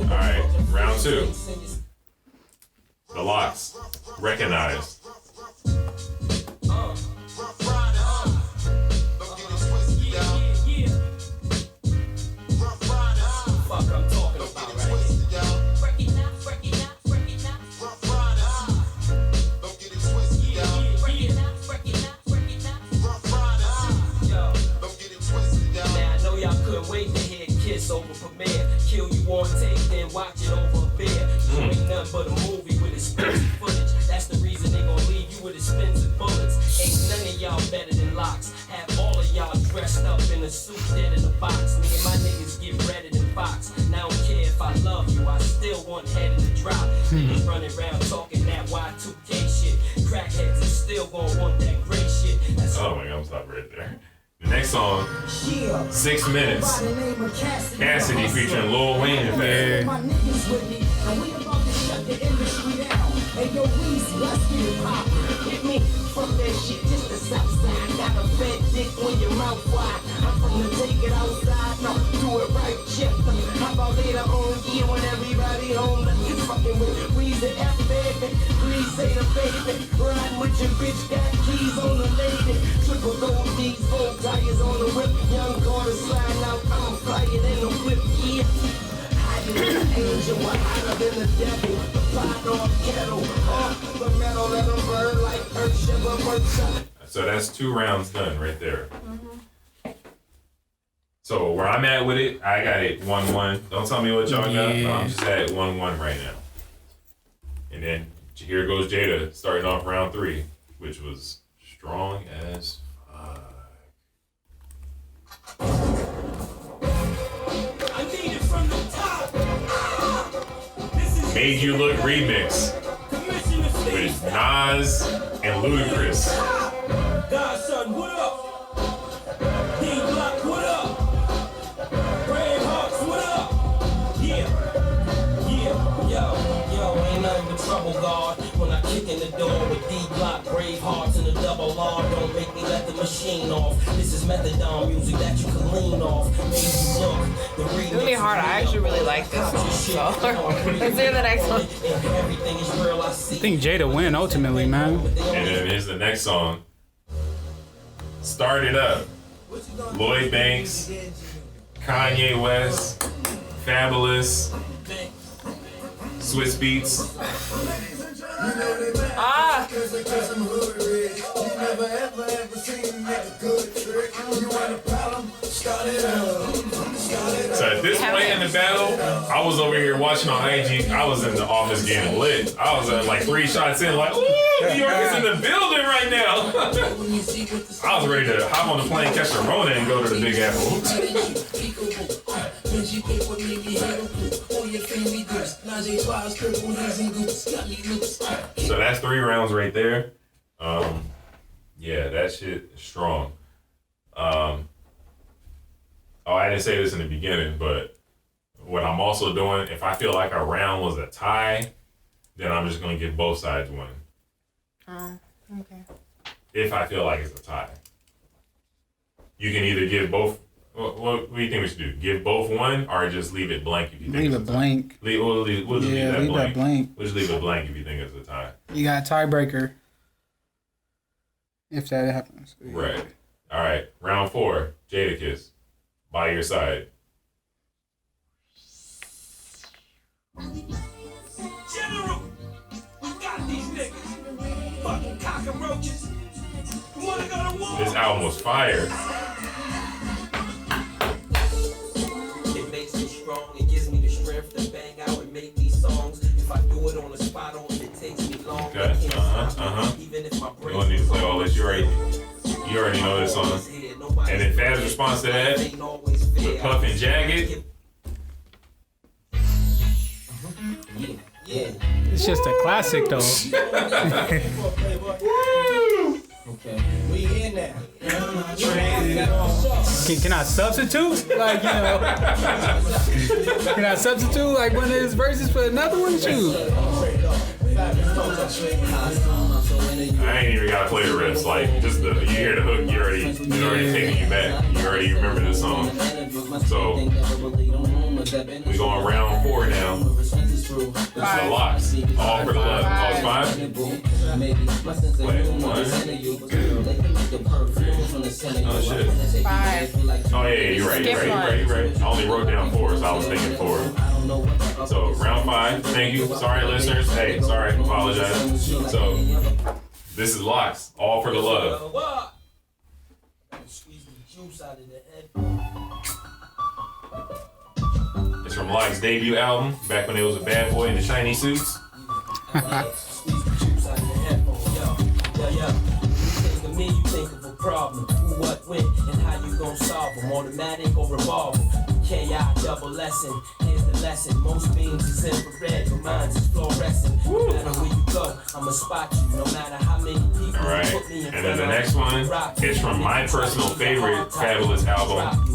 Alright, round two. The Locks. Recognized. y'all better than locks. Have all of y'all dressed up in a suit, dead in a box. Me and my niggas get redder than Fox. Now I don't care if I love you, I still want head in the drop. Niggas running around talking that Y2K shit. Crackheads is still gonna want that great shit. That's Oh my god, I'm stopping right there. The next song, 6 minutes. Cassidy featuring Lil Wayne in fact. My niggas with me, and we about to shut the industry down. Hey yo, Weezy, let's get it poppin'. Hit me, fuck that shit, just the south side. Got a fat dick on your mouth wide. I'm from the take it outside, no, do it right, check them. How about later on, yeah, when everybody home, let's get fucking with Weezy F, baby. Please say the baby. Ride with your bitch, got keys on the lady. Triple gold D's, 4 tires on the whip. Young Carter sliding out, I'm flying in the whip, yeah. Angel, one hotter than the devil. The pot off kettle, off the metal, let them burn like earth shiver, bird. So that's 2 rounds done right there. So where I'm at with it, I got it 1-1. Don't tell me what y'all got. Yeah. I'm just at 1-1 right now. And then here goes Jada starting off round 3, which was strong as fuck. I need it from the top. Made You Look remix with Nas and Ludacris. Godson, what up? D-Block, what up? Bravehearts, what up? Yeah, yo, ain't nothing but trouble, God. When I kick in the door with D-Block, Bravehearts, and a double R, don't make me let the machine off. This is methadone music that you can lean off. Made you look. The remix It's really hard. I actually really like this song. So let's hear the next one. Everything is real, I see. I think Jada win ultimately, man. And then here's the next song. Start It Up. Lloyd Banks, Kanye West, Fabolous, Swiss Beats. Ah, So at this point in the battle, I was over here watching on IG. I was in the office getting lit. I was like 3 shots in, like, ooh, New York is in the building right now. I was ready to hop on the plane, catch the Rona, and go to the Big Apple. So that's 3 rounds right there. Yeah, that shit is strong. Oh, I didn't say this in the beginning, but what I'm also doing, if I feel like a round was a tie, then I'm just going to give both sides one. oh, okay. If I feel like it's a tie. You can either give both. What do you think we should do? Give both one, or just leave it blank if you think Leave it's it a tie? blank. We'll just Yeah, leave leave that blank. We'll just leave it blank if you think it's a tie. You got a tiebreaker. If that happens. Right. All right. Round 4. Jadakiss. By your side. General, we got these niggas. Fucking cockroaches. You wanna go to war? This album was fire. It makes me strong. It gives me the strength to bang out and make these songs. If I do it on the spot, only it takes me long. Okay. Even if my You don't need to play all this. You already know this song. And then Fab's response to that, with Puff and Jagged. Yeah. It's just a classic though. Okay. We in there. Can I substitute? Like, you know. Can I substitute like one of his verses for another one? Shoot. I ain't even gotta play the rest. Like, just you hear the hook, you already taking you back. You already remember the song. So we going round 4 now. This is the locks. All for the love. Oh, it's 5? Wait, 1. Oh shit. 5. Oh yeah, you're right. I only wrote down 4, so I was thinking 4. So round 5. Thank you. Sorry, listeners. Hey, sorry. Apologize. So this is locks. All for the love. Squeeze the juice out of the head. It's from Locks' debut album, back when it was a bad boy in the shiny suits. Squeeze the juice out of the headphone. Yo. You take the me, you take think of a problem. Who, what, when, and how you gon' solve them. Automatic or revolver. K.I. double lesson. Here's the lesson. Most beams is infrared, but mine's is fluorescent. No matter where you go, I'ma spot you. No matter how many people Alright, put me in and then the next one is from my personal favorite Fabolous album,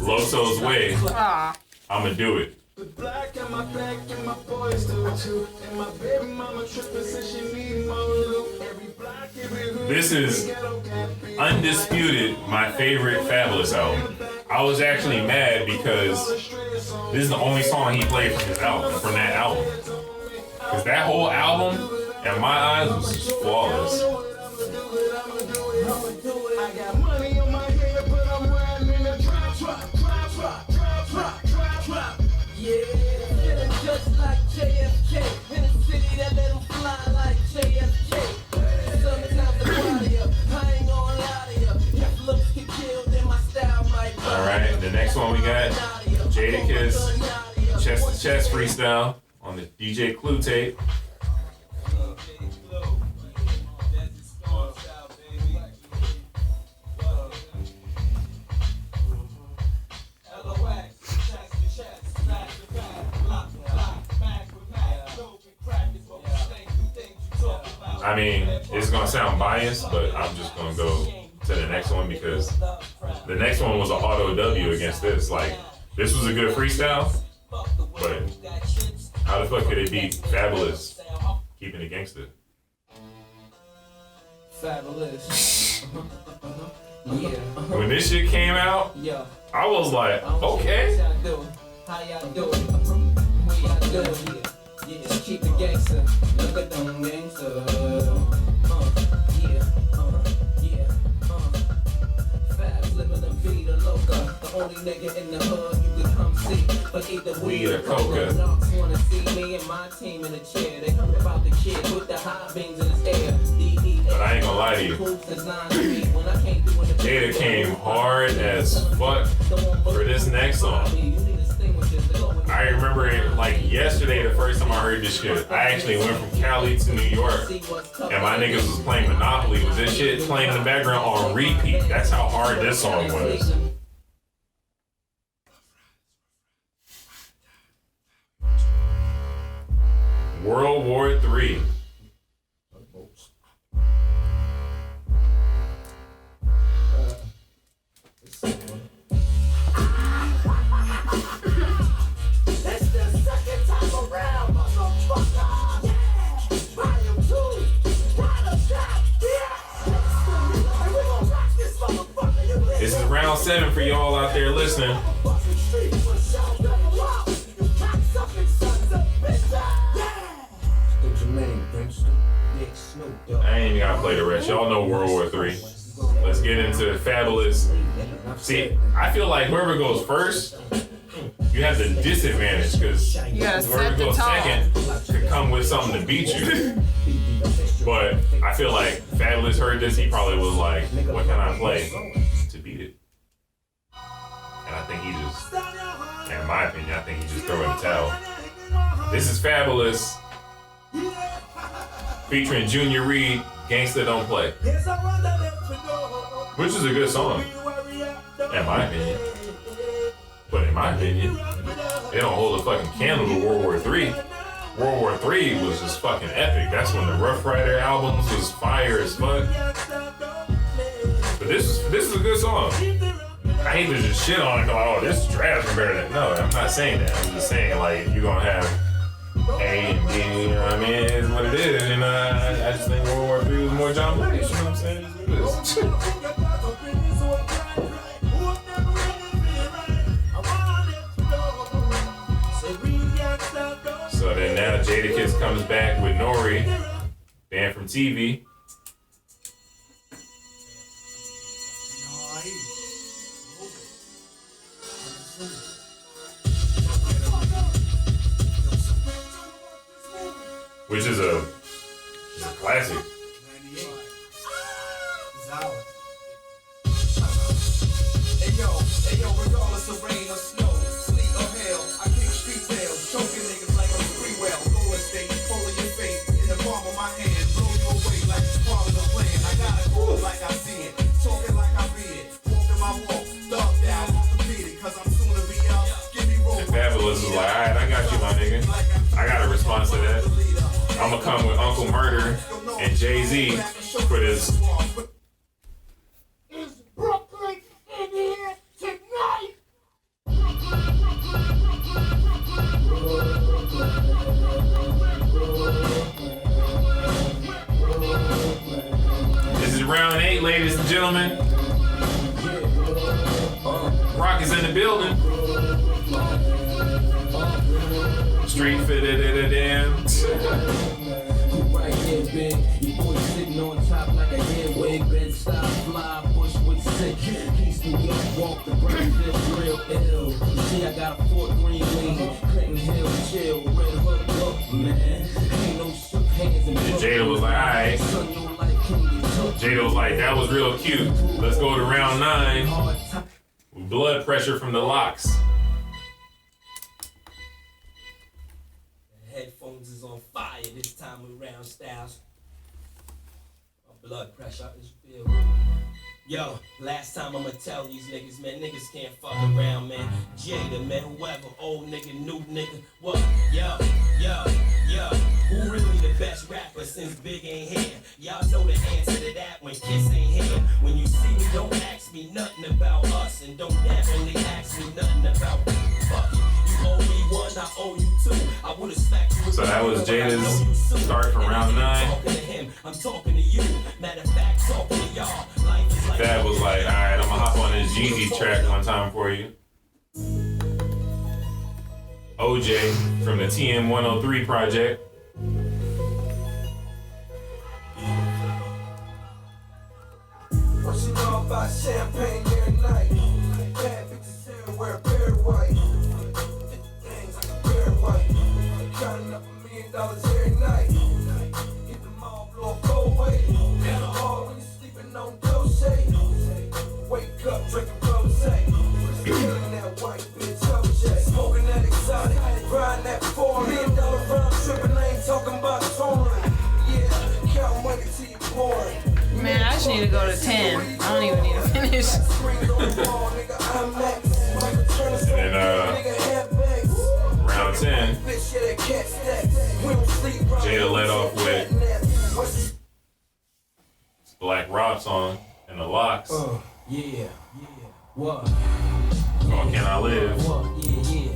Loso's Way. Ah. I'ma Do It. Black and my back and my boys do it too. And my baby mama trippin' since she need more loot. Every block, every hood. This is undisputed my favorite Fabolous album. I was actually mad because this is the only song he played from his album, from that album. Because that whole album, in my eyes, was just flawless. I got money on my head, but I'm riding in a trap. Yeah, feeling just like JFK. In a city that let him fly like JFK. Sometimes the body up, I ain't gonna lie to you. If looks get killed, then my style might. Alright, the next one we got Jadakiss, Chest to Chest freestyle on the DJ Clue tape. I mean, it's gonna sound biased, but I'm just gonna go to the next one because the next one was an auto W against this. Like, this was a good freestyle, but how the fuck could it beat Fabolous keeping it gangster? Fabulous. Yeah. When this shit came out, Yeah. I was like, okay. How y'all do? How y'all do? What y'all do? Yeah, just keep it gangster. Look at them gangster. Fabs living the vida loca. The only nigga in the hood you can come see. But either Weed or Coca. Dogs wanna see me and my team in a chair. They heard about the kid with the high beams in his hair. But I ain't gonna lie to you. Jada came hard as fuck for this next song. I remember it like yesterday, the first time I heard this shit. I actually went from Cali to New York, and my niggas was playing Monopoly with this shit playing in the background on repeat. That's how hard this song was. World War III. This is round 7 for y'all out there listening. I ain't even gotta play the rest. Y'all know World War III. Let's get into Fabolous. See, I feel like whoever goes first, you have the disadvantage because whoever goes second could come with something to beat you. But I feel like Fabolous heard this, he probably was like, what can I play to beat it? And I think he just, in my opinion, I think he just threw in the towel. This is Fabolous featuring Junior Reed, Gangsta Don't Play. Which is a good song, in my opinion. But in my opinion, they don't hold a fucking candle to World War III. World War III was just fucking epic. That's when the Rough Rider albums was fire as fuck. But this is a good song. I hate to just shit on it, go, oh, this is trash compared to that. No, I'm not saying that. I'm just saying, like, you're gonna have A and B, you know what I mean? It's what it is. And I just think World War III was more John Blaze, you know what I'm saying? It's what it is. So then now Jadakiss comes back with Nori, banned from TV. Which is a classic. Hey yo, regardless of rain or snow, sleet or hail, I kick street tails, choking niggas like I'm free well. Golden State, pulling your face in the palm of my hand, blow you away like it's part of the plan. I got it all like I see it. Jay-Z for this. Is Brooklyn in here tonight? This is round 8, ladies and gentlemen. Rock is in the building. Street fitted it damn. Right here, big. You boys sitting on top like a headway. Bed style, fly, bush with sick. East New York, walk the Brownsville, real ill. See, I got a Fort Green lean. Clinton Hill, chill, red hook, look, man. Ain't no shook hands and Jada was like, alright. Jada was like, that was real cute. Let's go to round 9. Blood pressure from the locks. Headphones is on fire this time around, Styles. My blood pressure is real. Yo, last time I'ma tell these niggas, man, niggas can't fuck around, man. Jada, man, whoever, old nigga, new nigga, what? Yo, who really the best rapper since Big ain't here? Y'all know the answer to that when Kiss ain't here. When you see me, don't ask me nothing about us, and don't definitely ask me nothing about fuck it. You owe me one, I owe you two. I would've smacked you. So that was Jada's start from round 9. I'm talking to him, I'm talking to you. Matter of fact, talking to y'all. Life is like Fab was like, alright, I'm gonna hop on this Jeezy track one time for you. OJ from the TM 103 project. What you know about champagne every night? Bad bitches everywhere, very white. Things like very white. Counting up $1 million every night. Hit the mall, blow a cold way. In the hall when you sleeping on Dolce. Wake up, drinking rosé. Killing that white bitch OJ. Smoking that exotic, riding that $4 million round trip, and I ain't talking about touring. Yeah, count money till you pouring. Man, I just need to go to 10. I don't even need to finish. And then round 10, Jada led off with Black Rob song and the Locks. yeah. What? Called Can I Live? What? Yeah.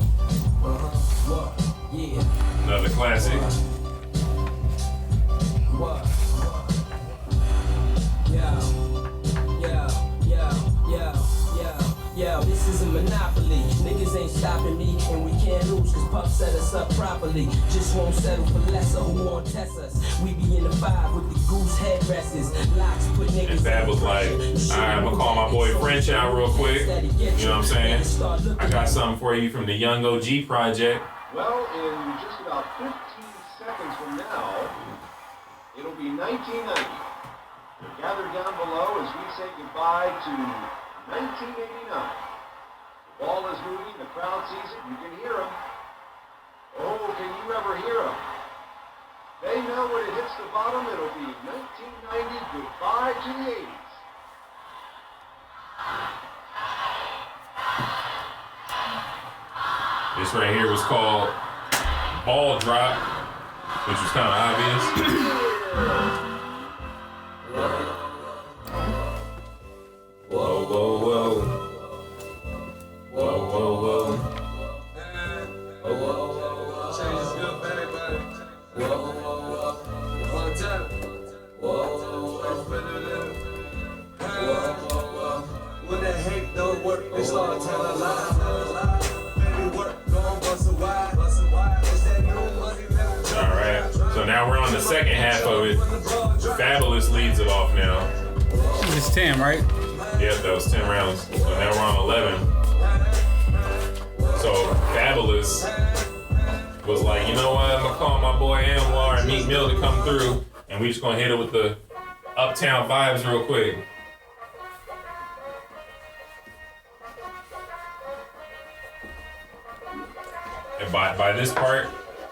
What? Yeah. Another classic. What? Yo, this is a monopoly. Niggas ain't stopping me, and we can't lose, cause Puff set us up properly. Just won't settle for lesser, who won't test us? We be in the 5 with the goose headrests. Locks put niggas. And Fab was like, alright, I'm gonna call my boy French out real quick. You know what I'm saying? I got something for you from the Young OG project. Well, in just about 15 seconds from now, it'll be 1990. Gather down below as we say goodbye to 1989. The ball is moving, the crowd sees it, you can hear them. Oh, can you ever hear them? They know when it hits the bottom, it'll be 1990, goodbye to the 80s. This right here was called Ball Drop, which was kind of obvious. Whoa, whoa, whoa. Whoa, whoa, whoa. Change is good for everybody. One time. When that hate don't work, they start telling lies. Baby, work, gon' bust a wide. It's that new money left. Alright, so now we're on the second half of it. Fabolous leads it off now. It's 10, right? Yep, that was 10 rounds. So now we're on 11. So Fabolous was like, you know what? I'm gonna call my boy Anwar and Meek Mill to come through, and we just gonna hit it with the uptown vibes real quick. And by this part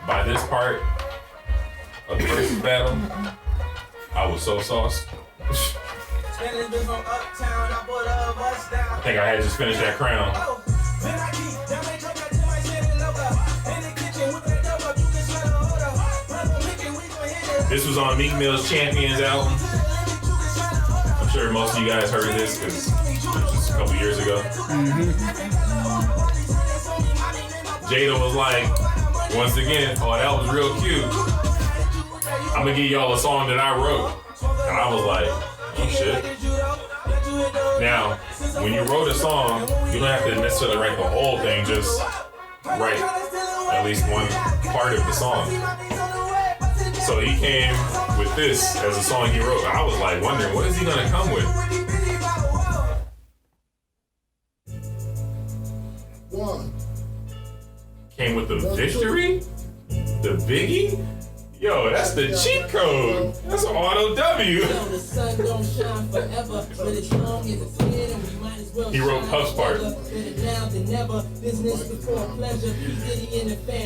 of the versus battle, I was so sauced. I think I had just finished that crown. This was on Meek Mill's Champions album. I'm sure most of you guys heard of this because it was just a couple years ago. Jada was like, once again, oh, that was real cute. I'm gonna give y'all a song that I wrote. And I was like, oh shit. Now, when you wrote a song, you don't have to necessarily write the whole thing, just write at least one part of the song. So he came with this as a song he wrote. I was like wondering, what is he gonna come with? Came with the victory? The biggie? Yo, that's the cheat code. That's an auto W. He wrote Puff's part.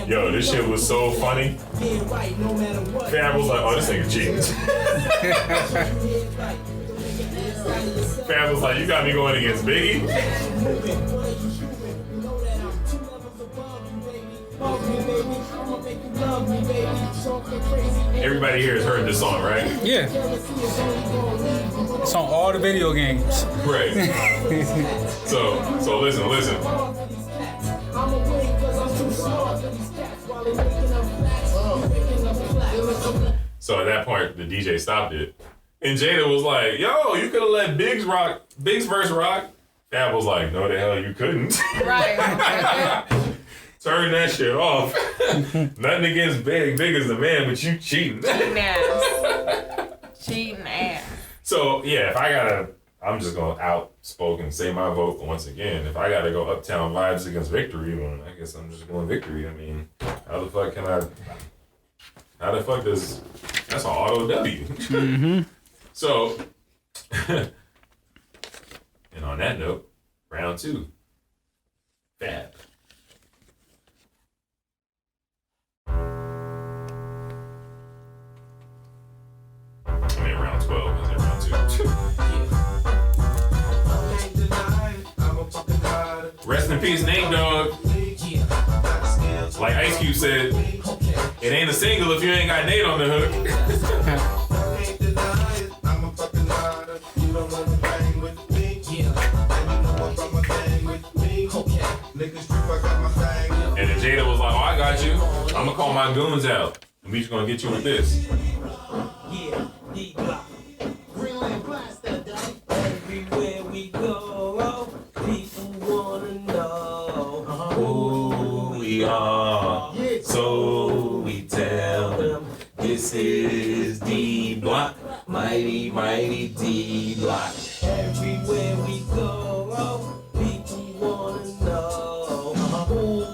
Yo, this shit was so funny. Fab was like, oh, this nigga cheating. Fab was like, you got me going against Biggie? Everybody here has heard this song, right? Yeah. It's on all the video games. Right. So listen. So at that point, the DJ stopped it. And Jada was like, yo, you could have let Biggs verse rock. Fab was like, no, the hell you couldn't. Right. Turn that shit off. Nothing against Big is the man, but you cheating. Cheating ass. Cheating ass. So, yeah, I'm just going to outspoken say my vote once again. If I got to go Uptown Vibes against Victory, then I guess I'm just going Victory. I mean, how the fuck does, that's an auto W. Mm-hmm. So, and on that note, round 2. Fab. I mean, round 12 is in round 2. Rest in peace, Nate Dogg. Like Ice Cube said, it ain't a single if you ain't got Nate on the hook. And then Jada was like, oh, I got you. I'm gonna call my goons out. And we just gonna get you with this. Everywhere we go, people wanna know who we are. So we tell them this is D Block, mighty, mighty D Block. Everywhere we go, people wanna know who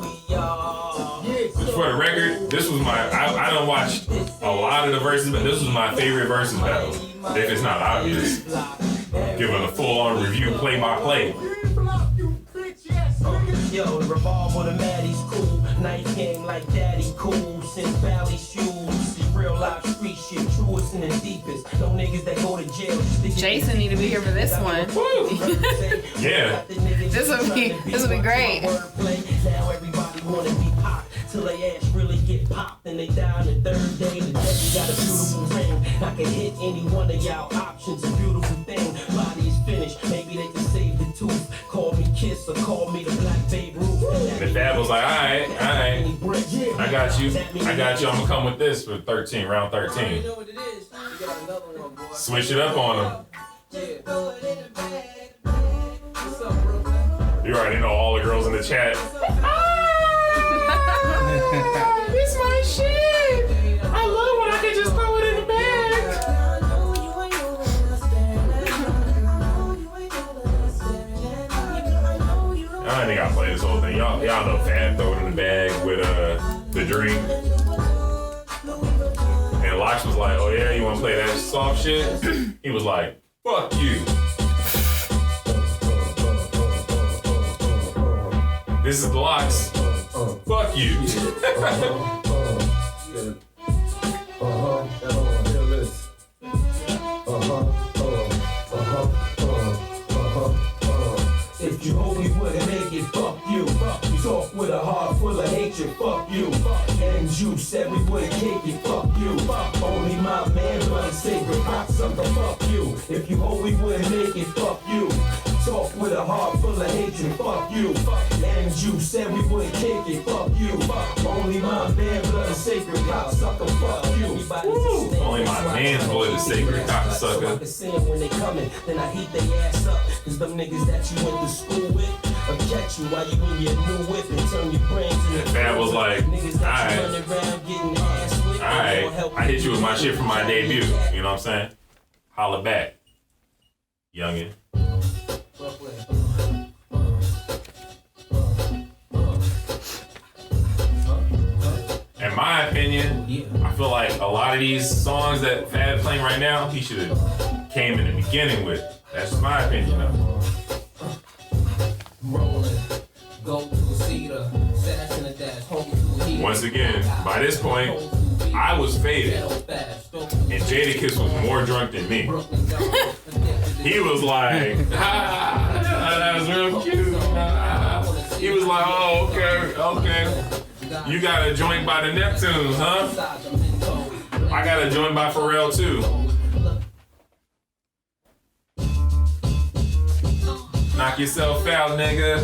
we are. Just for the record, this was I don't watch a lot of the verses, but this was my favorite verses battle. If it's not obvious. Giving a full-on review, play-by-play. Yo, the revolver, the Maddie's cool. Night game like daddy cool. Since Valley shoes. Real life street shit, truest and the deepest. No niggas that go to jail. Jason need to be here for this one. Yeah. This would be great. Now everybody wanna be hot till they ass really get popped and they die on the third day. The devil got a beautiful ring. I can hit any one of y'all options. A beautiful thing. Body is finished. Maybe they can save the tooth. Call me Kiss or call me the Black Babe Ruth. And the dad was like, all right. I got you. I'm gonna come with this for 13, round 13. Switch it up on him. You already know all the girls in the chat. This my shit. I love when I can just throw it in the bag. I don't think I play this whole thing. Y'all know Fab throw it in the bag with the drink. And Lox was like, oh yeah, you wanna play that soft shit? He was like, fuck you. This is Lox. Fuck you. If you only wouldn't make it, fuck you. you. Talk with a heart full of hatred, fuck you. And you said we wouldn't kick it, fuck you. Only my man run sacred, cocksucker, fuck you. If you hold we wouldn't make it, fuck you. Talk with a heart full of hatred, fuck you. And you said we wouldn't kick it, fuck you. Only my man blood sacred, cocksucker, fuck you. Only my man's blood is sacred, cocksucker. When they coming, then I heat their ass up. Cause them niggas that you went to school with will catch you while you in your new whip and turn your brains into Fab was like, alright, alright, I hit you with my shit from my debut. You know what I'm saying? Holla back, youngin'. In my opinion, I feel like a lot of these songs that Fab playing right now, he should have came in the beginning with. That's just my opinion though. Once again, by this point, I was faded. And Jadakiss was more drunk than me. He was like, that was real cute. He was like, oh, okay. You got a joint by the Neptunes, huh? I got a joint by Pharrell too. Knock yourself out, nigga.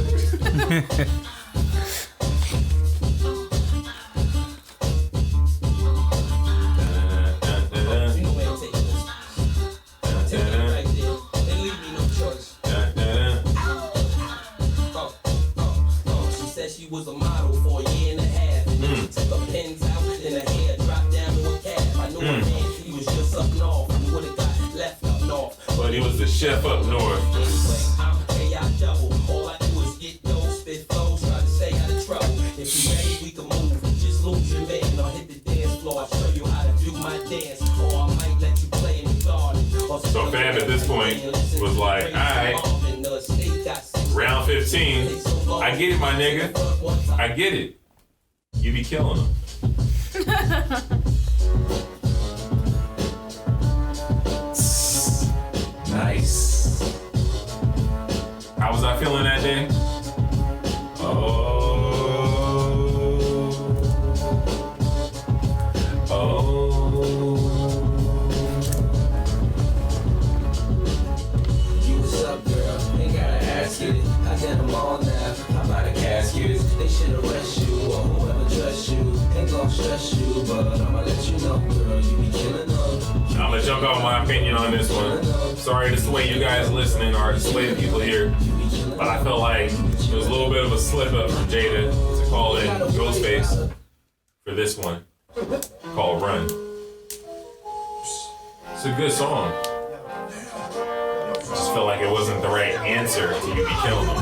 She was a model for a year and a half. And then she took her pins out and her hair dropped down to a calf. I knew a man, he was just up north. He would've got left up north. But he was the chef up north. Anyway, I'm pay out double. All I do is get those, spit flows, try to stay out of trouble. If you ready, we can move. Just lose your man or hit the dance floor. I'll show you how to do my dance. Or I might let you play in the garden. So Fab at this point was like, alright, round 15. I get it, my nigga. I get it. You be killing them. Nice. How was I feeling that day? Oh. You what's up, girl? Ain't gotta ask it. I got them all now. How about the caskets? They should arrest you or whoever dress you. Ain't gon' stress you, but I'ma let you know, girl. You be killing them. I'm gonna jump out my opinion on this one. Sorry to sway you guys listening or to sway the people here, but I felt like it was a little bit of a slip up from Jada to call it Ghostface for this one called Run. It's a good song. Just felt like it wasn't the right answer to You Be Killing Them.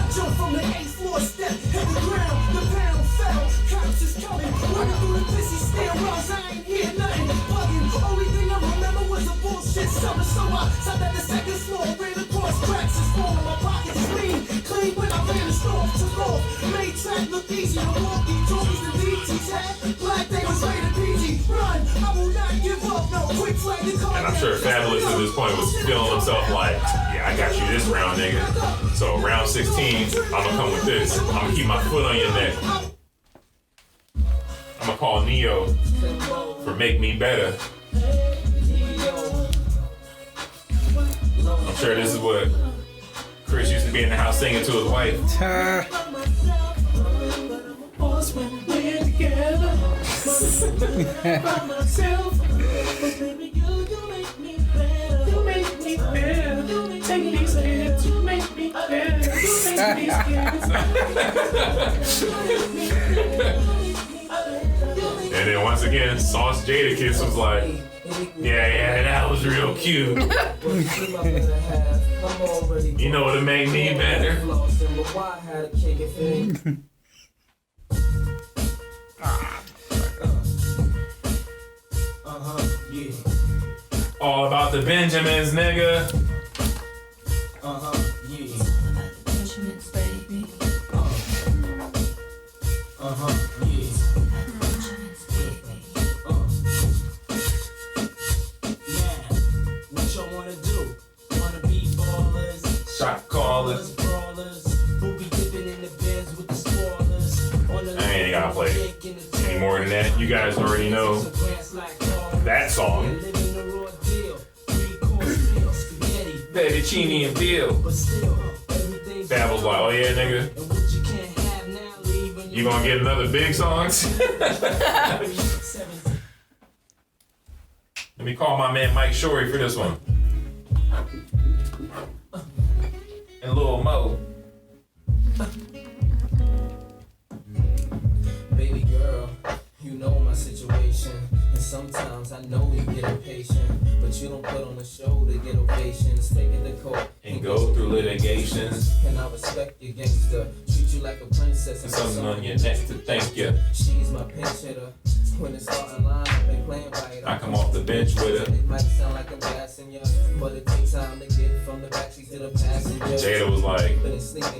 And I'm sure Fabolous at this point was feeling himself like, yeah, I got you this round, nigga. So round 16, I'm gonna come with this. I'm gonna keep my foot on your neck. I'm gonna call Neo for Make Me Better. I'm sure this is what Chris used to be in the house singing to his wife. And then once again, Sauce Jadakiss was like, yeah, that was real cute. You know what'll make me better? All about the Benjamins, nigga. Shot callers, brawlers, who be dipping in the bins with the spoilers. Any more than that, you guys already know that song. Fettuccine and Bill. Fabolous like, oh yeah, nigga. You gonna get another big songs? Let me call my man Mike Shorey for this one. And Lil Mo. Baby girl, you know my situation. And sometimes I know you get impatient, but you don't put on a show to get ovations. Take it to court And go through litigations. And I respect you, gangster. Treat you like a princess and Something on your neck to thank you. She's my pinch hitter. When it's starting line, I've been playing by I come off the bench with her. It might sound like I'm gassing ya, but it takes time to get from the backseat to the passenger. Jada was like,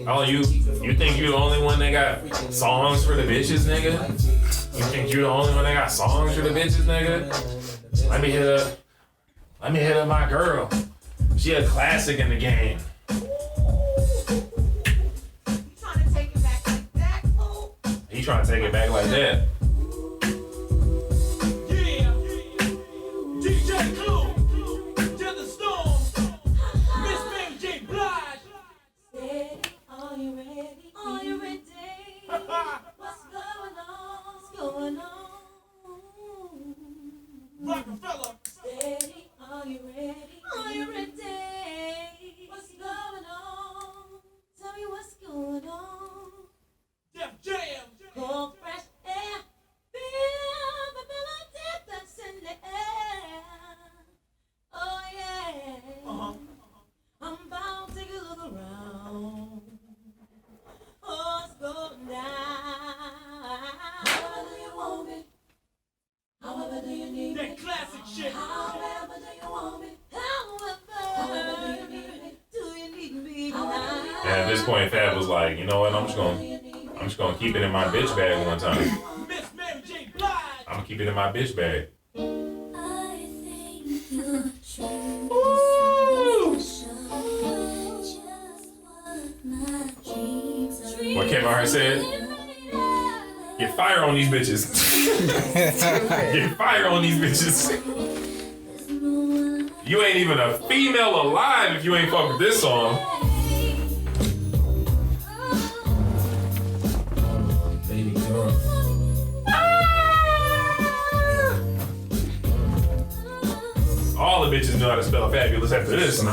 oh, you think you the only one that got songs for the bitches, nigga? You think you the only one that got songs for the bitches, nigga? Let me hit her my girl. She a classic in the game. Trying to take it back like that, fool? He trying to take it back like that. Yeah, DJ Clue, to the storm, Miss Mary J. Blige. Steady, are you ready? Are you ready? What's going on? What's going on? Rockefeller. Steady, are you ready? Are you ready? What's going on? Tell me what's going on. Def Jam. Cold fresh air, feel the melody that's in the air. Oh yeah. I'm bound to take a look around. Oh, it's going down. However do you want it? However do you need That me? classic shit. However do you want me? However do you need me? Do you need me now? And at this point, Fab was like, you know what? I'm just gonna keep it in my bitch bag one time. Miss Mary J. Blige. I'm gonna keep it in my bitch bag. I think you should What Kevin Hart said? Get fire on these bitches. Get fire on these bitches. You ain't even a female alive if you ain't fuck with this song. Baby girl. All the bitches know how to spell fabulous after this. I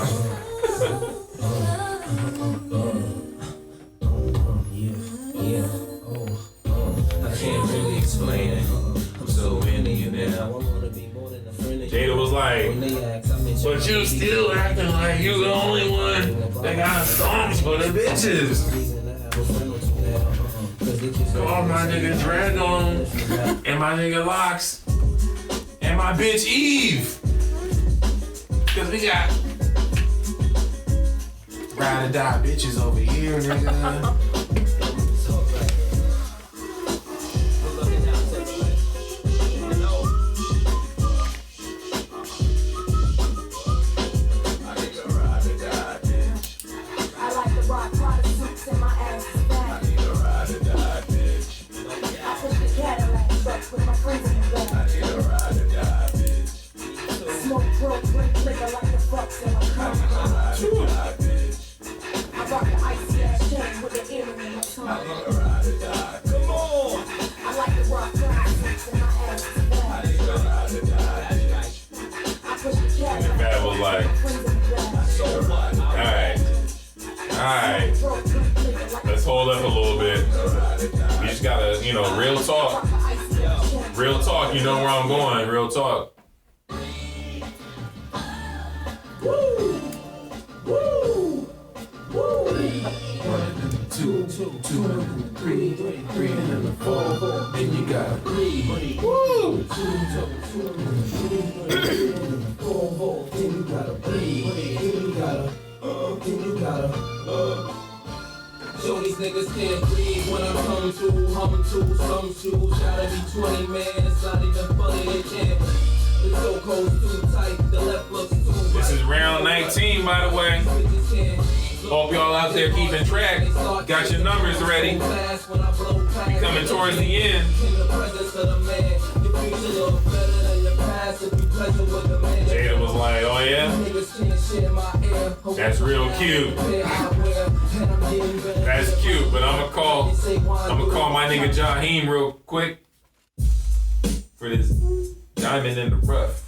can't really explain it. I'm so into you now. Jada was like, but you still acting like you the only one that got songs for the bitches. Call my nigga Dragon and my nigga Locks and my bitch Eve. Cause we got ride or die bitches over here, nigga. You know where I'm going, real talk. Two, three, and the four, and you gotta breathe. Woo! You gotta breathe. You gotta. Show these niggas can't breathe when I'm humming to, some shoes. Gotta be 20, man, it's not even funny, they can't. The chokehold's too tight, the left looks too right. This is round 19, by the way. Hope y'all out there keeping track. Got your numbers ready. Coming towards the end. Jada was like, oh yeah? That's real cute. That's cute, but I'ma call my nigga Jaheim real quick for this diamond in the rough.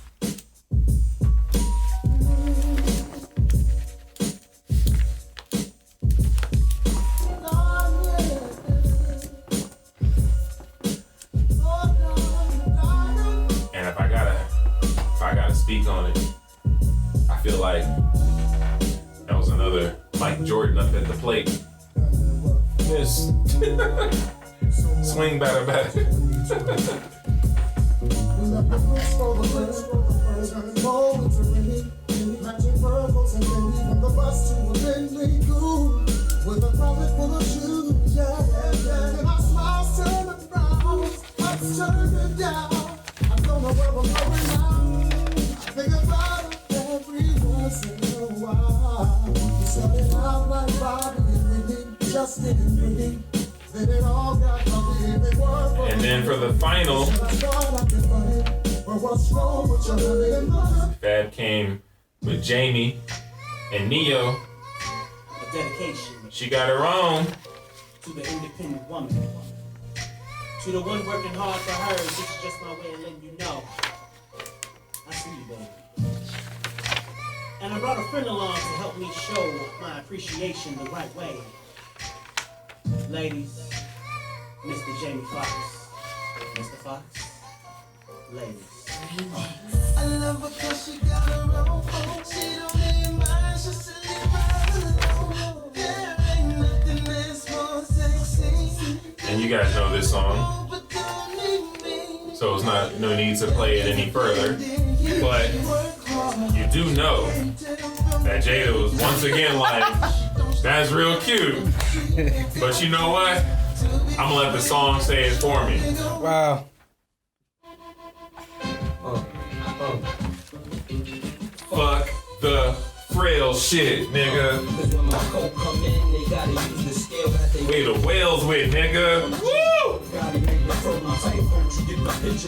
And if I gotta speak on it, I feel like that was another Mike Jordan up at the plate. Yes. Swing batter. With a profit full of shoes, yeah. And our smiles turn around, ups turn down. I don't know where I'm going now. Think about it every once in a while. You started out like Bobby and Whitney, Justin and Whitney. Then it all got ugly. And then for the final, Fab came with Jamie and Neo. A dedication. She got her own. To the independent woman. To the one working hard for hers, this is just my way of letting you know. I see you, baby. And I brought a friend along to help me show my appreciation the right way. Ladies, Mr. Jamie Foxx. Mr. Fox, ladies. I love her 'cause she got her own. She don't need mine, she should leave right alone. There ain't nothing that's more sexy. And you guys know this song, so it's not no need to play it any further. But you do know that Jada was once again like, that's real cute. But you know what? I'm gonna let the song say it for me. Wow. Fuck the frail shit, nigga. We the whales with, nigga. Woo!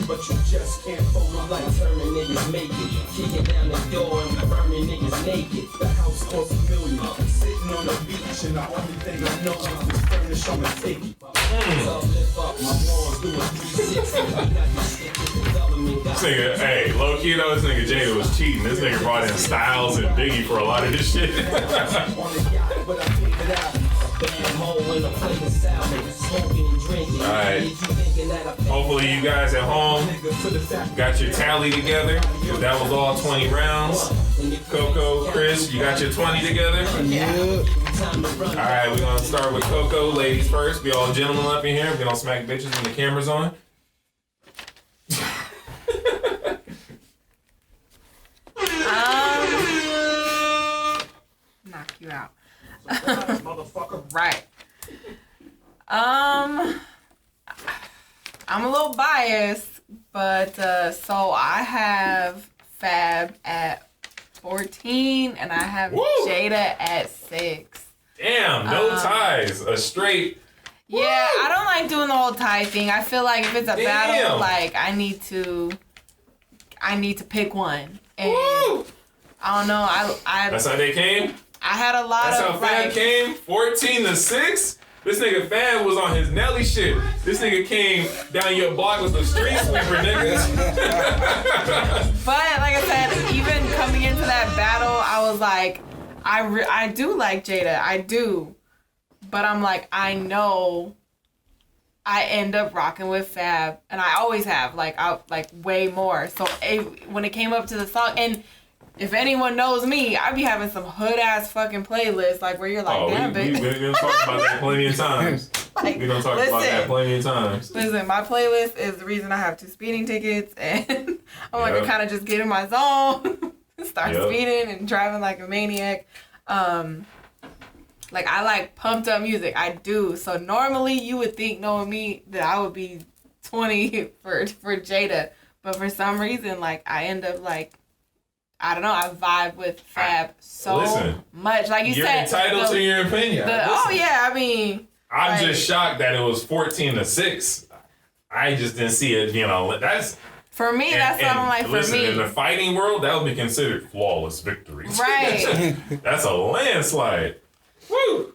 But you just can't fold it like turning niggas make it. Kicking down the door and burning niggas naked. The house costs $1 million. I'm sitting on the beach and the only thing I know is furnish on a ticket. So lift up my walls, do a 360. We got this stick with the government. This nigga, hey, low key though, this nigga Jada was cheating. This nigga brought in Styles and Biggie for a lot of this shit. On the yacht, but I figured out. Bad hole in the plate of salad, smoking and drinking. Alright. Hopefully you guys at home got your tally together. That was all 20 rounds. Coco, Chris, you got your 20 together? Yeah. Alright, we're gonna start with Coco. Ladies first. Be all gentlemen up in here. We don't smack bitches when the camera's on. Knock you out. Motherfucker. Right. I'm a little biased, but so I have Fab at 14 and I have Jada at 6. Damn, no ties. A straight. Yeah, I don't like doing the whole tie thing. I feel like if it's a battle, like I need to pick one. And I don't know. I That's how they came? I had a lot That's of how Fab like, came? 14-6? This nigga Fab was on his Nelly shit. This nigga came down your block with a street sweeper, nigga. But like I said, even coming into that battle, I was like, I do like Jada. I do. But I'm like, I know I end up rocking with Fab. And I always have, like way more. So when it came up to the song, and if anyone knows me, I be having some hood-ass fucking playlists, like, where you're like, damn, bitch. We're going to talk about that plenty of times. Like, we're going to talk about that plenty of times. Listen, my playlist is the reason I have 2 speeding tickets, and I'm like, I kind of just get in my zone, start speeding and driving like a maniac. Like, I like pumped up music. I do. So normally you would think, knowing me, that I would be 20 for Jada. But for some reason, like, I end up like, I don't know, I vibe with Fab so much. Like you said, you're entitled to your opinion. Oh yeah, I mean, I'm just shocked that it was 14-6. I just didn't see it, that's... For me, that's what I'm like, for me. In the fighting world, that would be considered flawless victory. Right. That's a landslide. Woo!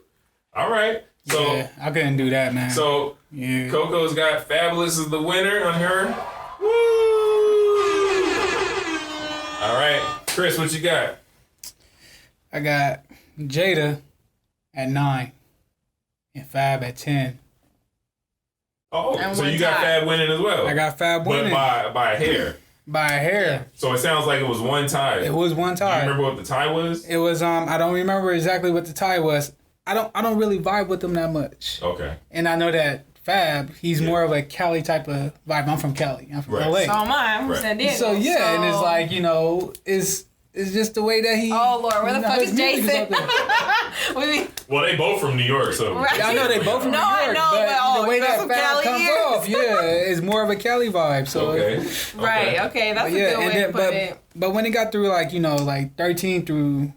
All right. So yeah, I couldn't do that, man. So yeah. Coco's got Fabolous as the winner on her. Woo! All right. Chris, what you got? I got Jada at 9 and Fab at 10. Oh, And so one you got tie. Fab winning as well. I got Fab winning. But by a hair. By a hair. So it sounds like it was one tie. It was one tie. Do you remember what the tie was? It was I don't remember exactly what the tie was. I don't really vibe with them that much. Okay. And I know that Fab, he's more of a Cali type of vibe. I'm from Cali. I'm from LA. So am I. I'm from San Diego. So yeah, and it's like, it's just the way that he. Oh Lord, where the fuck his is music Jason? out Well, they both from New York, so. Right. I know they both from New York, I know, but the way got that some Fab Cali comes ears. off, it's more of a Cali vibe. So Okay. Right. Okay, that's a good way to put it. But when it got through like 13 through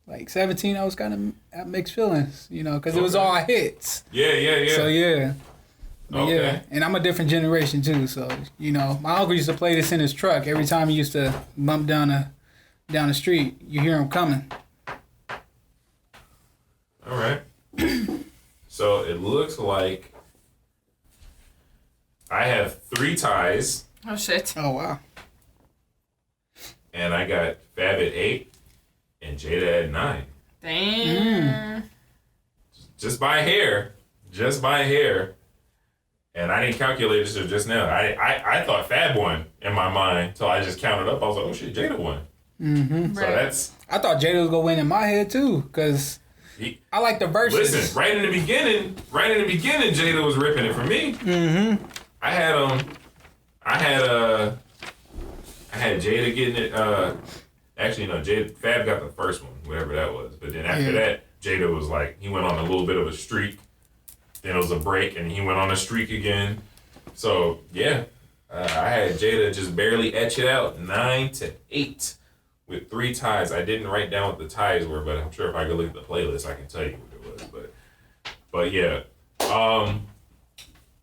like 17, I was kind of at mixed feelings, because it was all hits. Yeah. So yeah. But Okay. yeah, and I'm a different generation too, so my uncle used to play this in his truck every time he used to bump down the street. You hear him coming. All right. So it looks like I have 3 ties. Oh shit. Oh wow. And I got Fab at 8 and Jada at 9. Damn. Just by hair. And I didn't calculate this just now. I thought Fab won in my mind till I just counted up. I was like, oh shit, Jada won. Mm-hmm. So that's... I thought Jada was gonna win in my head too, cause I like the verses. Listen, right in the beginning, Jada was ripping it for me. Mm-hmm. I had Jada getting it. Actually, no, Fab got the first one, whatever that was. But then after that, Jada was like, he went on a little bit of a streak. Then it was a break, and he went on a streak again. So yeah, I had Jada just barely etch it out, 9-8. With 3 ties. I didn't write down what the ties were, but I'm sure if I could look at the playlist, I can tell you what it was. But yeah.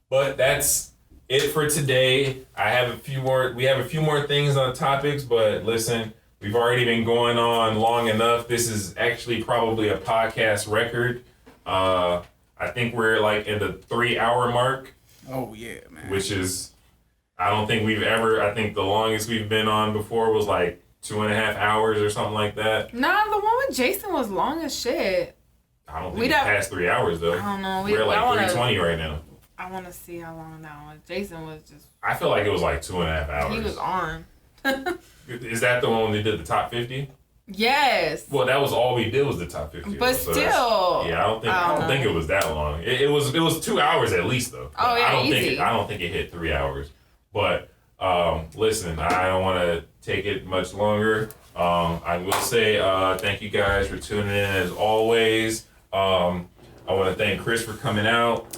But that's it for today. We have a few more things on topics, but listen, we've already been going on long enough. This is actually probably a podcast record. I think we're like in the 3-hour mark. Oh yeah, man. Which is, I think the longest we've been on before was like 2.5 hours or something like that. Nah, the one with Jason was long as shit. I don't think it's past 3 hours though. I don't know. We're like 3:20 right now. I want to see how long that was. Jason was just. I feel like it was like 2.5 hours. He was on. Is that the one when they did the top 50? Yes. Well, that was all we did was the top 50. But so still. Yeah, I don't think it was that long. It was 2 hours at least though. Oh yeah, I don't think it hit 3 hours. But listen, I don't want to take it much longer. I will say thank you guys for tuning in as always. I want to thank Chris for coming out.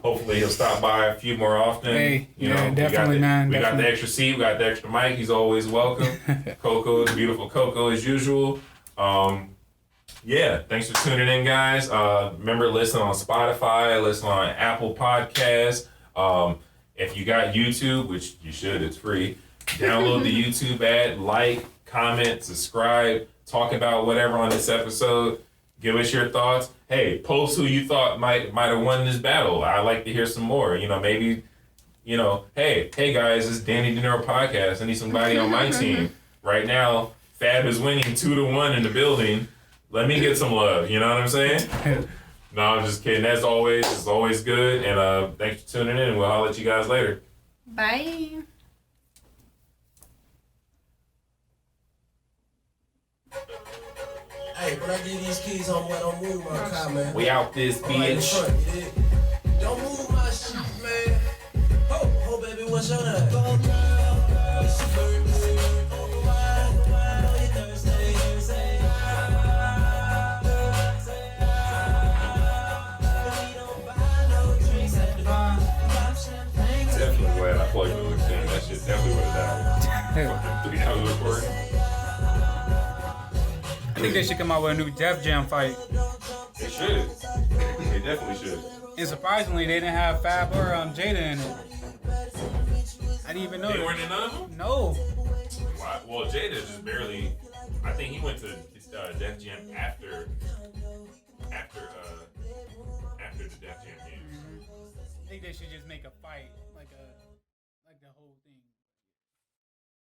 Hopefully he'll stop by a few more often. Hey, definitely, man. We got the extra seat. We got the extra mic. He's always welcome. Coco, beautiful Coco as usual. Thanks for tuning in, guys. Remember, listen on Spotify, listen on Apple Podcasts. If you got YouTube, which you should, it's free. Download the YouTube ad, like, comment, subscribe, talk about whatever on this episode. Give us your thoughts. Hey, post who you thought might have won this battle. I'd like to hear some more. Maybe, hey guys, this is Danny DiNero podcast. I need somebody on my team. Right now, Fab is winning 2-1 in the building. Let me get some love. You know what I'm saying? No, I'm just kidding. As always, it's always good. And thanks for tuning in. We'll holler at you guys later. Bye. Hey, when I give these keys, don't move my car, man. We out this bitch. Don't move my shit, man. Ho, baby, what's your name? It's your birthday. Definitely glad I plugged in with Tim. That shit definitely would have died. Fucking 3 hours recording. I think they should come out with a new Def Jam fight. They should. definitely should. And surprisingly, they didn't have Fab or Jada in it. I didn't even know They that. weren't in none of them? No. Why? Well, Jada just barely. I think he went to Def Jam after the Def Jam game. I think they should just make a fight, like a